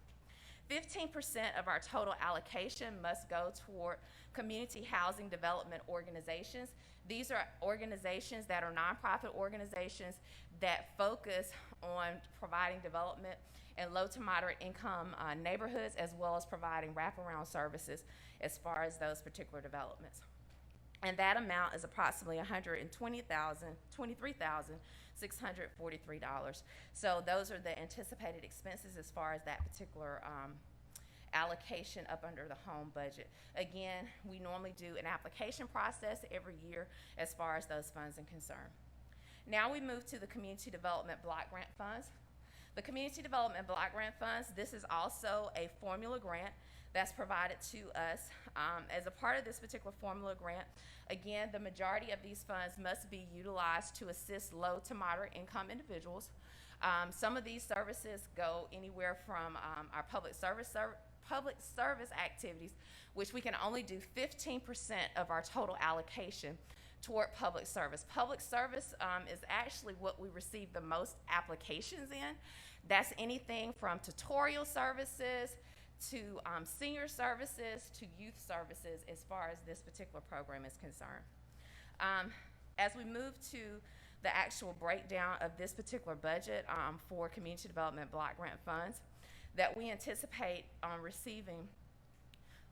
15% of our total allocation must go toward community housing development organizations. These are organizations that are nonprofit organizations that focus on providing development in low to moderate income neighborhoods, as well as providing wraparound services as far as those particular developments. And that amount is approximately $23,643. So those are the anticipated expenses as far as that particular allocation up under the home budget. Again, we normally do an application process every year as far as those funds are concerned. Now we move to the Community Development Block Grant Funds. The Community Development Block Grant Funds, this is also a formula grant that's provided to us. As a part of this particular formula grant, again, the majority of these funds must be utilized to assist low to moderate income individuals. Some of these services go anywhere from our public service activities, which we can only do 15% of our total allocation toward public service. Public service is actually what we receive the most applications in. That's anything from tutorial services to senior services to youth services as far as this particular program is concerned. As we move to the actual breakdown of this particular budget for community development block grant funds, that we anticipate receiving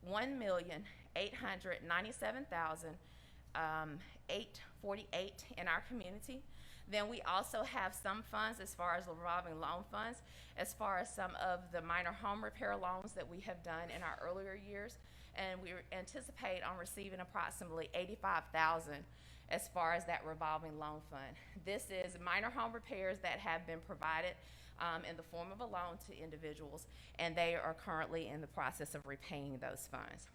$1,897,848 in our community. Then we also have some funds as far as revolving loan funds, as far as some of the minor home repair loans that we have done in our earlier years. And we anticipate on receiving approximately $85,000 as far as that revolving loan fund. This is minor home repairs that have been provided in the form of a loan to individuals, and they are currently in the process of repaying those funds.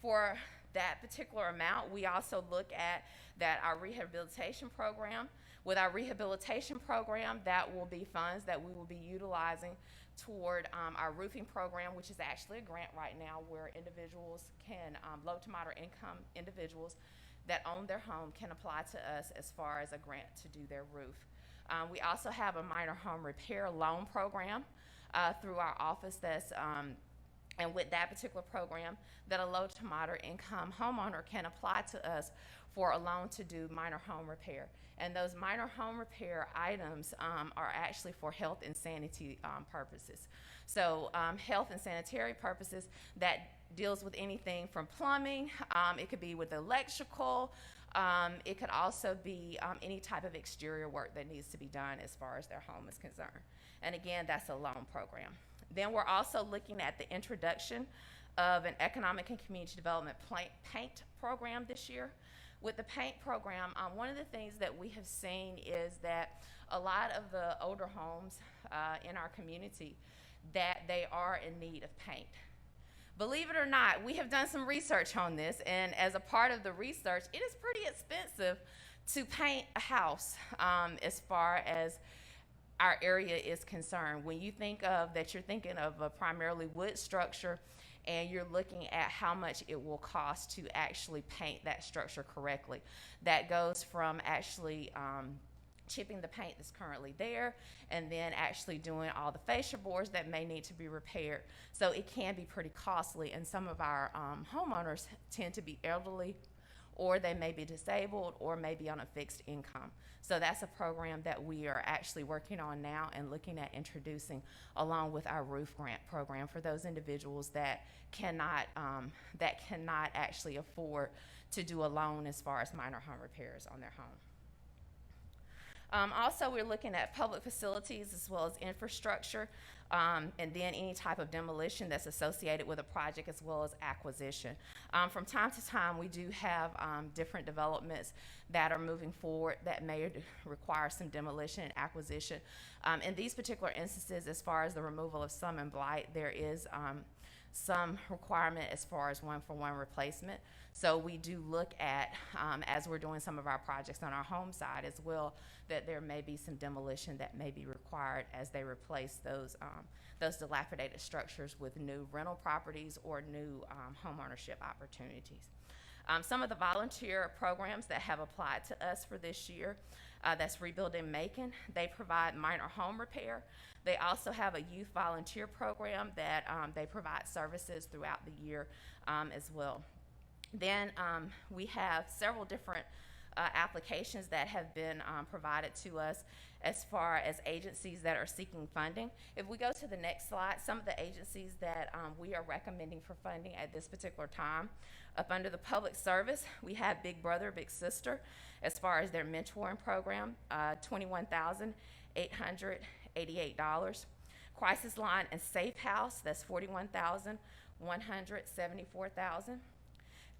For that particular amount, we also look at that our rehabilitation program. With our rehabilitation program, that will be funds that we will be utilizing toward our roofing program, which is actually a grant right now where individuals can, low to moderate income individuals that own their home can apply to us as far as a grant to do their roof. We also have a minor home repair loan program through our office that's and with that particular program, that a low to moderate income homeowner can apply to us for a loan to do minor home repair. And those minor home repair items are actually for health and sanity purposes. So health and sanitary purposes, that deals with anything from plumbing, it could be with electrical, it could also be any type of exterior work that needs to be done as far as their home is concerned. And again, that's a loan program. Then we're also looking at the introduction of an economic and community development paint program this year. With the paint program, one of the things that we have seen is that a lot of the older homes in our community, that they are in need of paint. Believe it or not, we have done some research on this, and as a part of the research, it is pretty expensive to paint a house as far as our area is concerned. When you think of that, you're thinking of a primarily wood structure, and you're looking at how much it will cost to actually paint that structure correctly. That goes from actually chipping the paint that's currently there, and then actually doing all the fascia boards that may need to be repaired. So it can be pretty costly, and some of our homeowners tend to be elderly, or they may be disabled, or maybe on a fixed income. So that's a program that we are actually working on now and looking at introducing, along with our roof grant program for those individuals that cannot actually afford to do a loan as far as minor home repairs on their home. Also, we're looking at public facilities as well as infrastructure, and then any type of demolition that's associated with a project, as well as acquisition. From time to time, we do have different developments that are moving forward that may require some demolition and acquisition. In these particular instances, as far as the removal of sum and blight, there is some requirement as far as one-for-one replacement. So we do look at, as we're doing some of our projects on our home side as well, that there may be some demolition that may be required as they replace those dilapidated structures with new rental properties or new home ownership opportunities. Some of the volunteer programs that have applied to us for this year, that's Rebuilding Macon. They provide minor home repair. They also have a youth volunteer program that they provide services throughout the year as well. Then we have several different applications that have been provided to us as far as agencies that are seeking funding. If we go to the next slide, some of the agencies that we are recommending for funding at this particular time. Up under the public service, we have Big Brother, Big Sister, as far as their mentoring program, $21,888. Crisis Line and Safe House, that's $41,174,000.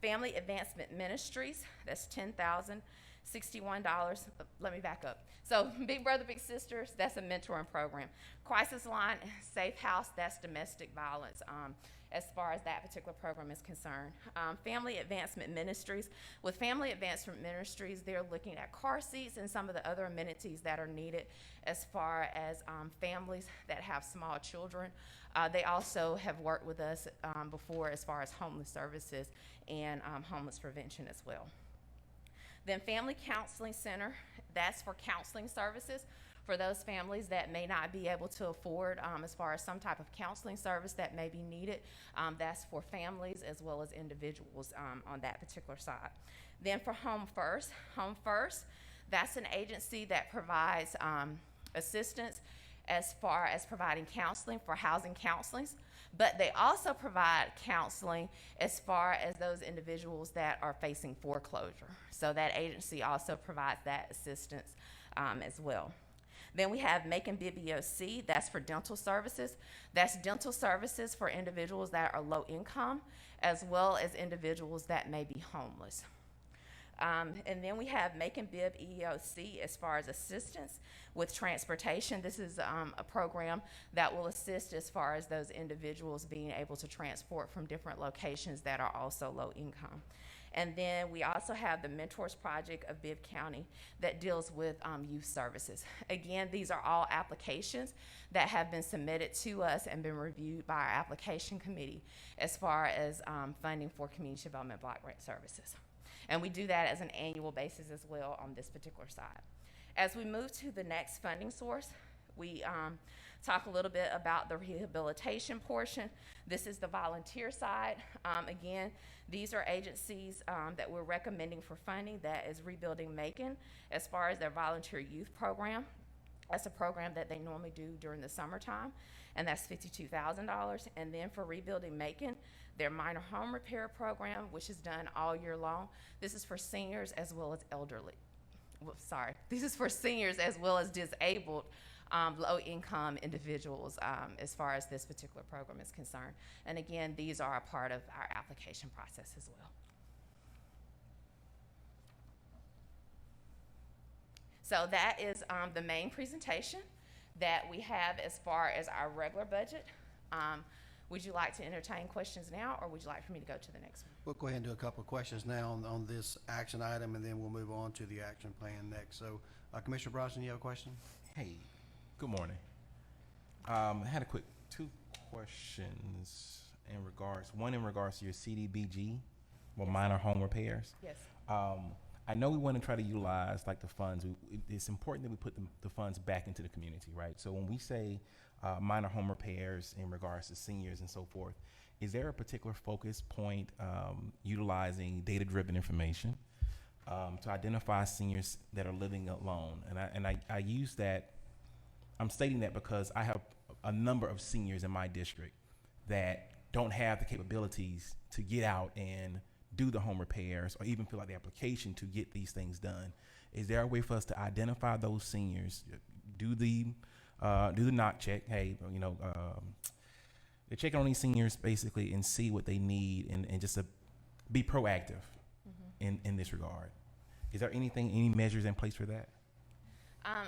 Family Advancement Ministries, that's $10,061. Let me back up. So Big Brother, Big Sisters, that's a mentoring program. Crisis Line, Safe House, that's domestic violence as far as that particular program is concerned. Family Advancement Ministries. With Family Advancement Ministries, they're looking at car seats and some of the other amenities that are needed as far as families that have small children. They also have worked with us before as far as homeless services and homeless prevention as well. Then Family Counseling Center, that's for counseling services for those families that may not be able to afford as far as some type of counseling service that may be needed. That's for families as well as individuals on that particular side. Then for Home First, That's an agency that provides assistance as far as providing counseling for housing counselings, but they also provide counseling as far as those individuals that are facing foreclosure. So that agency also provides that assistance as well. Then we have Macon-Bibb EOC, that's for dental services. That's dental services for individuals that are low income, as well as individuals that may be homeless. And then we have Macon-Bibb EOC as far as assistance with transportation. This is a program that will assist as far as those individuals being able to transport from different locations that are also low income. And then we also have the Mentors Project of Bibb County that deals with youth services. Again, these are all applications that have been submitted to us and been reviewed by our application committee as far as funding for community development block grant services. And we do that as an annual basis as well on this particular side. As we move to the next funding source, we talk a little bit about the rehabilitation portion. This is the volunteer side. Again, these are agencies that we're recommending for funding. That is Rebuilding Macon as far as their volunteer youth program. That's a program that they normally do during the summertime, and that's $52,000. And then for Rebuilding Macon, their minor home repair program, which is done all year long. This is for seniors as well as elderly. This is for seniors as well as disabled low-income individuals as far as this particular program is concerned. And again, these are a part of our application process as well. So that is the main presentation that we have as far as our regular budget. Would you like to entertain questions now, or would you like for me to go to the next one? We'll go ahead and do a couple of questions now on this action item, and then we'll move on to the action plan next. So, Commissioner Bronson, you have a question? Hey, good morning. I had a quick two questions in regards, one in regards to your CDBG, or minor home repairs. Yes. I know we want to try to utilize like the funds. It's important that we put the funds back into the community, right? So when we say minor home repairs in regards to seniors and so forth, is there a particular focus point utilizing data-driven information to identify seniors that are living alone? And I use that, I'm stating that because I have a number of seniors in my district that don't have the capabilities to get out and do the home repairs or even fill out the application to get these things done. Is there a way for us to identify those seniors, do the knock check, hey, they're checking on these seniors basically and see what they need and just to be proactive in this regard? Is there any measures in place for that?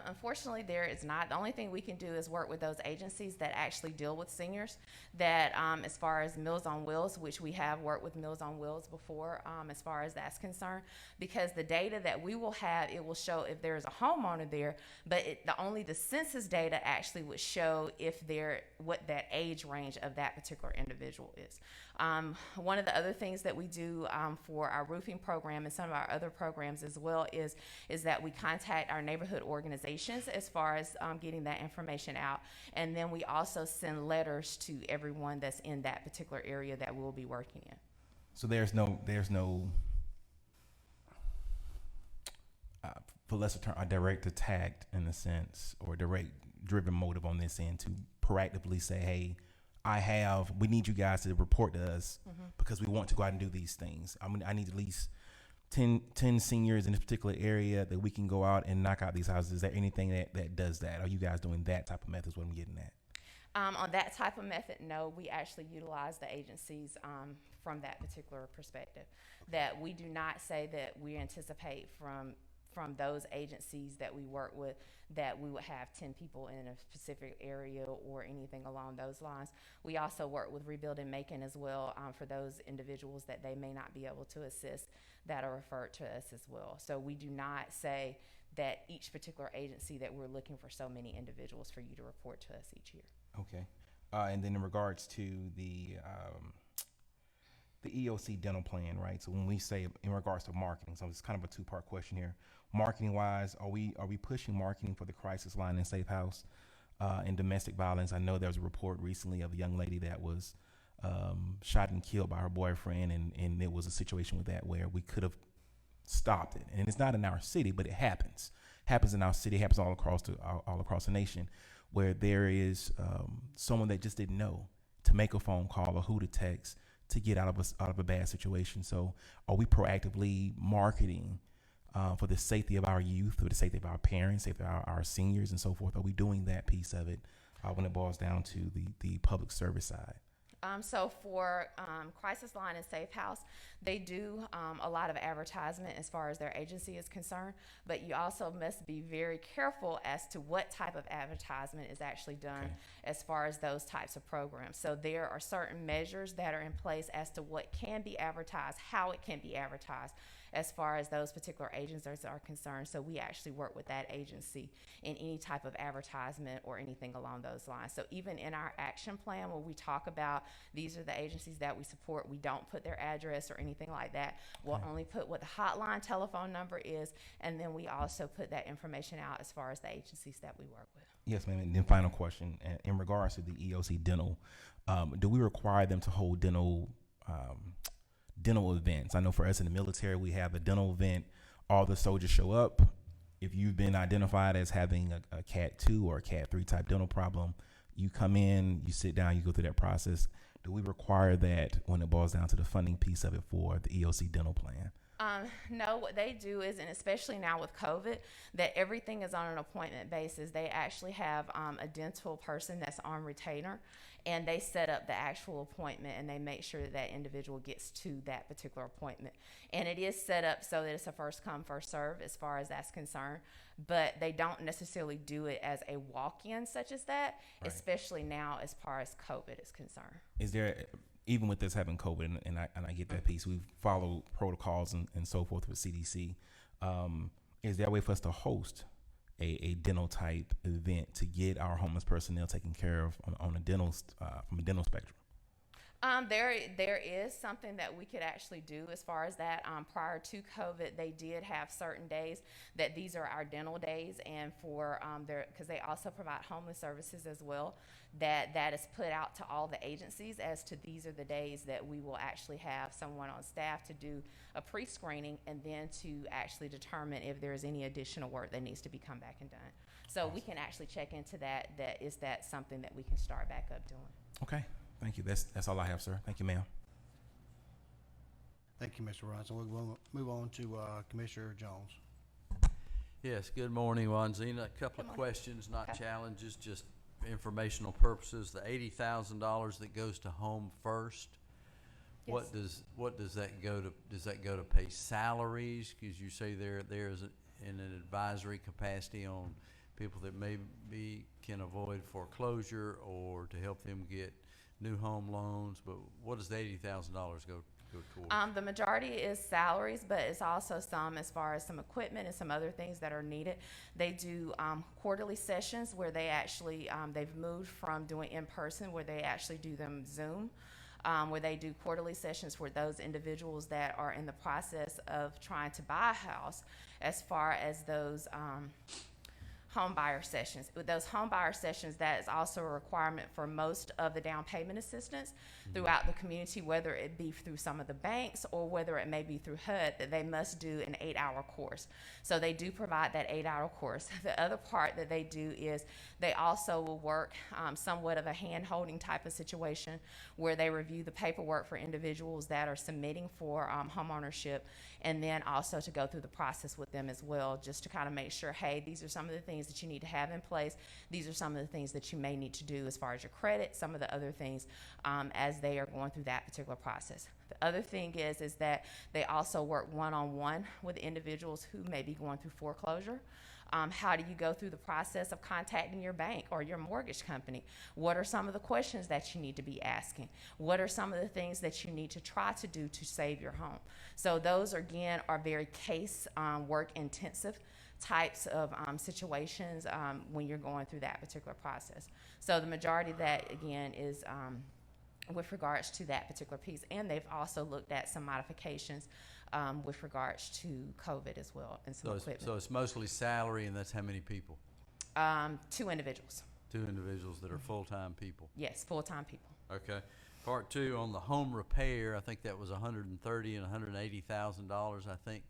Unfortunately, there is not. The only thing we can do is work with those agencies that actually deal with seniors. That as far as Meals on Wheels, which we have worked with Meals on Wheels before, as far as that's concerned, because the data that we will have, it will show if there is a homeowner there, but only the census data actually would show if what that age range of that particular individual is. One of the other things that we do for our roofing program and some of our other programs as well is that we contact our neighborhood organizations as far as getting that information out, and then we also send letters to everyone that's in that particular area that we'll be working in. So there's no for lesser term, a direct attack in a sense, or direct driven motive on this end to proactively say, hey, we need you guys to report to us because we want to go out and do these things. I mean, I need at least 10 seniors in this particular area that we can go out and knock out these houses. Is there anything that does that? Are you guys doing that type of method is what I'm getting at? On that type of method, no, we actually utilize the agencies from that particular perspective. That we do not say that we anticipate from those agencies that we work with that we would have 10 people in a specific area or anything along those lines. We also work with Rebuilding Macon as well for those individuals that they may not be able to assist that are referred to us as well. So we do not say that each particular agency that we're looking for so many individuals for you to report to us each year. Okay. And then in regards to the EOC dental plan, right? So when we say in regards to marketing, so it's kind of a two-part question here. Marketing wise, are we pushing marketing for the crisis line in Safe House and domestic violence? I know there was a report recently of a young lady that was shot and killed by her boyfriend, and it was a situation with that where we could have stopped it. And it's not in our city, but it happens. Happens in our city, happens all across the nation, where there is someone that just didn't know to make a phone call or who to text to get out of a bad situation. So are we proactively marketing for the safety of our youth, for the safety of our parents, safety of our seniors and so forth? Are we doing that piece of it when it boils down to the public service side? So for Crisis Line and Safe House, they do a lot of advertisement as far as their agency is concerned, but you also must be very careful as to what type of advertisement is actually done as far as those types of programs. So there are certain measures that are in place as to what can be advertised, how it can be advertised, as far as those particular agencies are concerned. So we actually work with that agency in any type of advertisement or anything along those lines. So even in our action plan, when we talk about these are the agencies that we support, we don't put their address or anything like that. We'll only put what the hotline telephone number is, and then we also put that information out as far as the agencies that we work with. Yes, ma'am. And then final question, in regards to the EOC dental, do we require them to hold dental events? I know for us in the military, we have a dental event. All the soldiers show up. If you've been identified as having a Cat 2 or a Cat 3 type dental problem, you come in, you sit down, you go through that process. Do we require that when it boils down to the funding piece of it for the EOC dental plan? No, what they do is, and especially now with COVID, that everything is on an appointment basis. They actually have a dental person that's on retainer, and they set up the actual appointment, and they make sure that that individual gets to that particular appointment. And it is set up so that it's a first come, first serve as far as that's concerned, but they don't necessarily do it as a walk-in such as that, especially now as far as COVID is concerned. Is there, even with this having COVID, and I get that piece, we've followed protocols and so forth with CDC. Is there a way for us to host a dental type event to get our homeless personnel taken care of on a dental from a dental spectrum? There is something that we could actually do as far as that. Prior to COVID, they did have certain days that these are our dental days, and for because they also provide homeless services as well. That is put out to all the agencies as to these are the days that we will actually have someone on staff to do a pre-screening and then to actually determine if there is any additional work that needs to be come back and done. So we can actually check into that. Is that something that we can start back up doing? Okay. Thank you. That's all I have, sir. Thank you, ma'am. Thank you, Mr. Robinson. We'll move on to Commissioner Jones. Yes, good morning, Wanzina. A couple of questions, not challenges, just informational purposes. The $80,000 that goes to Home First, Yes. what does that go to? Does that go to pay salaries? Because you say there's in an advisory capacity on people that maybe can avoid foreclosure or to help them get new home loans, but what does the $80,000 go towards? The majority is salaries, but it's also some as far as some equipment and some other things that are needed. They do quarterly sessions where they actually, they've moved from doing in person where they actually do them Zoom, where they do quarterly sessions for those individuals that are in the process of trying to buy a house, as far as those home buyer sessions. With those home buyer sessions, that is also a requirement for most of the down payment assistance throughout the community, whether it be through some of the banks or whether it may be through HUD, that they must do an 8-hour course. So they do provide that 8-hour course. The other part that they do is they also will work somewhat of a hand-holding type of situation where they review the paperwork for individuals that are submitting for home ownership, and then also to go through the process with them as well, just to kind of make sure, hey, these are some of the things that you need to have in place. These are some of the things that you may need to do as far as your credit, some of the other things as they are going through that particular process. The other thing is that they also work one-on-one with individuals who may be going through foreclosure. How do you go through the process of contacting your bank or your mortgage company? What are some of the questions that you need to be asking? What are some of the things that you need to try to do to save your home? So those, again, are very case work intensive types of situations when you're going through that particular process. So the majority of that, again, is with regards to that particular piece. And they've also looked at some modifications with regards to COVID as well and some equipment. So it's mostly salary, and that's how many people? 2 individuals. 2 individuals that are full-time people? Yes, full-time people. Okay. Part 2, on the home repair, I think that was $130,000 and $180,000, I think.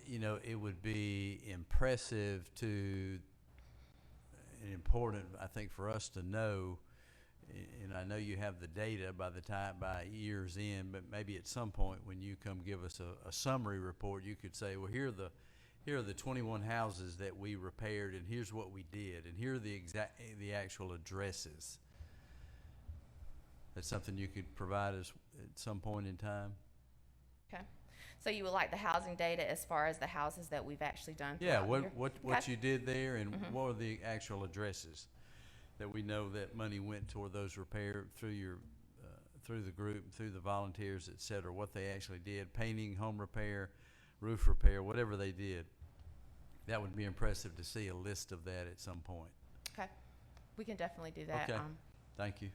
you know, it would be impressive to, and important, I think, for us to know, and I know you have the data by years in, but maybe at some point when you come give us a summary report, you could say, well, here are the 21 houses that we repaired, and here's what we did, and here are the actual addresses. That's something you could provide us at some point in time. Okay. So you would like the housing data as far as the houses that we've actually done? Yeah, throughout the year? what Okay. you did there, and what are the actual addresses that we know that money went toward those repair through your through the group, through the volunteers, et cetera, what they actually did, painting, home repair, roof repair, whatever they did. That would be impressive to see a list of that at some point. Okay. We can definitely do that. Okay. Thank you.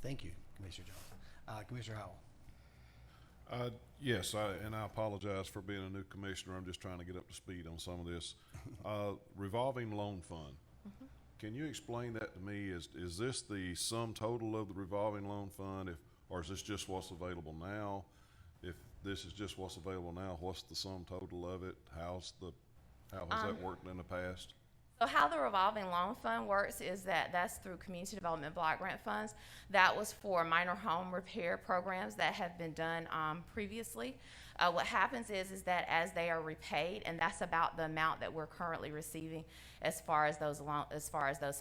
Thank you, Commissioner Johnson. Commissioner Howell. Yes, and I apologize for being a new commissioner. I'm just trying to get up to speed on some of this. Revolving loan fund. Can you explain that to me? Is this the sum total of the revolving loan fund, or is this just what's available now? If this is just what's available now, what's the sum total of it? How has that worked in the past? So how the revolving loan fund works is that's through community development block grant funds. That was for minor home repair programs that have been done previously. What happens is that as they are repaid, and that's about the amount that we're currently receiving as far as those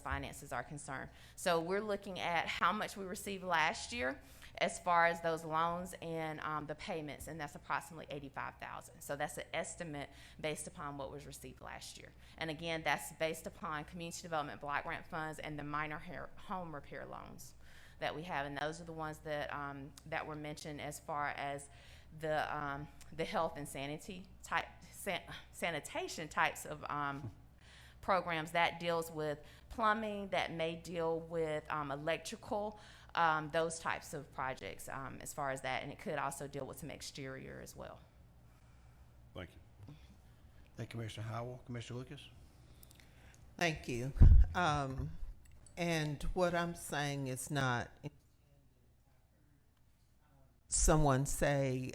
finances are concerned. So we're looking at how much we received last year as far as those loans and the payments, and that's approximately $85,000. So that's an estimate based upon what was received last year. And again, that's based upon community development block grant funds and the minor home repair loans that we have, and those are the ones that were mentioned as far as the health and sanitation types of programs that deals with plumbing, that may deal with electrical. Those types of projects as far as that, and it could also deal with some exterior as well. Thank you. Thank you, Commissioner Howell. Commissioner Lucas? Thank you. And what I'm saying is not someone say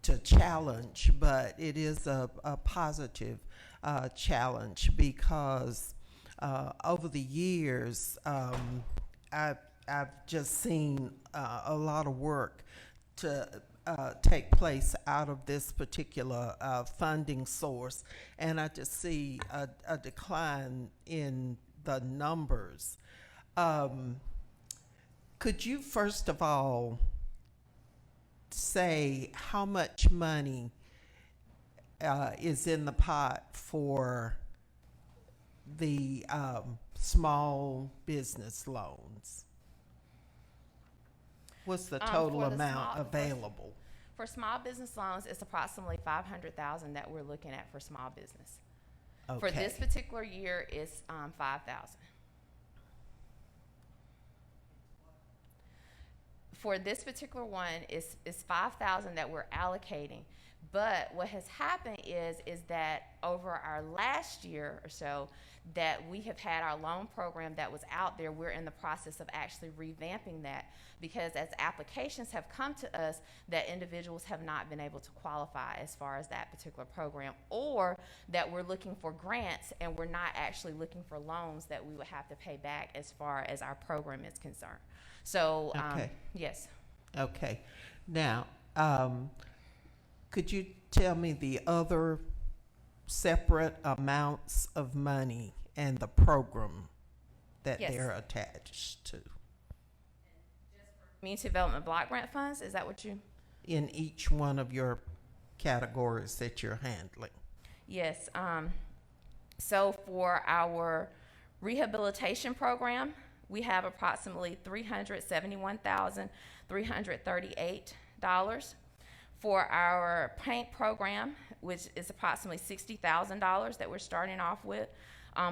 to challenge, but it is a positive challenge because over the years, I've just seen a lot of work to take place out of this particular funding source, and I just see a decline in the numbers. Could you first of all say how much money is in the pot for the small business loans? What's the total amount available? For small business loans, it's approximately $500,000 that we're looking at for small business. Okay. For this particular year, it's $5,000. For this particular one, it's $5,000 that we're allocating. But what has happened is that over our last year or so, that we have had our loan program that was out there, we're in the process of actually revamping that, because as applications have come to us, that individuals have not been able to qualify as far as that particular program, or that we're looking for grants and we're not actually looking for loans that we would have to pay back as far as our program is concerned. So, Okay. yes. Okay. Now, could you tell me the other separate amounts of money and the program that Yes. they're attached to Community development block grant funds, is that what you? in each one of your categories that you're handling? Yes. So for our rehabilitation program, we have approximately $371,338. For our paint program, which is approximately $60,000 that we're starting off with.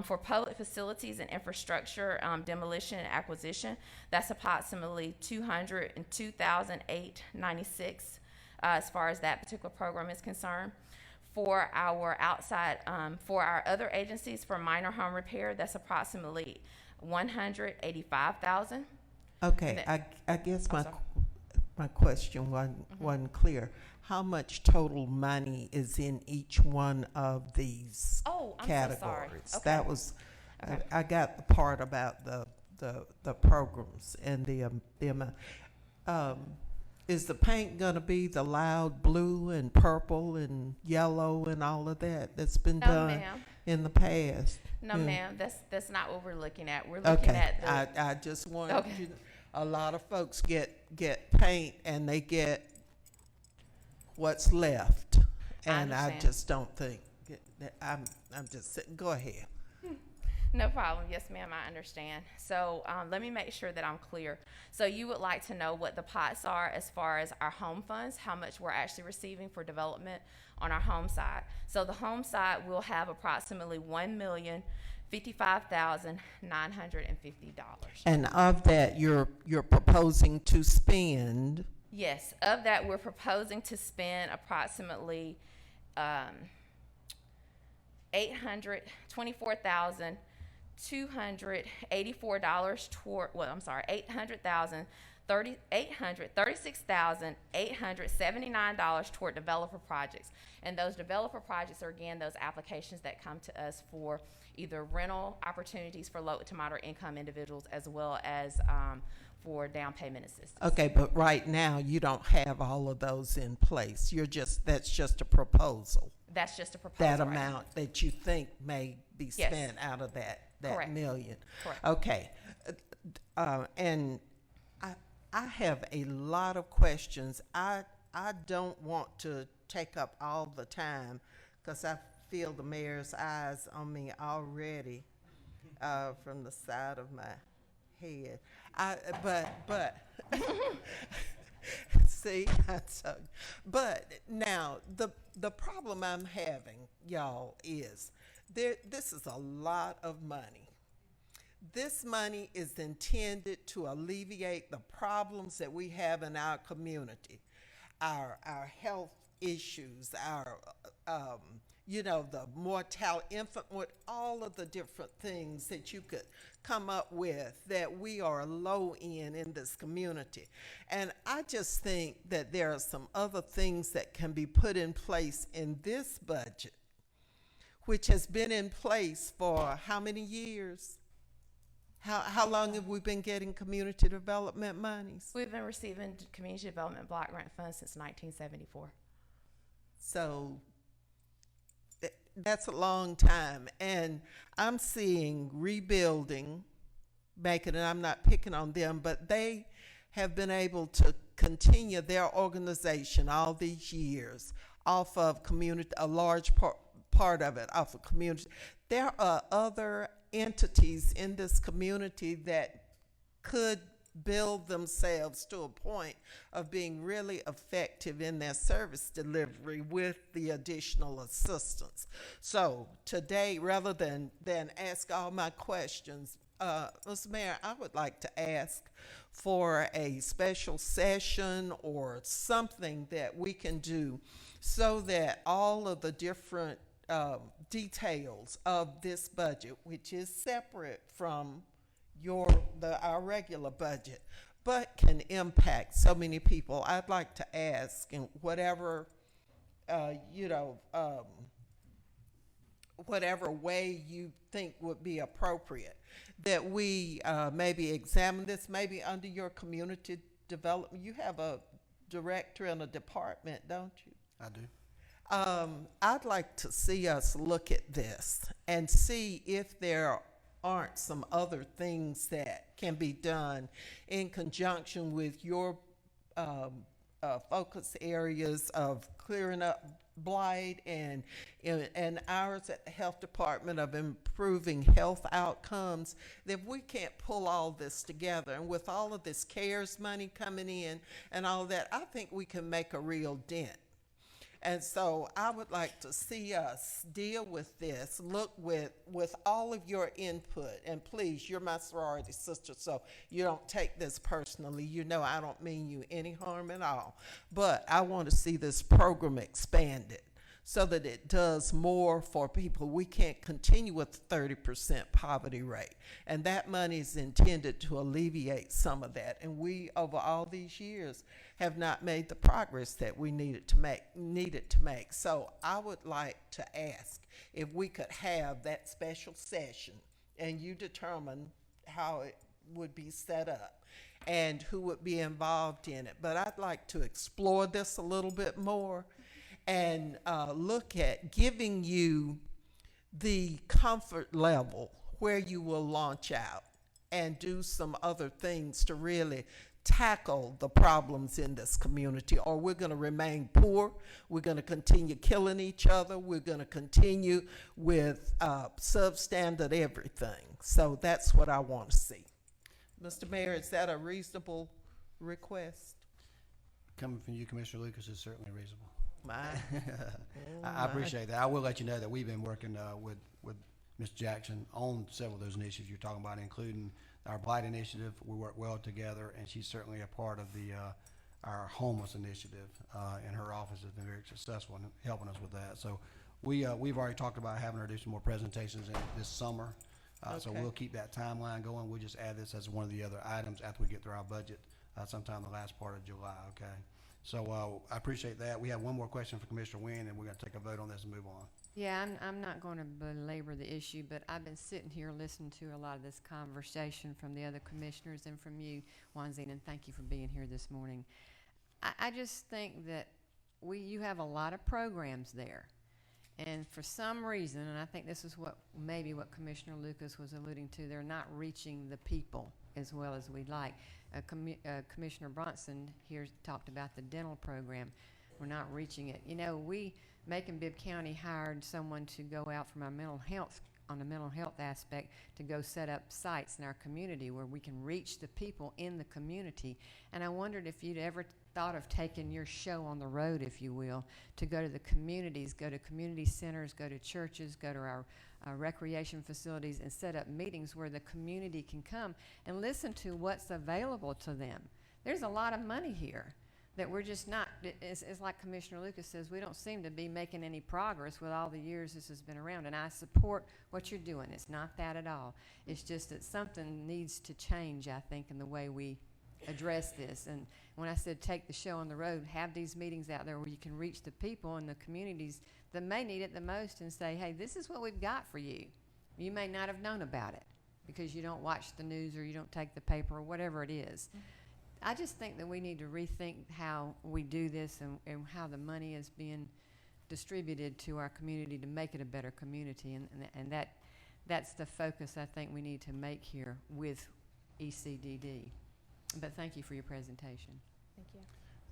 For public facilities and infrastructure demolition and acquisition, that's approximately $202,896 as far as that particular program is concerned. For our for our other agencies, for minor home repair, that's approximately $185,000. Okay, I guess my question wasn't clear. How much total money is in each one of these Oh, I'm so categories? sorry. Okay. That was, Okay. I got the part about the programs and the amount. Is the paint gonna be the loud blue and purple and yellow and all of that that's been No, done ma'am. in the past? No, Yeah. ma'am, that's not what we're looking at. We're looking Okay, at the. I just wanted Okay. you, a lot of folks get paint and they get what's left. And I understand. just don't think, I'm just saying, go ahead. No problem. Yes, ma'am, I understand. So let me make sure that I'm clear. So you would like to know what the pots are as far as our home funds, how much we're actually receiving for development on our home side. So the home side will have approximately $1,055,950. And of that, you're proposing to spend, Yes, of that, we're proposing to spend approximately $836,879 toward developer projects. And those developer projects are, again, those applications that come to us for either rental opportunities for low to moderate income individuals, as well as for down payment assistance. okay, but right now, you don't have all of those in place. That's just a proposal. That's just a proposal. That right now. amount that you think may be Yes. spent out of that Correct. million. Correct. Okay, and I have a lot of questions. I don't want to take up all the time because I feel the mayor's eyes on me already from the side of my head. But see, but now the problem I'm having, y'all, is this is a lot of money. This money is intended to alleviate the problems that we have in our community, our health issues, our the mortality, infant, with all of the different things that you could come up with that we are low in this community. And I just think that there are some other things that can be put in place in this budget, which has been in place for how many years? How long have we been getting community development monies? We've been receiving community development block grant funds since 1974. So that's a long time. And I'm seeing rebuilding, Macon, and I'm not picking on them, but they have been able to continue their organization all these years off of community, a large part of it off of community. There are other entities in this community that could build themselves to a point of being really effective in their service delivery with the additional assistance. So today, rather than ask all my questions, Mr. Mayor, I would like to ask for a special session or something that we can do so that all of the different details of this budget, which is separate from our regular budget, but can impact so many people. I'd like to ask, in whatever whatever way you think would be appropriate, that we maybe examine this, maybe under your community development. You have a director and a department, don't you? I do. I'd like to see us look at this and see if there aren't some other things that can be done in conjunction with your focus areas of clearing up blight and ours at the health department of improving health outcomes, that we can't pull all this together. And with all of this CARES money coming in and all of that, I think we can make a real dent. And so I would like to see us deal with this, look with all of your input. And please, you're my sorority sister, so you don't take this personally. You know I don't mean you any harm at all. But I want to see this program expanded so that it does more for people. We can't continue with the 30% poverty rate. And that money is intended to alleviate some of that. And we, over all these years, have not made the progress that we needed to make. So I would like to ask if we could have that special session and you determine how it would be set up and who would be involved in it. But I'd like to explore this a little bit more and look at giving you the comfort level where you will launch out and do some other things to really tackle the problems in this community, or we're going to remain poor. We're going to continue killing each other. We're going to continue with substandard everything. So that's what I want to see. Mr. Mayor, is that a reasonable request? Coming from you, Commissioner Lucas, is certainly reasonable. My. I appreciate that. I will let you know that we've been working with Ms. Jackson on several of those initiatives you're talking about, including our blight initiative. We work well together, and she's certainly a part of our homeless initiative, and her office has been very successful in helping us with that. So we've already talked about having her do some more presentations this summer. So Okay. we'll keep that timeline going. We'll just add this as one of the other items after we get through our budget sometime the last part of July, okay? So I appreciate that. We have one more question for Commissioner Wynn, and we're going to take a vote on this and move on. Yeah, I'm not going to belabor the issue, but I've been sitting here listening to a lot of this conversation from the other commissioners and from you, Wanzine, and thank you for being here this morning. I just think that you have a lot of programs there. And for some reason, and I think this is maybe what Commissioner Lucas was alluding to, they're not reaching the people as well as we'd like. Commissioner Bronson here talked about the dental program. We're not reaching it. You know, Macon-Bibb County hired someone to go out from our mental health, on the mental health aspect, to go set up sites in our community where we can reach the people in the community. And I wondered if you'd ever thought of taking your show on the road, if you will, to go to the communities, go to community centers, go to churches, go to our recreation facilities, and set up meetings where the community can come and listen to what's available to them. There's a lot of money here that we're just not, it's like Commissioner Lucas says, we don't seem to be making any progress with all the years this has been around. And I support what you're doing. It's not that at all. It's just that something needs to change, I think, in the way we address this. And when I said take the show on the road, have these meetings out there where you can reach the people in the communities that may need it the most and say, hey, this is what we've got for you. You may not have known about it because you don't watch the news or you don't take the paper or whatever it is. I just think that we need to rethink how we do this and how the money is being distributed to our community to make it a better community. And that's the focus I think we need to make here with ECDD. But thank you for your presentation. Thank you.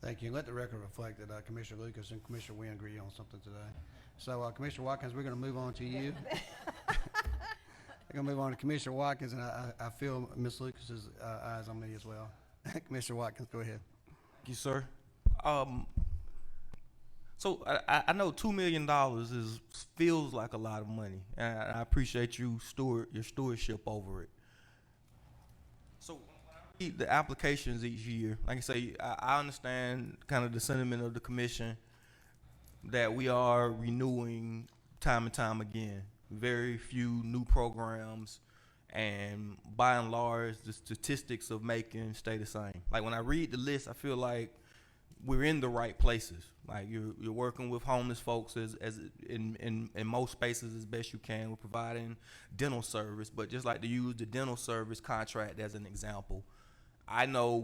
Thank you. Let the record reflect that Commissioner Lucas and Commissioner Wynn agree on something today. So Commissioner Watkins, we're going to move on to you. We're going to move on to Commissioner Watkins, and I feel Ms. Lucas's eyes on me as well. Commissioner Watkins, go ahead. Thank you, sir. So I know $2 million feels like a lot of money, and I appreciate your stewardship over it. So when I read the applications each year, like I say, I understand kind of the sentiment of the commission that we are renewing time and time again. Very few new programs. And by and large, the statistics of Macon stay the same. Like when I read the list, I feel like we're in the right places. Like you're working with homeless folks as in most spaces as best you can. We're providing dental service, but just like to use the dental service contract as an example,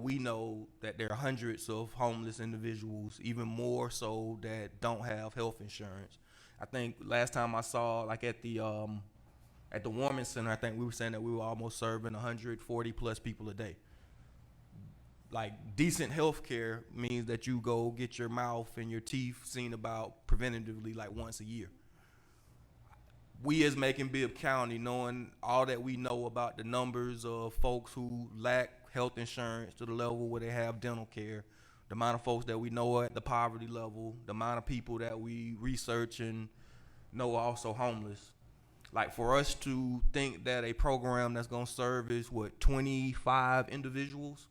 we know that there are hundreds of homeless individuals, even more so, that don't have health insurance. I think last time I saw, like at the Warming Center, I think we were saying that we were almost serving 140 plus people a day. Like decent health care means that you go get your mouth and your teeth seen about preventatively like once a year. We as Macon-Bibb County, knowing all that we know about the numbers of folks who lack health insurance to the level where they have dental care, the amount of folks that we know at the poverty level, the amount of people that we research and know are also homeless. Like for us to think that a program that's gonna service 25 individuals,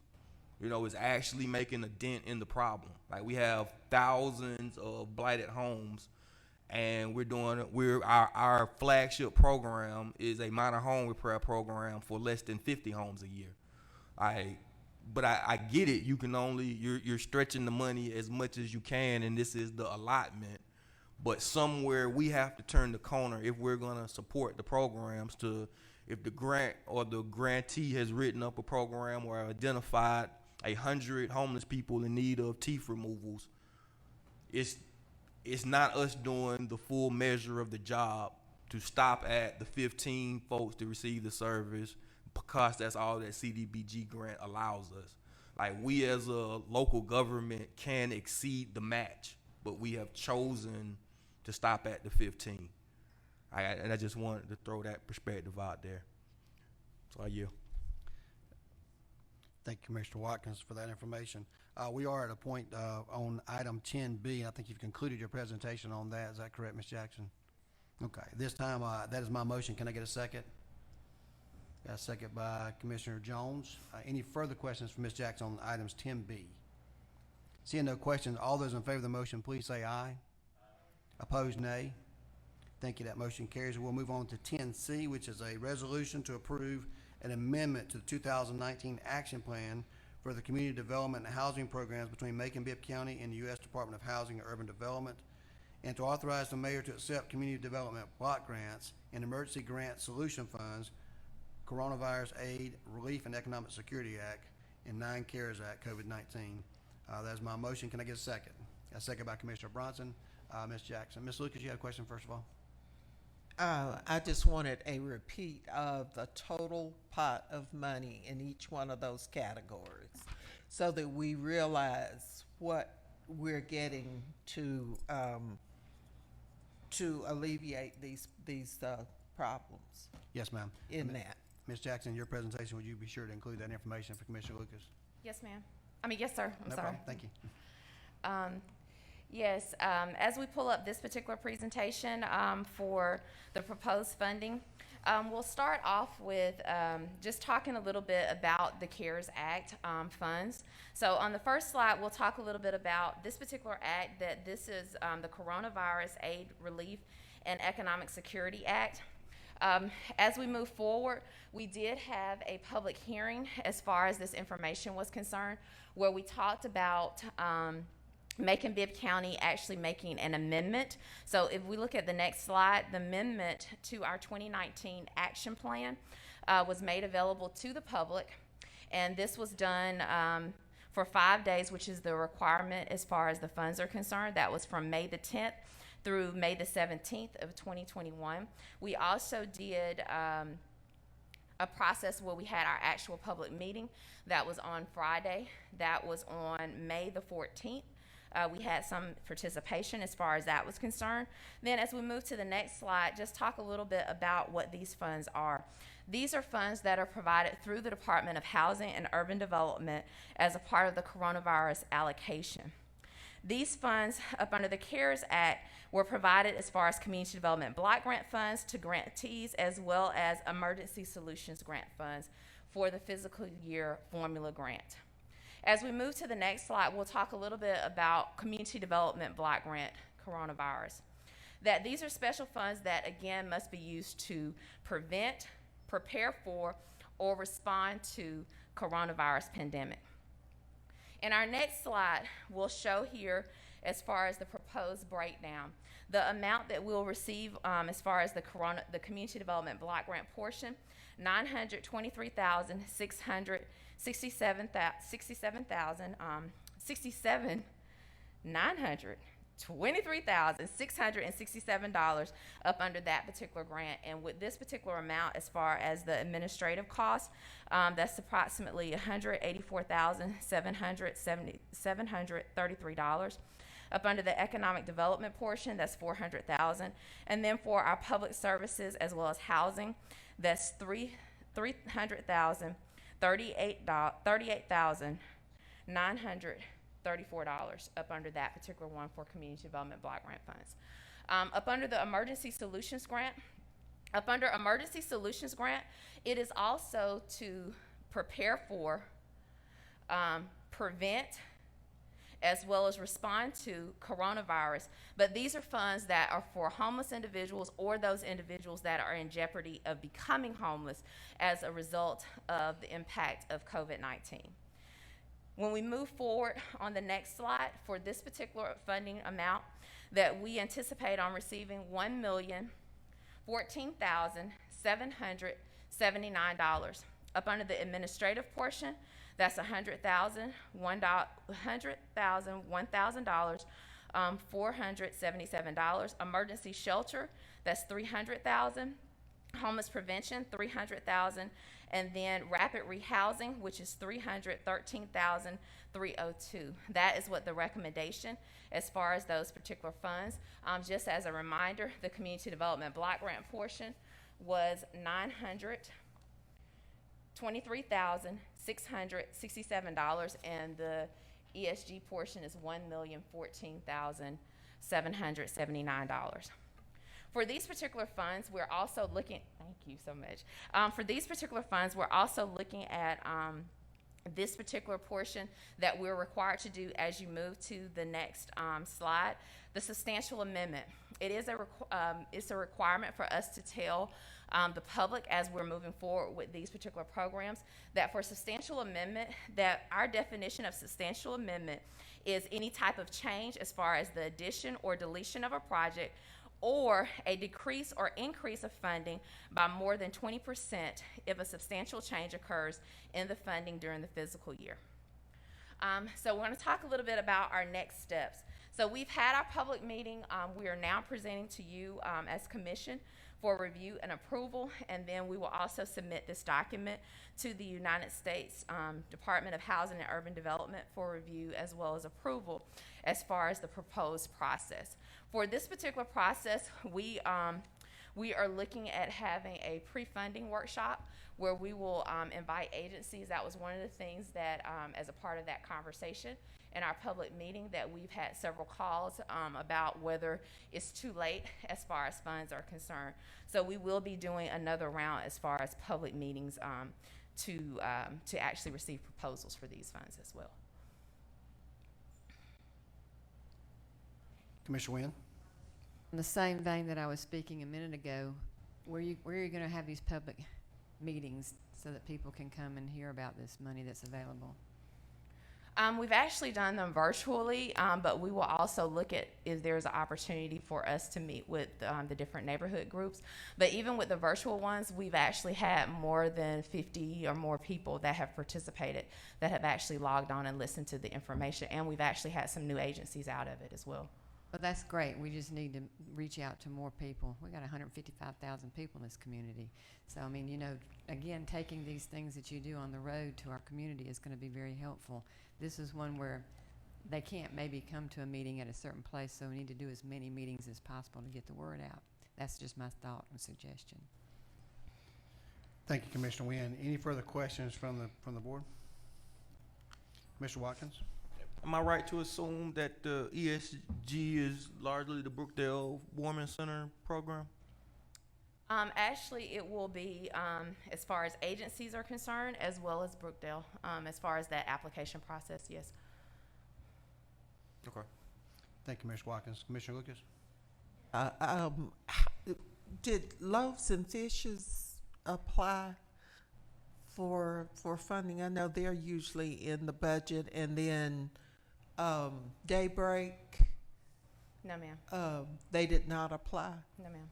is actually making a dent in the problem. Like we have thousands of blighted homes, and our flagship program is a minor home repair program for less than 50 homes a year. But I get it. You can only you're stretching the money as much as you can, and this is the allotment. But somewhere we have to turn the corner if we're gonna support the programs. If the grant or the grantee has written up a program or identified 100 homeless people in need of teeth removals, it's not us doing the full measure of the job to stop at the 15 folks to receive the service, because that's all that CDBG grant allows us. Like, we as a local government can exceed the match, but we have chosen to stop at the 15. And I just wanted to throw that perspective out there. So I yield. Thank you, Commissioner Watkins, for that information. We are at a point on item 10B. I think you've concluded your presentation on that. Is that correct, Ms. Jackson? Okay. This time, that is my motion. Can I get a second? Got a second by Commissioner Jones. Any further questions for Ms. Jackson on items 10B? Seeing no questions, all those in favor of the motion, please say aye. Opposed, nay. Thank you. That motion carries. We'll move on to 10C, which is a resolution to approve an amendment to the 2019 action plan for the community development and housing programs between Macon-Bibb County and the U.S. Department of Housing and Urban Development, and to authorize the mayor to accept community development block grants and emergency grant solution funds, Coronavirus Aid, Relief, and Economic Security Act, and 9 CARES Act COVID-19. That's my motion. Can I get a second? A second by Commissioner Bronson. Ms. Jackson. Ms. Lucas, you had a question first of all? I just wanted a repeat of the total pot of money in each one of those categories so that we realize what we're getting to alleviate these problems. Yes, ma'am. In that. Ms. Jackson, in your presentation, would you be sure to include that information for Commissioner Lucas? Yes, ma'am. Yes, sir. I'm No sorry. problem. Thank you. Yes, as we pull up this particular presentation for the proposed funding, we'll start off with just talking a little bit about the CARES Act funds. So on the first slide, we'll talk a little bit about this particular act, that this is the Coronavirus Aid, Relief, and Economic Security Act. As we move forward, we did have a public hearing as far as this information was concerned, where we talked about Macon-Bibb County actually making an amendment. So if we look at the next slide, the amendment to our 2019 action plan was made available to the public, and this was done for 5 days, which is the requirement as far as the funds are concerned. That was from May the 10th through May the 17th of 2021. We also did a process where we had our actual public meeting. That was on Friday. That was on May the 14th. We had some participation as far as that was concerned. Then as we move to the next slide, just talk a little bit about what these funds are. These are funds that are provided through the Department of Housing and Urban Development as a part of the coronavirus allocation. These funds, up under the CARES Act, were provided as far as community development block grant funds to grantees, as well as emergency solutions grant funds for the fiscal year formula grant. As we move to the next slide, we'll talk a little bit about community development block grant coronavirus. That these are special funds that, again, must be used to prevent, prepare for, or respond to coronavirus pandemic. In our next slide, we'll show here as far as the proposed breakdown. The amount that we'll receive as far as the community development block grant portion, $923,667 up under that particular grant. And with this particular amount, as far as the administrative costs, that's approximately $184,733. Up under the economic development portion, that's $400,000. And then for our public services as well as housing, that's $300,000, $38,934 up under that particular one for community development block grant funds. Up under the emergency solutions grant, it is also to prepare for, prevent, as well as respond to coronavirus. But these are funds that are for homeless individuals or those individuals that are in jeopardy of becoming homeless as a result of the impact of COVID-19. When we move forward on the next slide, for this particular funding amount that we anticipate on receiving $1,014,779. Up under the administrative portion, that's $100,000, $100,000, $477. Emergency shelter, that's $300,000. Homeless prevention, $300,000, and then rapid rehousing, which is $313,302. That is what the recommendation as far as those particular funds. Just as a reminder, the community development block grant portion was $923,667, and the ESG portion is $1,014,779. For these particular funds, we're also looking, thank you so much. For these particular funds, we're also looking at this particular portion that we're required to do as you move to the next slide, the substantial amendment. It's a requirement for us to tell the public as we're moving forward with these particular programs that for substantial amendment, that our definition of substantial amendment is any type of change as far as the addition or deletion of a project, or a decrease or increase of funding by more than 20% if a substantial change occurs in the funding during the fiscal year. So we're going to talk a little bit about our next steps. So we've had our public meeting. We are now presenting to you as commission for review and approval, and then we will also submit this document to the United States Department of Housing and Urban Development for review as well as approval as far as the proposed process. For this particular process, we are looking at having a pre-funding workshop where we will invite agencies. That was one of the things that, as a part of that conversation in our public meeting, that we've had several calls about whether it's too late as far as funds are concerned. So we will be doing another round as far as public meetings to actually receive proposals for these funds as well. Commissioner Wynn? In the same vein that I was speaking a minute ago, where are you going to have these public meetings so that people can come and hear about this money that's available? We've actually done them virtually, but we will also look at if there's an opportunity for us to meet with the different neighborhood groups. But even with the virtual ones, we've actually had more than 50 or more people that have participated, that have actually logged on and listened to the information, and we've actually had some new agencies out of it as well. Well, that's great. We just need to reach out to more people. We got 155,000 people in this community. So, I mean, you know, again, taking these things that you do on the road to our community is going to be very helpful. This is one where they can't maybe come to a meeting at a certain place, so we need to do as many meetings as possible to get the word out. That's just my thought and suggestion. Thank you, Commissioner Wynn. Any further questions from the board? Mr. Watkins? Am I right to assume that the ESG is largely the Brookdale Warming Center program? Actually, it will be, as far as agencies are concerned, as well as Brookdale, as far as that application process, yes. Okay. Thank you, Mr. Watkins. Commissioner Lucas? Did Loaves and Fishes apply for funding? I know they're usually in the budget, and then Daybreak. No, ma'am. They did not apply. No, ma'am.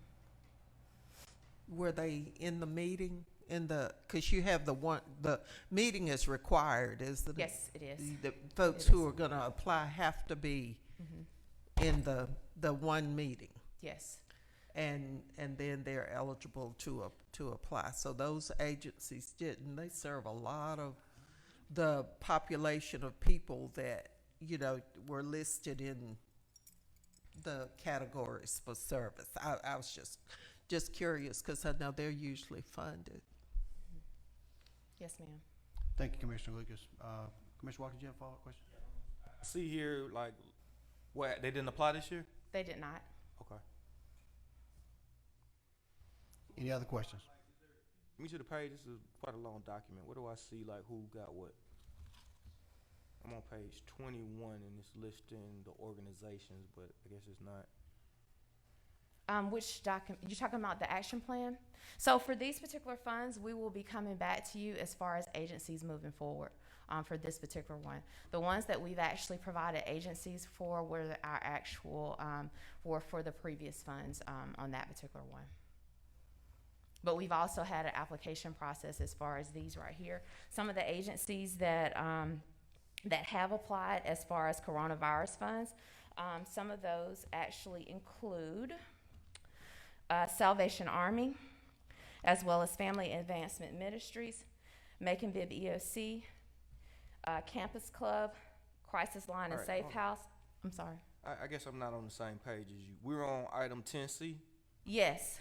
Were they in the meeting? Because you have the meeting is required, isn't it? Yes, it is. The folks who are going to apply have to be in the one meeting. Yes. And then they're eligible to apply. So those agencies didn't. They serve a lot of the population of people that, you know, were listed in the categories for service. I was just curious because I know they're usually funded. Yes, ma'am. Thank you, Commissioner Lucas. Commissioner Watkins, do you have a follow-up question? I see here, like, what, they didn't apply this year? They did not. Okay. Any other questions? Let me see the page. This is quite a long document. Where do I see, like, who got what? I'm on page 21 and it's listing the organizations, but I guess it's not. Which document, you're talking about the action plan? So for these particular funds, we will be coming back to you as far as agencies moving forward, for this particular one. The ones that we've actually provided agencies for were our actual, were for the previous funds, on that particular one. But we've also had an application process as far as these right here. Some of the agencies that, that have applied as far as coronavirus funds, some of those actually include Salvation Army, as well as Family Advancement Ministries, Macon-Bibb EOC, Campus Club, Crisis Line, and All right, Safe hold on. House. I'm sorry. I guess I'm not on the same page as you. We're on item 10C. Yes.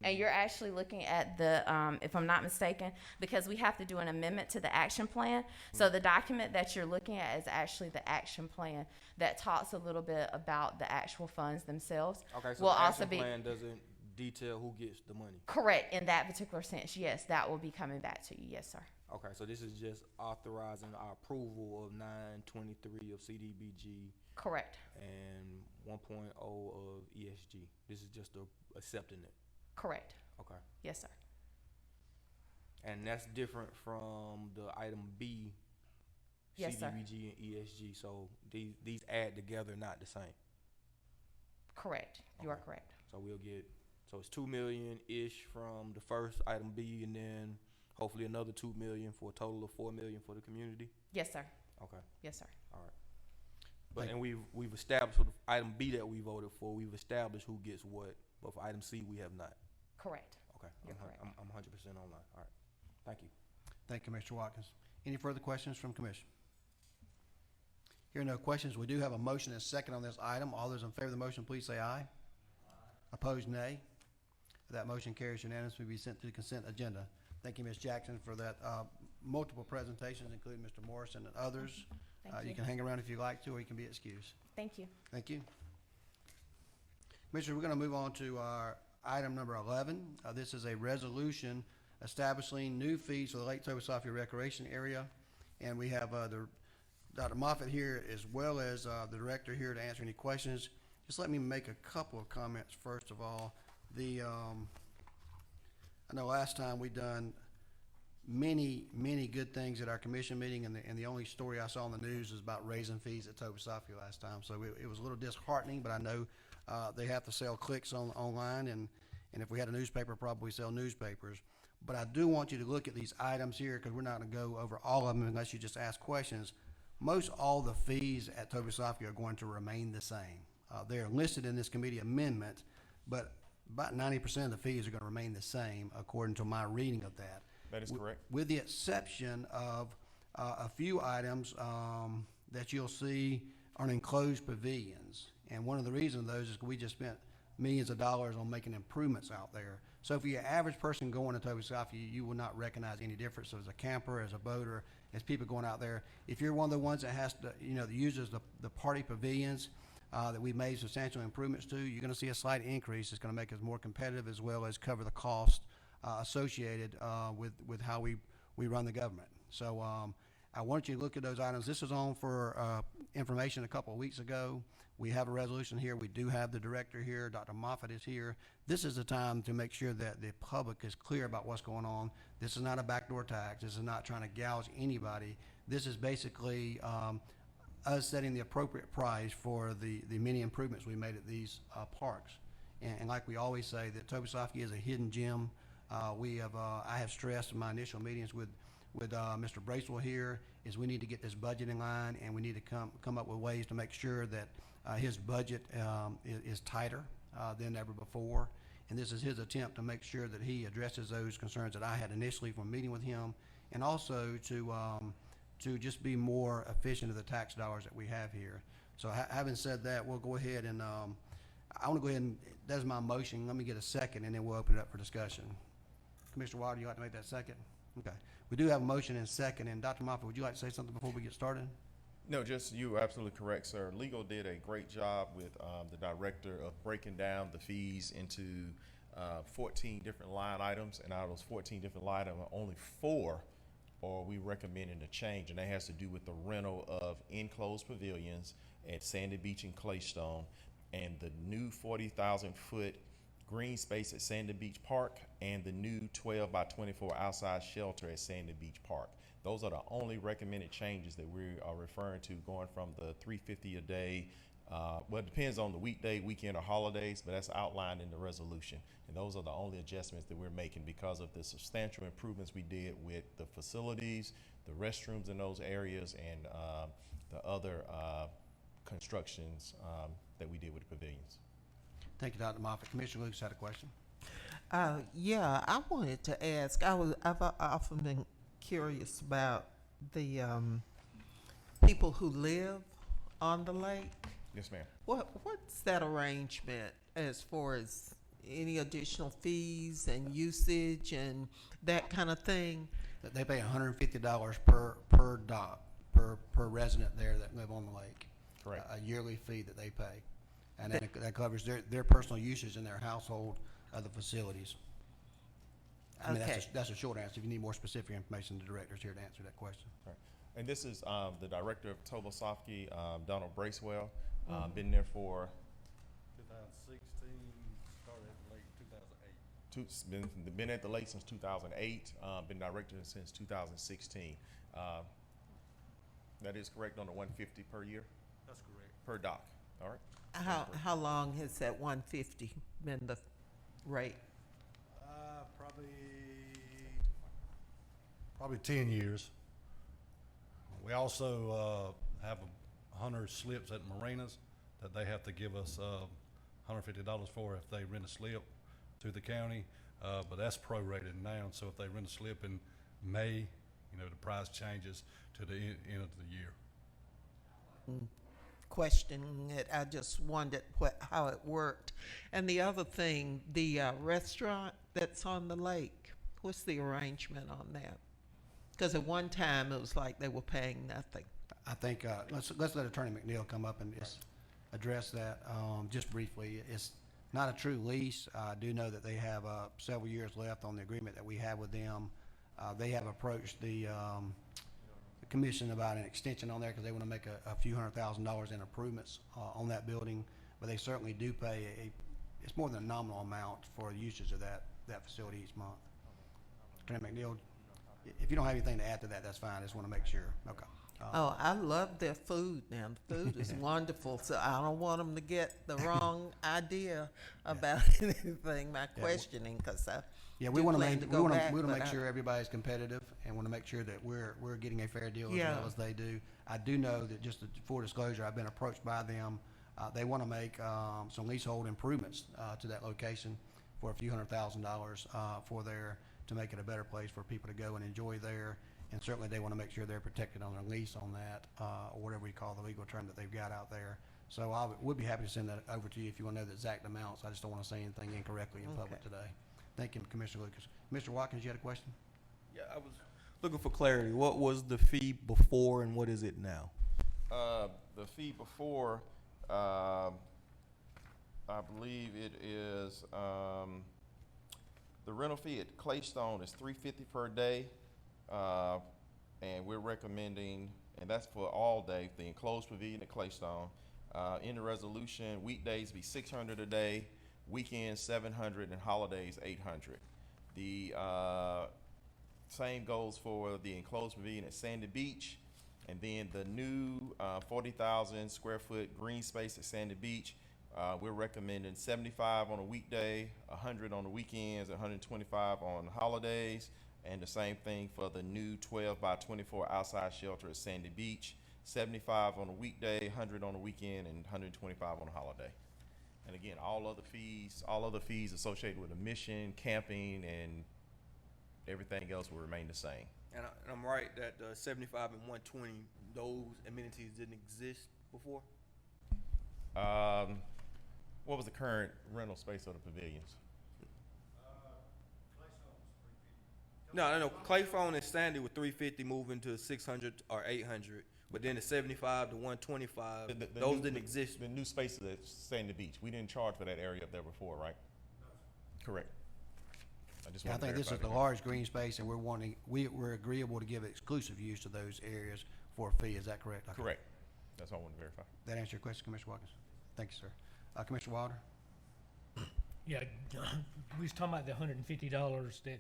And you're actually looking at the, if I'm not mistaken, because we have to do an amendment to the action plan. So the document that you're looking at is actually the action plan that talks a little bit about the actual funds themselves. Okay, so will the also action be plan doesn't detail who gets the money. correct in that particular sense. Yes, that will be coming back to you. Yes, sir. Okay, so this is just authorizing our approval of 923 of CDBG. Correct. And 1.0 of ESG. This is just accepting it. Correct. Okay. Yes, sir. And that's different from the item B, Yes, sir. CDBG and ESG. So these add together, not the same. Correct. You are correct. So we'll get, so it's 2 million-ish from the first item B, and then hopefully another 2 million for a total of 4 million for the community. Yes, sir. Okay. Yes, sir. All right. But and we've established for the item B that we voted for, we've established who gets what. But for item C, we have not. Correct. Okay. You're correct. I'm 100% online. All right. Thank you. Thank you, Mr. Watkins. Any further questions from commission? Hearing no questions, we do have a motion and a second on this item. All those in favor of the motion, please say aye. Opposed, nay. That motion carries unanimously. Be sent to the consent agenda. Thank you, Ms. Jackson, for that multiple presentations, including Mr. Morrison and others. Thank You you. can hang around if you like to, or you can be excused. Thank you. Thank you. Commissioner, we're going to move on to our item number 11. This is a resolution establishing new fees for the Lake Toba-Sophia Recreation Area. And we have Dr. Moffitt here, as well as the director here to answer any questions. Just let me make a couple of comments first of all. I know last time we done many good things at our commission meeting, and the only story I saw in the news was about raising fees at Toba-Sophia last time. So it was a little disheartening, but I know they have to sell clicks online, and if we had a newspaper, probably sell newspapers. But I do want you to look at these items here, because we're not going to go over all of them unless you just ask questions. Most all the fees at Toba-Sophia are going to remain the same. They are listed in this committee amendment, but about 90% of the fees are going to remain the same, according to my reading of that. That is correct. With the exception of a few items that you'll see are enclosed pavilions. And one of the reasons those is we just spent millions of dollars on making improvements out there. So for your average person going to Toba-Sophia, you will not recognize any difference as a camper, as a boater, as people going out there. If you're one of the ones that has to, that uses the party pavilions that we've made substantial improvements to, you're going to see a slight increase. It's going to make us more competitive, as well as cover the cost associated with how we run the government. So I want you to look at those items. This was on for information a couple of weeks ago. We have a resolution here. We do have the director here. Dr. Moffitt is here. This is the time to make sure that the public is clear about what's going on. This is not a backdoor tax. This is not trying to gouge anybody. This is basically us setting the appropriate price for the many improvements we made at these parks. And like we always say, that Toba-Sophia is a hidden gem. I have stressed in my initial meetings with Mr. Bracewell here is we need to get this budget in line, and we need to come up with ways to make sure that his budget is tighter than ever before. And this is his attempt to make sure that he addresses those concerns that I had initially from meeting with him, and also to just be more efficient of the tax dollars that we have here. So having said that, we'll go ahead and I want to go ahead and, that's my motion. Let me get a second, and then we'll open it up for discussion. Commissioner Wilder, you like to make that second? Okay. We do have a motion and second, and Dr. Moffitt, would you like to say something before we get started? No, just you are absolutely correct, sir. Legal did a great job with the director of breaking down the fees into 14 different line items, and out of those 14 different line items, only 4 or we recommending a change, and that has to do with the rental of enclosed pavilions at Sandy Beach and Claystone, and the new 40,000 foot green space at Sandy Beach Park, and the new 12 by 24 outside shelter at Sandy Beach Park. Those are the only recommended changes that we are referring to, going from the $350 a day. Well, it depends on the weekday, weekend, or holidays, but that's outlined in the resolution. And those are the only adjustments that we're making because of the substantial improvements we did with the facilities, the restrooms in those areas, and the other constructions that we did with the pavilions. Thank you, Dr. Moffitt. Commissioner Lucas had a question. Yeah, I wanted to ask. I've often been curious about the people who live on the lake. Yes, ma'am. What's that arrangement as far as any additional fees and usage and that kind of thing? They pay $150 per dock, per resident there that live on the lake. Correct. A yearly fee that they pay. And then that covers their personal usage in their household of the facilities. I mean, Okay. that's a short answer. If you need more specific information, the director's here to answer that question. Right. And this is the director of Tobosofsky, Donald Bracewell. Been there for 2016, started at late 2008. been at the lake since 2008. Been director since 2016. That is correct on the 150 per year. That's correct. Per dock. All right. How long has that 150 been the rate? Probably 10 years. We also have 100 slips at marinas that they have to give us $150 for if they rent a slip to the county, but that's prorated now. So if they rent a slip in May, the price changes to the end of the year. Questioning it, I just wondered how it worked. And the other thing, the restaurant that's on the lake, what's the arrangement on that? Because at one time it was like they were paying nothing. I think let's let Attorney McNeil come up and just address that just briefly. It's not a true lease. I do know that they have several years left on the agreement that we have with them. They have approached the commission about an extension on there because they want to make a few $100,000 in improvements on that building, but they certainly do pay it's more than a nominal amount for the usage of that facility each month. Attorney McNeil, if you don't have anything to add to that, that's fine. I just want to make sure. Okay. Oh, I love their food now. The food is wonderful, so I don't want them to get the wrong idea about anything, my questioning, because we want to make sure everybody's competitive and want to make sure that we're getting a fair deal as well as they do. I do know that, just full disclosure, I've been approached by them. They want to make some leasehold improvements to that location for a few $100,000 for there to make it a better place for people to go and enjoy there. And certainly they want to make sure they're protected on their lease on that, or whatever we call the legal term that they've got out there. So we'd be happy to send that over to you if you want to know the exact amounts. I just don't want to say anything incorrectly in public today. Thank you, Commissioner Lucas. Mr. Watkins, you had a question? Yeah, I was looking for clarity. What was the fee before and what is it now? The fee before, I believe it is, the rental fee at Claystone is $350 per day. And we're recommending, and that's for all day, the enclosed pavilion at Claystone. In the resolution, weekdays be $600 a day, weekends $700, and holidays $800. The same goes for the enclosed pavilion at Sandy Beach, and then the new 40,000 square foot green space at Sandy Beach. We're recommending $75 on a weekday, $100 on the weekends, $125 on holidays. And the same thing for the new 12 by 24 outside shelter at Sandy Beach, $75 on a weekday, $100 on a weekend, and $125 on a holiday. And again, all other fees associated with admission, camping, and everything else will remain the same. And I'm right that 75 and 120, those amenities didn't exist before? What was the current rental space of the pavilions? No. Clayphone and Sandy were 350, moving to 600 or 800, but then the 75 to 125, those didn't exist. The new spaces at Sandy Beach, we didn't charge for that area up there before, right? Correct. just Yeah, I want to think this verify is the that. large green space, and we're agreeable to give exclusive use to those areas for a fee. Is that correct? Okay. Correct. That's what I want to verify. That answer your question, Commissioner Watkins? Thank you, sir. Commissioner Wilder? Yeah, we was talking about the $150 that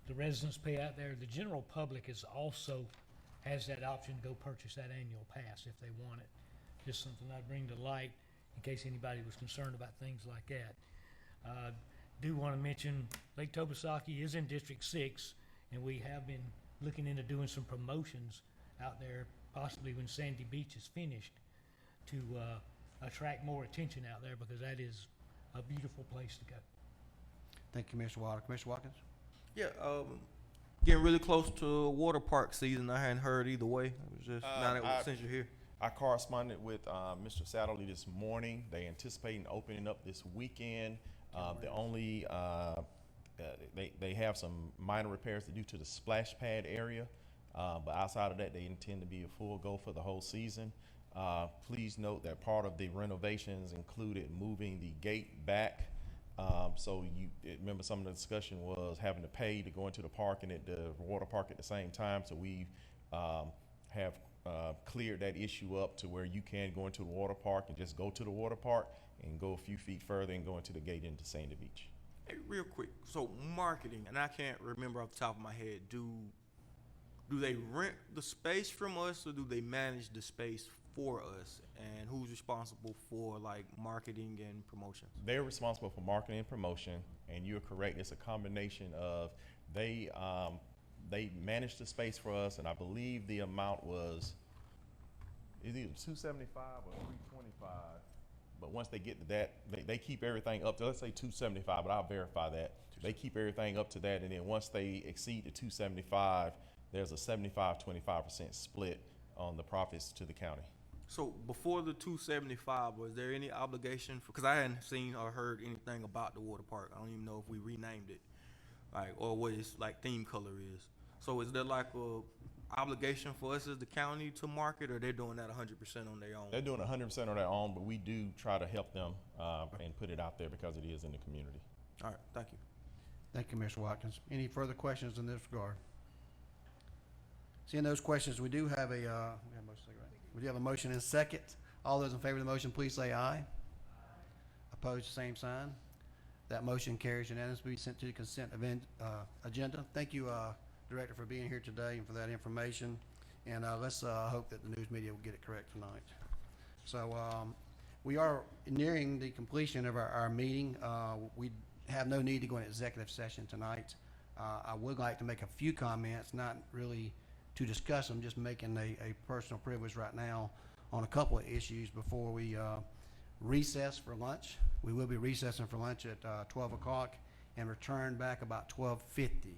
the residents pay out there. The general public is also has that option to go purchase that annual pass if they want it. Just something I'd bring to light in case anybody was concerned about things like that. Do want to mention Lake Tobesaki is in District 6, and we have been looking into doing some promotions out there, possibly when Sandy Beach is finished, to attract more attention out there because that is a beautiful place to go. Thank you, Commissioner Wilder. Commissioner Watkins? Yeah, getting really close to water park season. I hadn't heard either way. It was just since you're here. I corresponded with Mr. Satterley this morning. They anticipating opening up this weekend. The only they have some minor repairs to do to the splash pad area, but outside of that, they intend to be a full go for the whole season. Please note that part of the renovations included moving the gate back. So you remember some of the discussion was having to pay to go into the park and at the water park at the same time. So we have cleared that issue up to where you can go into the water park and just go to the water park and go a few feet further and go into the gate into Sandy Beach. Hey, real quick. So marketing, and I can't remember off the top of my head. Do they rent the space from us, or do they manage the space for us? And who's responsible for like marketing and promotions? They're responsible for marketing and promotion, and you're correct. It's a combination of they manage the space for us, and I believe the amount was either $275 or $325. But once they get to that, they keep everything up to, let's say $275, but I'll verify that. They keep everything up to that, and then once they exceed the $275, there's a 75-25% split on the profits to the county. So before the 275, was there any obligation for? Because I hadn't seen or heard anything about the water park. I don't even know if we renamed it, like, or what its like theme color is. So is there like a obligation for us as the county to market, or they're doing that 100% on their own? They're doing 100% on their own, but we do try to help them and put it out there because it is in the community. All right, thank you. Thank you, Mr. Watkins. Any further questions in this regard? Seeing those questions, we do have a motion and second. All those in favor of the motion, please say aye. Opposed, same sign. That motion carries unanimously. Sent to the consent agenda. Thank you, Director, for being here today and for that information. And let's hope that the news media will get it correct tonight. So we are nearing the completion of our meeting. We have no need to go into executive session tonight. I would like to make a few comments, not really to discuss them, just making a personal privilege right now on a couple of issues before we recess for lunch. We will be recessing for lunch at 12 o'clock and return back about 12:50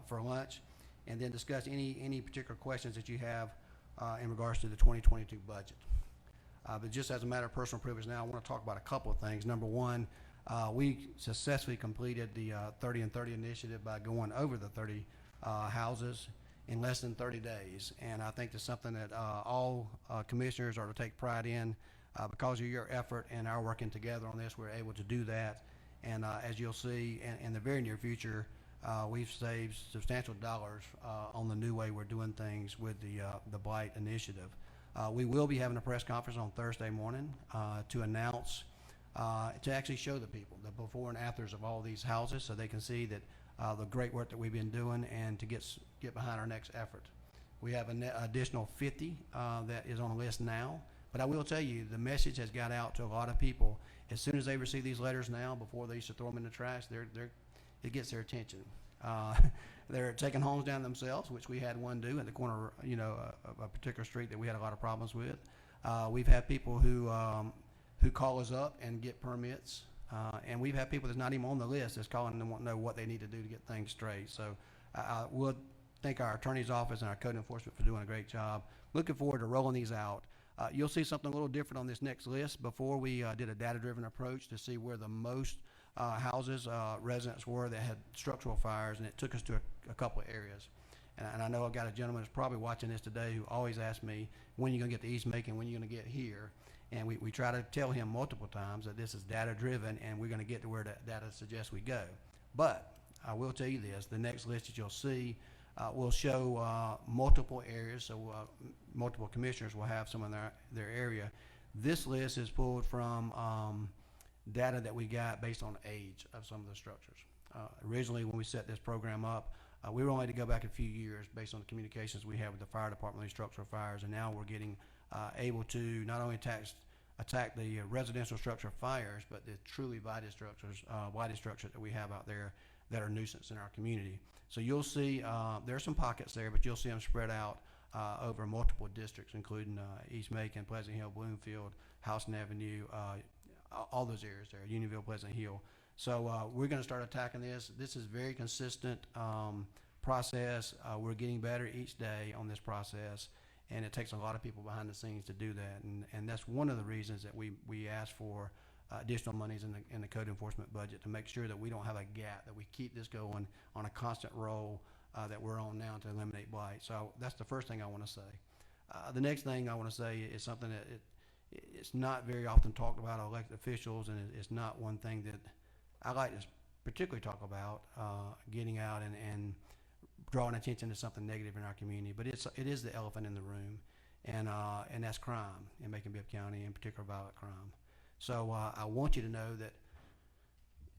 for lunch, and then discuss any particular questions that you have in regards to the 2022 budget. But just as a matter of personal privilege now, I want to talk about a couple of things. Number one, we successfully completed the 30 and 30 initiative by going over the 30 houses in less than 30 days. And I think that's something that all commissioners are to take pride in. Because of your effort and our working together on this, we're able to do that. And as you'll see in the very near future, we've saved substantial dollars on the new way we're doing things with the Blight Initiative. We will be having a press conference on Thursday morning to announce, to actually show the people the before and afters of all these houses so they can see that the great work that we've been doing and to get behind our next effort. We have an additional 50 that is on the list now, but I will tell you the message has got out to a lot of people. As soon as they receive these letters now, before they used to throw them in the trash, it gets their attention. They're taking homes down themselves, which we had one do at the corner, of a particular street that we had a lot of problems with. We've had people who call us up and get permits. And we've had people that's not even on the list that's calling and want to know what they need to do to get things straight. So I would thank our attorney's office and our code enforcement for doing a great job. Looking forward to rolling these out. You'll see something a little different on this next list. Before we did a data-driven approach to see where the most houses, residents were that had structural fires, and it took us to a couple of areas. And I know I've got a gentleman that's probably watching this today who always asks me, when are you going to get to East Macon, when are you going to get here? And we try to tell him multiple times that this is data driven and we're going to get to where that data suggests we go. But I will tell you this, the next list that you'll see will show multiple areas, so multiple commissioners will have some in their area. This list is pulled from data that we got based on age of some of the structures. Originally, when we set this program up, we were only to go back a few years based on the communications we had with the fire department on these structural fires, and now we're getting able to not only attack the residential structure fires, but the truly widest structures that we have out there that are nuisance in our community. So you'll see there are some pockets there, but you'll see them spread out over multiple districts, including East Macon, Pleasant Hill, Bloomfield, Houston Avenue, all those areas there, Unionville, Pleasant Hill. So we're going to start attacking this. This is very consistent process. We're getting better each day on this process, and it takes a lot of people behind the scenes to do that. And that's one of the reasons that we ask for additional monies in the code enforcement budget to make sure that we don't have a gap, that we keep this going on a constant roll that we're on now to eliminate blight. So that's the first thing I want to say. The next thing I want to say is something that it's not very often talked about by elected officials, and it's not one thing that I like to particularly talk about, getting out and drawing attention to something negative in our community. But it is the elephant in the room, and that's crime in Macon-Bibb County, in particular violent crime. So I want you to know that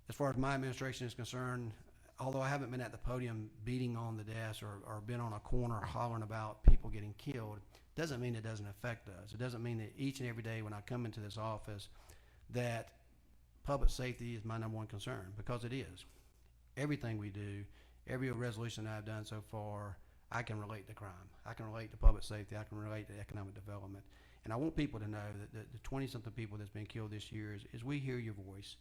as far as my administration is concerned, although I haven't been at the podium beating on the desk or been on a corner hollering about people getting killed, doesn't mean it doesn't affect us. It doesn't mean that each and every day when I come into this office that public safety is my number one concern, because it is. Everything we do, every resolution I've done so far, I can relate to crime. I can relate to public safety. I can relate to economic development. And I want people to know that the 20-something people that's been killed this year is we hear your voice.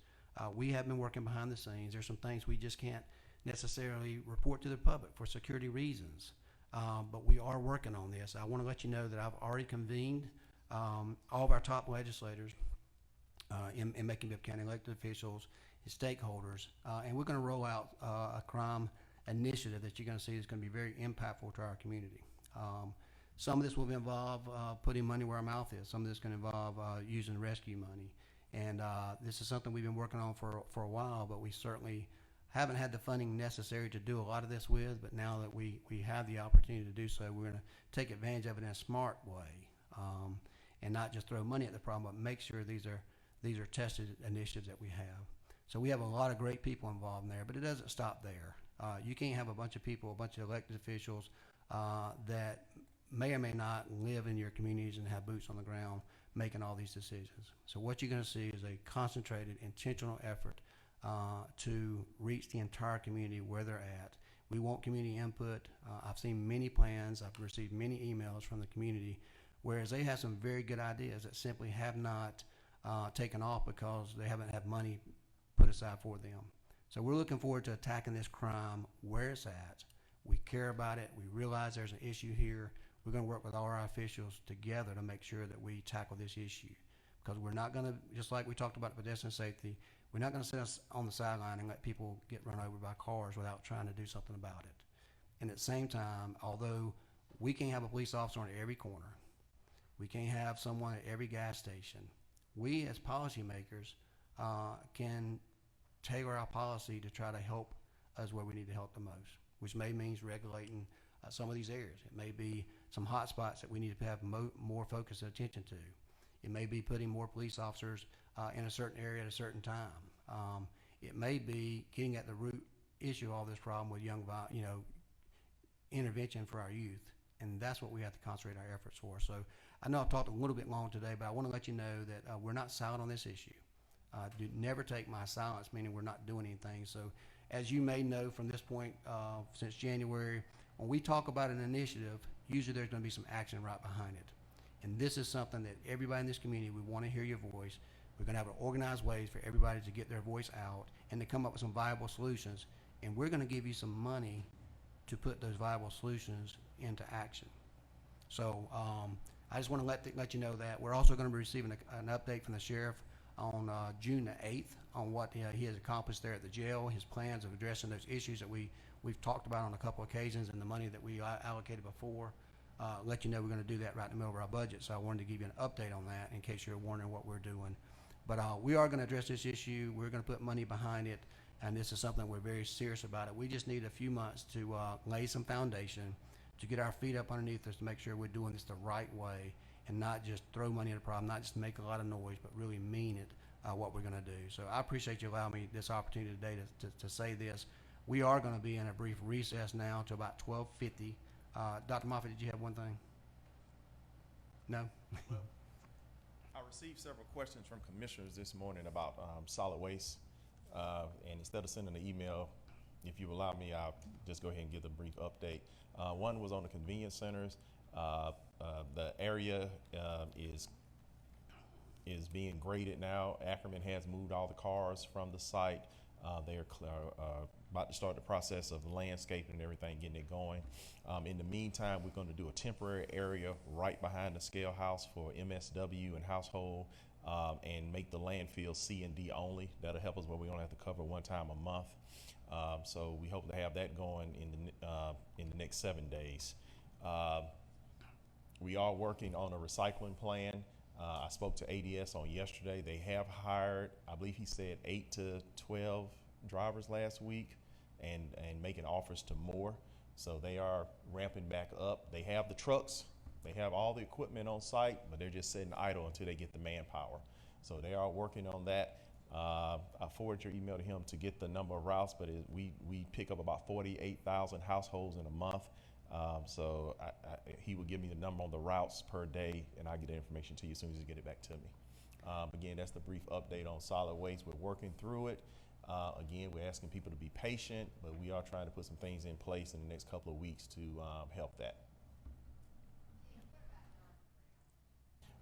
We have been working behind the scenes. There's some things we just can't necessarily report to the public for security reasons. But we are working on this. I want to let you know that I've already convened all of our top legislators in Macon-Bibb County, elected officials, and stakeholders, and we're going to roll out a crime initiative that you're going to see is going to be very impactful to our community. Some of this will involve putting money where our mouth is. Some of this can involve using rescue money, and this is something we've been working on for a while, but we certainly haven't had the funding necessary to do a lot of this with. But now that we have the opportunity to do so, we're going to take advantage of it in a smart way, and not just throw money at the problem, but make sure these are tested initiatives that we have. So we have a lot of great people involved in there, but it doesn't stop there. You can't have a bunch of people, a bunch of elected officials that may or may not live in your communities and have boots on the ground making all these decisions. So what you're going to see is a concentrated, intentional effort to reach the entire community where they're at. We want community input. I've seen many plans. I've received many emails from the community, whereas they have some very good ideas that simply have not taken off because they haven't had money put aside for them. So we're looking forward to attacking this crime where it's at. We care about it. We realize there's an issue here. We're going to work with all our officials together to make sure that we tackle this issue, because we're not going to, just like we talked about pedestrian safety, we're not going to sit us on the sideline and let people get run over by cars without trying to do something about it. And at the same time, although we can't have a police officer on every corner, we can't have someone at every gas station, we as policymakers can tailor our policy to try to help us where we need to help the most, which may mean regulating some of these areas. It may be some hot spots that we need to have more focus and attention to. It may be putting more police officers in a certain area at a certain time. It may be getting at the root issue of all this problem with intervention for our youth, and that's what we have to concentrate our efforts for. So I know I've talked a little bit long today, but I want to let you know that we're not silent on this issue. Do never take my silence meaning we're not doing anything. So as you may know from this point since January, when we talk about an initiative, usually there's going to be some action right behind it. And this is something that everybody in this community, we want to hear your voice. We're going to have organized ways for everybody to get their voice out and to come up with some viable solutions. And we're going to give you some money to put those viable solutions into action. So I just want to let you know that. We're also going to be receiving an update from the sheriff on June the 8th on what he has accomplished there at the jail, his plans of addressing those issues that we've talked about on a couple occasions, and the money that we allocated before. Let you know we're going to do that right in the middle of our budget, so I wanted to give you an update on that in case you're wondering what we're doing. But we are going to address this issue. We're going to put money behind it, and this is something we're very serious about it. We just need a few months to lay some foundation, to get our feet up underneath us, to make sure we're doing this the right way and not just throw money at a problem, not just make a lot of noise, but really mean it, what we're going to do. So I appreciate you allowing me this opportunity today to say this. We are going to be in a brief recess now to about 12:50. Dr. Moffitt, did you have one thing? No? I received several questions from commissioners this morning about solid waste, and instead of sending an email, if you allow me, I'll just go ahead and give a brief update. One was on the convenience centers. The area is being graded now. Ackerman has moved all the cars from the site. They are about to start the process of landscaping and everything, getting it going. In the meantime, we're going to do a temporary area right behind the scale house for MSW and household, and make the landfill C and D only. That'll help us where we only have to cover one time a month. So we hope to have that going in the next 7 days. We are working on a recycling plan. I spoke to ADS on yesterday. They have hired, I believe he said 8 to 12 drivers last week, and making offers to more. So they are ramping back up. They have the trucks, they have all the equipment on site, but they're just sitting idle until they get the manpower. So they are working on that. I forwarded your email to him to get the number of routes, but we pick up about 48,000 households in a month. So he will give me the number on the routes per day, and I'll get the information to you as soon as you get it back to me. Again, that's the brief update on solid waste. We're working through it. Again, we're asking people to be patient, but we are trying to put some things in place in the next couple of weeks to help that.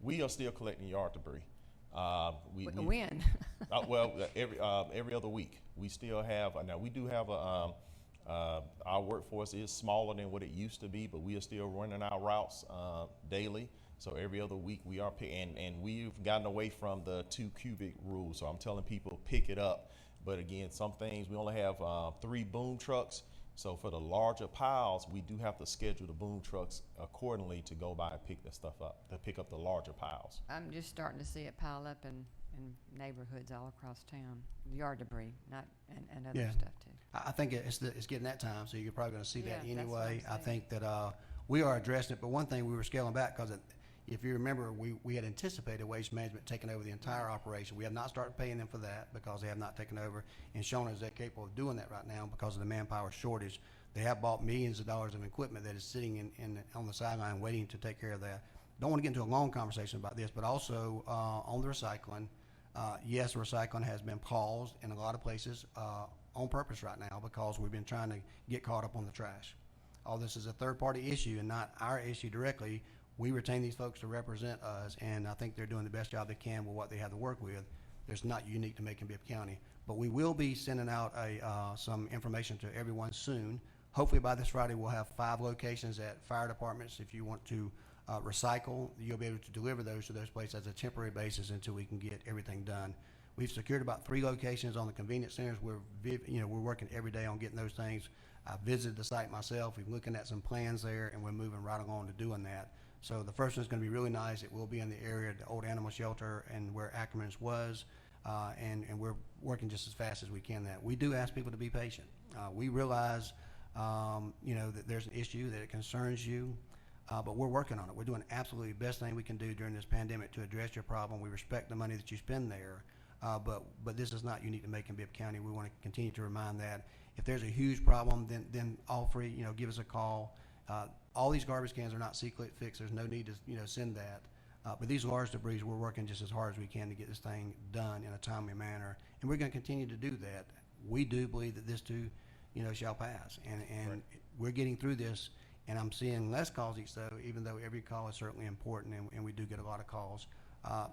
We are still collecting yard debris. When? Well, every other week. We still have, now we do have our workforce is smaller than what it used to be, but we are still running our routes daily. So every other week we are and we've gotten away from the 2 cubic rule. So I'm telling people pick it up. But again, some things we only have 3 boom trucks. So for the larger piles, we do have to schedule the boom trucks accordingly to go by and pick that stuff up, to pick up the larger piles. I'm just starting to see it pile up in neighborhoods all across town. Yard debris, and other stuff too. I think it's getting that time, so you're probably going to see that Yeah, that's what anyway. I'm I think that we are addressing it, but one thing we were scaling back because if you remember, we had anticipated Waste Management taking over the entire operation. We have not started paying them for that because they have not taken over and shown us they're capable of doing that right now because of the manpower shortage. They have bought millions of dollars of equipment that is sitting on the sideline waiting to take care of that. Don't want to get into a long conversation about this, but also on the recycling. Yes, recycling has been paused in a lot of places on purpose right now because we've been trying to get caught up on the trash. All this is a third-party issue and not our issue directly. We retain these folks to represent us, and I think they're doing the best job they can with what they have to work with. It's not unique to Macon-Bibb County, but we will be sending out some information to everyone soon. Hopefully by this Friday, we'll have 5 locations at fire departments. If you want to recycle, you'll be able to deliver those to those places as a temporary basis until we can get everything done. We've secured about 3 locations on the convenience centers. We're working every day on getting those things. I visited the site myself. We're looking at some plans there, and we're moving right along to doing that. So the first one's going to be really nice. It will be in the area of the old animal shelter and where Ackerman's was, and we're working just as fast as we can. That we do ask people to be patient. We realize, that there's an issue that it concerns you, but we're working on it. We're doing absolutely the best thing we can do during this pandemic to address your problem. We respect the money that you spend there, but this is not unique to Macon-Bibb County. We want to continue to remind that if there's a huge problem, then all free, give us a call. All these garbage cans are not secret fix. There's no need to, send that. But these large debris, we're working just as hard as we can to get this thing done in a timely manner. And we're going to continue to do that. We do believe that this too, shall pass. And right. We're getting through this, and I'm seeing less calls each though, even though every call is certainly important, and we do get a lot of calls.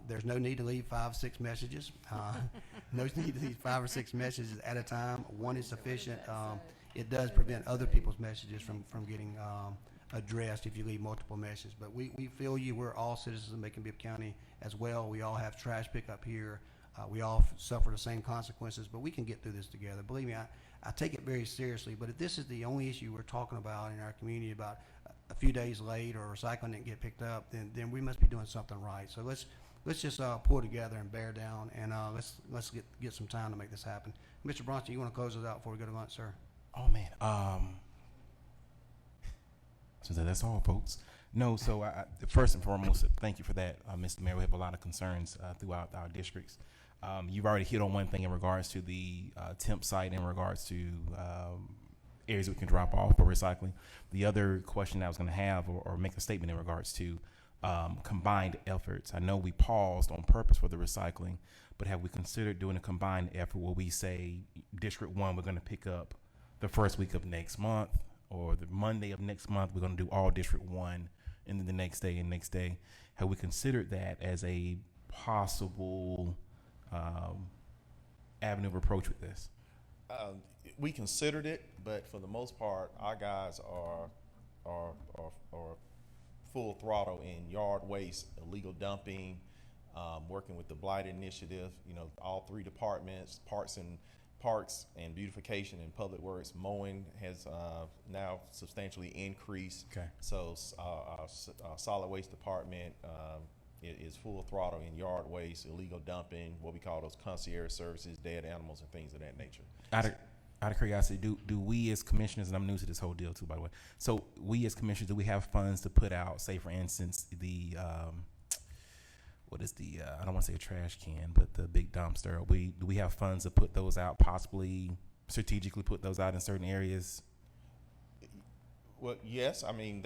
There's no need to leave 5 or 6 messages. No need to leave 5 or 6 messages at a time. One is sufficient. It does prevent other people's messages from getting addressed if you leave multiple messages. But we feel you. We're all citizens of Macon-Bibb County as well. We all have trash pickup here. We all suffer the same consequences, but we can get through this together. Believe me, I take it very seriously, but if this is the only issue we're talking about in our community about a few days late or recycling didn't get picked up, then we must be doing something right. So let's just pull together and bear down, and let's get some time to make this happen. Mr. Bronson, you want to close us out before we go to lunch, sir? Oh man. So that's all, folks. No, so first and foremost, thank you for that, Mr. Mayor. We have a lot of concerns throughout our districts. You've already hit on one thing in regards to the temp site, in regards to areas we can drop off for recycling. The other question I was going to have, or make a statement in regards to combined efforts. I know we paused on purpose for the recycling, but have we considered doing a combined effort where we say District 1, we're going to pick up the first week of next month, or the Monday of next month, we're going to do all District 1, and then the next day and next day. Have we considered that as a possible avenue of approach with this? We considered it, but for the most part, our guys are full throttle in yard waste, illegal dumping, working with the Blight Initiative. You know, all three departments, Parks and Beautification and Public Works. Mowing has now substantially increased. Okay. So Solid Waste Department is full throttle in yard waste, illegal dumping, what we call those concierge services, dead animals and things of that nature. Out of curiosity, do we as commissioners, and I'm new to this whole deal too, by the way, so we as commissioners, do we have funds to put out, say for instance, the what is the I don't want to say a trash can, but the big dumpster? Do we have funds to put those out, possibly strategically put those out in certain areas? Well, yes. I mean,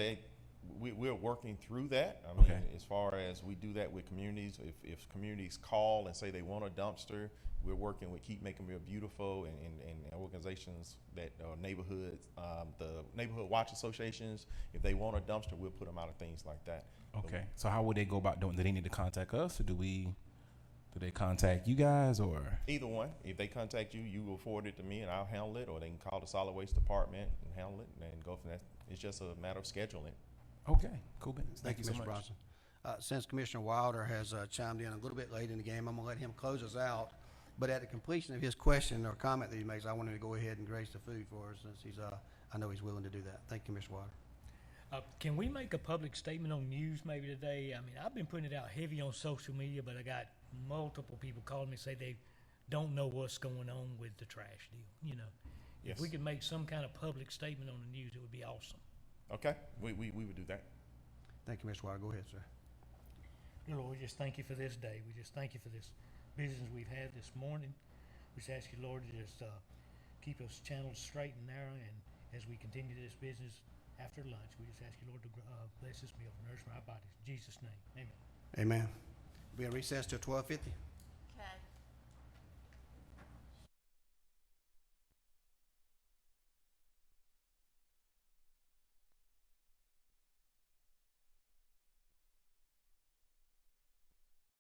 we're working through that. I mean, as far as we do that with communities, if communities call and say they want a dumpster, we're working with Keep Macon-Bibb Beautiful and organizations that neighborhoods, the neighborhood watch associations. If they want a dumpster, we'll put them out of things like that. Okay. So how would they go about doing? Do they need to contact us, or do they contact you guys, or? Either one. If they contact you, you will forward it to me and I'll handle it, or they can call the Solid Waste Department and handle it and go from there. It's just a matter of scheduling. Okay. Cool business. Thank you, so Mr. much. Bronson. Since Commissioner Wilder has chimed in a little bit late in the game, I'm going to let him close us out. But at the completion of his question or comment that he makes, I wanted to go ahead and grace the food for us, since he's, I know he's willing to do that. Thank you, Mr. Wilder. Can we make a public statement on news maybe today? I mean, I've been putting it out heavy on social media, but I got multiple people calling me say they don't know what's going on with the trash deal. You know, Yes. if we could make some kind of public statement on the news, it would be awesome. Okay. We would do that. Thank you, Mr. Wilder. Go ahead, sir. Dear Lord, we just thank you for this day. We just thank you for this business we've had this morning. We just ask you, Lord, to just keep us channeled straight and narrow, and as we continue this business after lunch, we just ask you, Lord, to bless this meal, nourish our bodies. In Jesus' name, amen. Amen. We'll be in recess till 12:50.